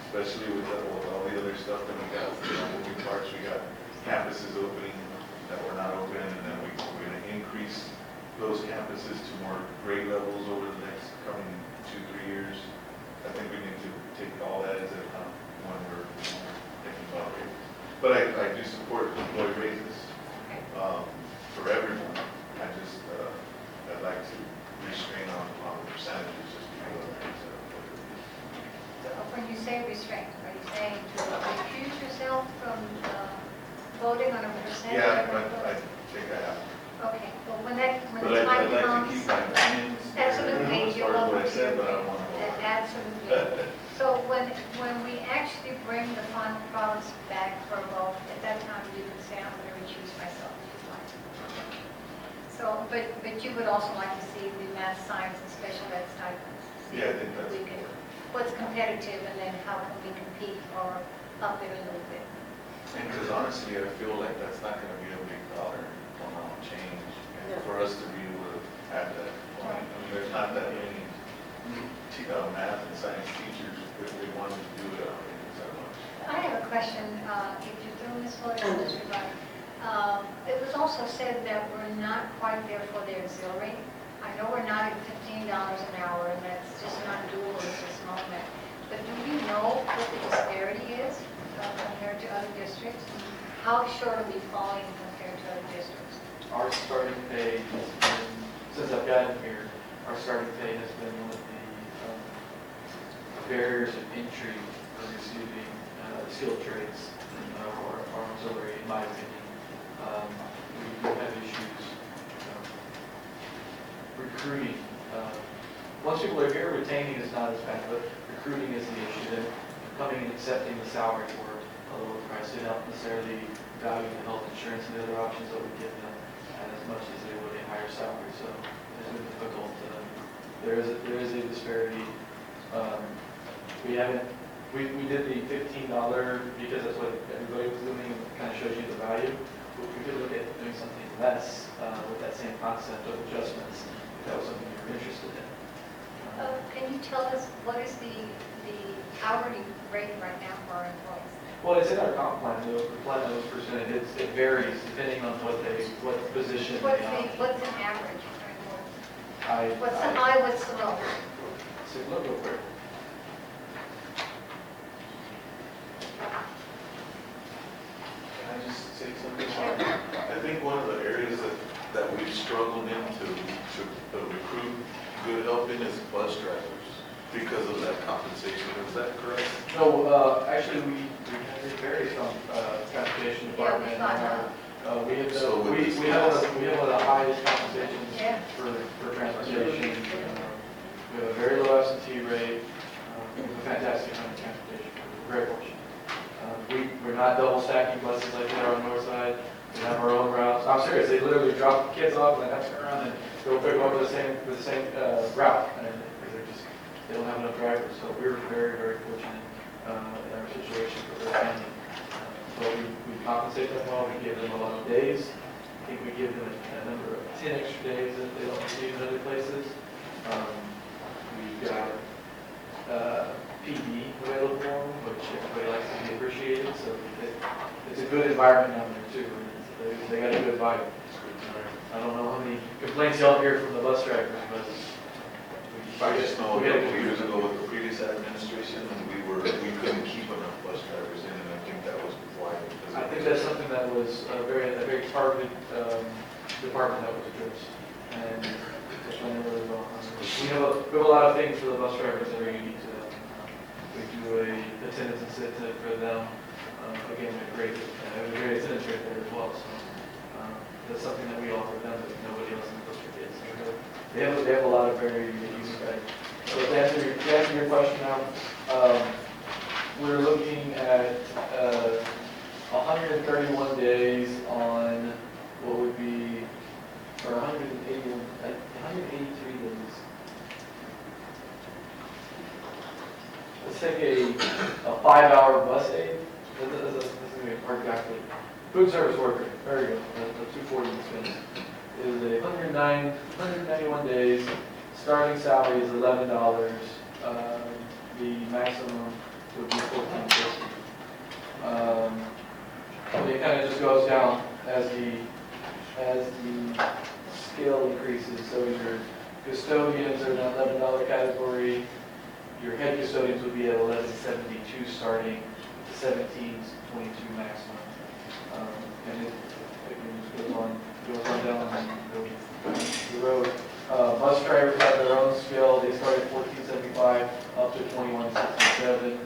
Especially with all the other stuff that we got, moving parts, we got campuses opening that were not open, and then we're going to increase those campuses to more grade levels over the next coming 2-3 years. I think we need to take all that as account when we're thinking about it. But I do support employee say restraint, are you saying to recuse yourself from voting on a percentage? Yeah, I think I have. Okay, well, when the But time I'd like to comes, keep my opinions. absolutely, As you're far as welcome what I to. said, but I don't want to. Absolutely. So when we actually bring the final products back for a vote, at that time you can say, I'm going to recuse myself if you'd like. So, but you would also like to see the math, science, and special ed stipends. See Yeah, I think if that's. we can, what's competitive, and then how can we compete or up it a little bit. And because honestly, I feel like that's not going to be a big dollar amount change for us to be able to have that. I mean, there's not that many math and science teachers if we wanted to do it. I don't think it's that much. I have a question, if you're doing this for everybody. It was also said that we're not quite there for the auxiliary. I know we're not at $15 an hour, and that's just not doable at this moment. But do you know what the disparity is compared to other districts? How short are we falling compared to other districts? Our starting pay has been, since I've gotten here, our starting pay has been one of the barriers of entry for receiving skilled trades or auxiliary, in my opinion. We do have issues recruiting. Once people are here, retaining is not as bad, but recruiting is the issue. Then coming and accepting the salary for a lower price, they don't necessarily value the health insurance and the other options that we give them as much as they would a higher salary. So it's been difficult. There is a disparity. We did the $15 because that's what everybody was doing, and it kind of shows you the value. But we could look at doing something less with that same concept of adjustments, if that was something you were interested in. Can you tell us what is the hourly rate right now for our employees? Well, it's in our comp plan, the plan that was presented. It varies depending on what position. What's an average for employees? What's the I high, what's the low? so look real quick. Can I just say something? I think one of the areas that we've struggled into to recruit good help in is bus drivers because of that compensation. Is that correct? No, actually, it varies from transportation department. We have one of the highest compensations for transportation. We have a very low absentee rate. We have a fantastic amount of transportation. We're very fortunate. We're not double stacking buses like they are on the north side. We have our own routes. I'm serious. They literally drop kids off and then have to turn around and go pick them up with the same route. And they don't have enough drivers. So we're very, very fortunate in our situation for their family. But we compensate them well. We give them a lot of days. I think we give them a number of 10 extra days that they don't receive in other places. We've got PD available for them, which everybody likes to be appreciated. So it's a good environment down there too. They got a good vibe. I don't know how many complaints y'all hear from the bus drivers, but I just know a couple of years ago with the previous administration, we couldn't keep enough bus drivers in, and I think that was why. I think that's something that was a very targeted department that was addressed, and it's running really well. We have a lot of things for the bus drivers that are unique to them. We do a attendance incentive for them. Again, we have a great attendance rate there as well. So that's something that we offer them that nobody else in the district gets. So they have a lot of very unique items. So to answer your question now, we're looking at 131 days on what would be, or 183 days. Let's take a 5-hour bus aid. This is going to be a hard calculate. Food service worker, there you go, the 240 expense. Is a 191 days. Starting salary is $11. The maximum would be $14.50. And it kind of just goes down as the scale increases. So your custodians are in that $11 category. Your head custodians would be at $11.72 starting, to $17.22 maximum. And it just goes on down the road. Bus drivers have their own scale. They start at $14.75 up to $21.67.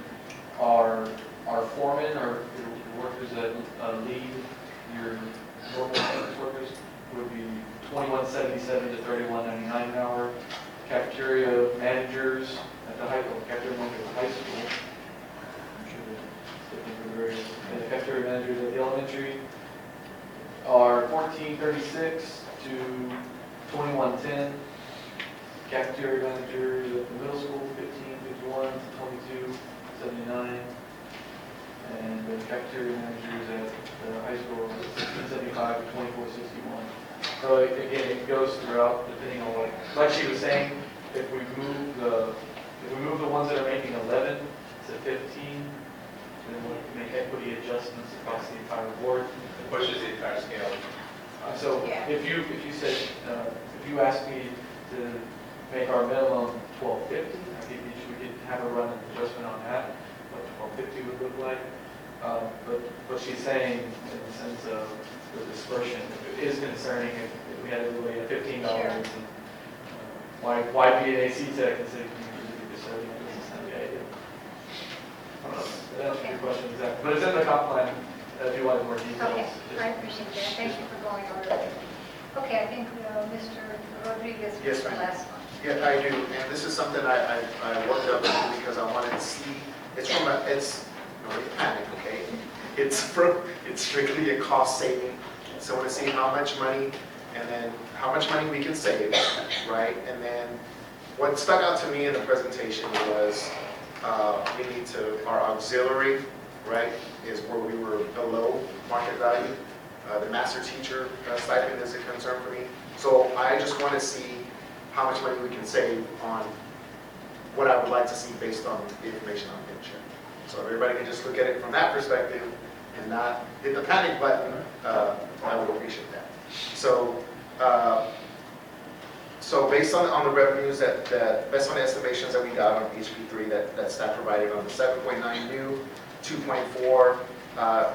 36 to 2110. Cafeteria manager at the middle school, 1551 to 2279. And the cafeteria managers at the high school, 1675 to 2461. So again, it goes throughout depending on what, like she was saying, if we move the ones that are making 11 to 15, then we'll make equity adjustments across the entire board. It pushes the entire scale. So if you said, if you asked me to make our minimum 1250, I think we could have a run adjustment on that, what 1250 would look like. But what she's saying in the sense of the dispersion, it is concerning if we had everybody at $15. And, why be an AC tech instead of community custodian? This is not the idea. I don't know. That answers your question exactly. But it's in the comp plan. If you want more details. Okay, I appreciate that. Thank you for going over it. Okay, I think Mr. Rodriguez Yes, was the ma'am. last one. Yeah, I do, and this is something I worked up because I wanted to see, it's no panic, okay? It's strictly a cost saving, so I want to see how much money, and then how much money we can save, right? And then what stuck out to me in the presentation was we need to, our auxiliary, right, is where we were below market value. The master teacher stipend is a concern for me. So I just want to see how much money we can save on what I would like to see based on the information I'm going to share. So if everybody can just look at it from that perspective and not hit the panic button, I would appreciate that. So, based on the revenues based on the estimations that we got on HP3 that staff provided on the 7.9 new, 2.4,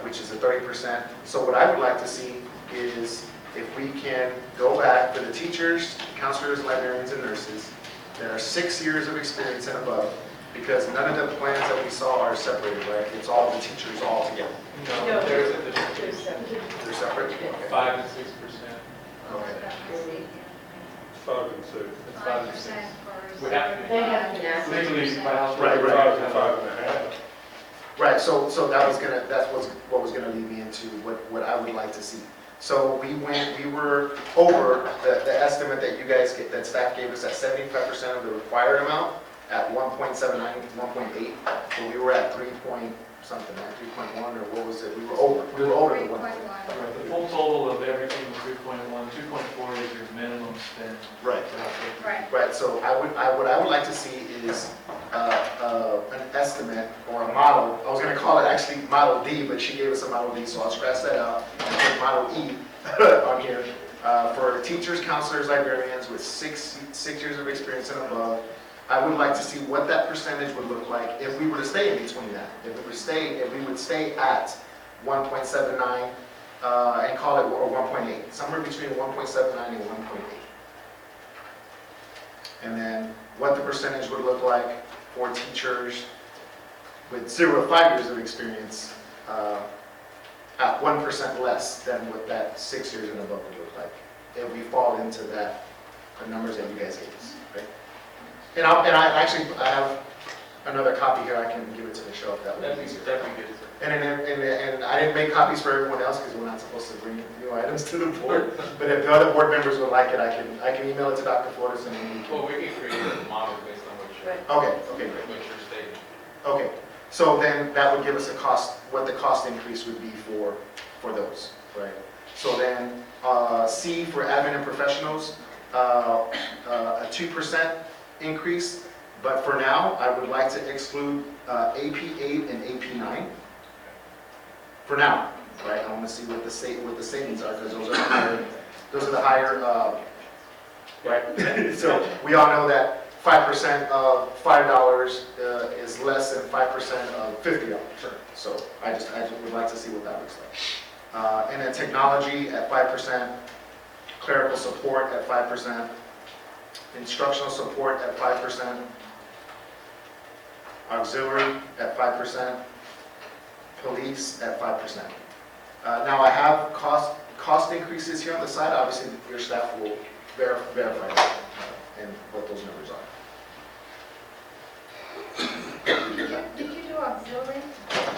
which is a 30%. So what I would like to see is if we can go back for the teachers, counselors, librarians, and nurses that are 6 years of experience and above, because none of the plans that we saw are separated, right? It's all the teachers all together. No, they're They're separate? Okay. 5 and 6%. Okay. 5 and 6. It's 5 and 6. 5% We have to They be. have to. Yeah. Legally, by house. Right, rule, right. 5.5. Right, so that's what was gonna lead me into what I would like to see. So we were over the estimate that you guys get, that staff gave us at 75% of the required amount at 1.79, 1.8, but we were at 3 point something, right, 3.1, or what was it? We were over the 1. 3.1. Right, the full total of everything was 3.1, 2.4 is your minimum spend. Right. Right. Right, so what I would like to see is an estimate or a model. I was going to call it actually Model D, but she gave us a Model D, so I'll scratch that out and put Model E on here for teachers, counselors, librarians with six years of experience and above. I would like to see what that percentage would look like if we were to stay in between that. If we would stay at 1.79 and call it, or 1.8, somewhere between 1.79 and 1.8. And then what the percentage would look like for teachers with 0 to 5 years of experience at 1% less than what that 6 years and above would look like if we fall into the numbers that you guys gave us, right? And I have another copy here. I can give it to Michelle if that would be easier. That'd be good. And I didn't make copies for everyone else because we're not supposed to bring new items to the board. But if the other board members would like it, I can email it to Dr. Flores and then we can. Well, we can create a model based on what you're, Okay, great. what you're stating. Okay, so then that would give us a cost, what the cost increase would be for those, right? So then C for admin and professionals, a 2% increase, but for now, I would like to exclude AP8 and AP9. For now, right? I want to see what the savings are because those are the higher, right? So we all know that 5% of $5 is less than 5% of $50. Sure. So I just would like to see what that looks like. And then technology at 5%, clerical support at 5%, instructional support at 5%, auxiliary at 5%, police at 5%. Now I have cost increases here on the side. Obviously, your staff will verify that and what those numbers are. Did you do auxiliary?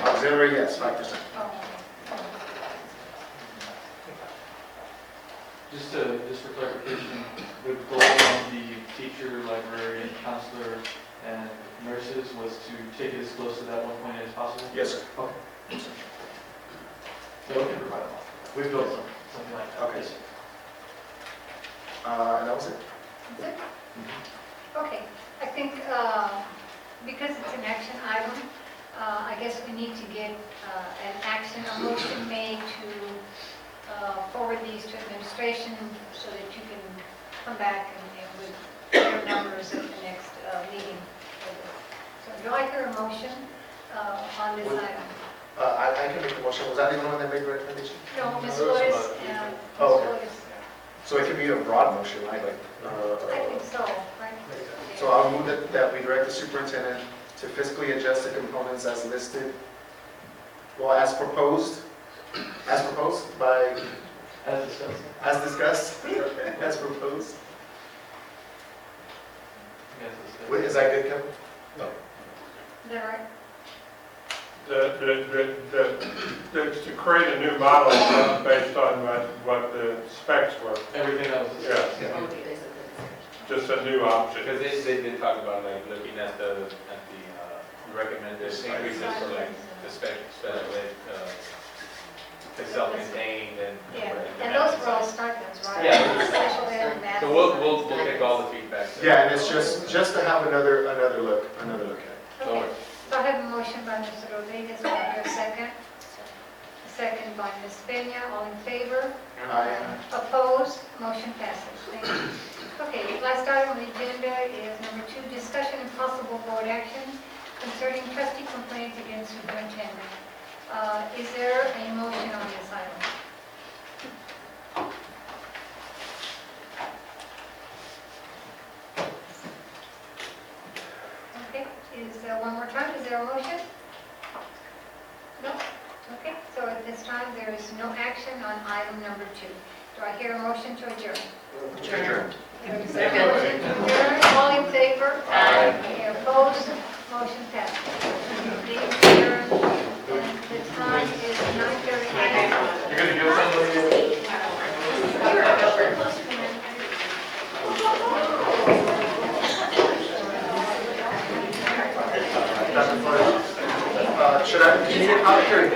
Auxiliary, yes, 5%. Oh. just for clarification, the goal of the teacher, librarian, counselor, and nurses was to take it as close to that 1.8 as possible? Yes, sir. Okay. So we can provide them all. We've built something like that. Okay. Yes. And that was it? That's it? Okay, I think because it's an action item, I guess we need to get an action, a motion made to forward these to administration so that you can come back and with your numbers at the next meeting. So do I hear a motion on this item? I can make the motion. Was that the only one that made the recommendation? No, Ms. Lewis and Ms. Oh, okay. Williams. So it could be a broad motion, right? Like, I think so, right? so I'll move that we direct the superintendent to fiscally adjust the components as listed, well, as proposed by, As discussed. as discussed, as proposed. Yes, it's Wait, is that good, Kevin? Is that right? To create a new model based on what the specs were. everything that was discussed. Yeah, just a new option. Because they did talk about like looking at the recommended increases for like the special ed, the self-contained and. Yeah, the and those math were all side. stipends, right? Yeah. Special ed and math. So we'll take all the feedback. Yeah, and it's just to have another look at it. Okay, so I have a motion by Mr. Rodriguez, do I have a second? A second by Ms. Peña, all in favor? Aye. Opposed? Motion passes. Thank you. Okay, last item on the agenda is number 2, discussion and possible board action concerning trustee complaints against superintendent. Is there a motion on this item? Okay, one more time, is there a motion? No? Okay, so at this time, there is no action on item number 2. Do I hear a motion to adjourn? Adjourn. There is a motion to adjourn, all in favor? Aye. Any opposed? Motion passes. Meeting adjourned. The time is 9:30. You're going to give somebody Should I, can you get out here?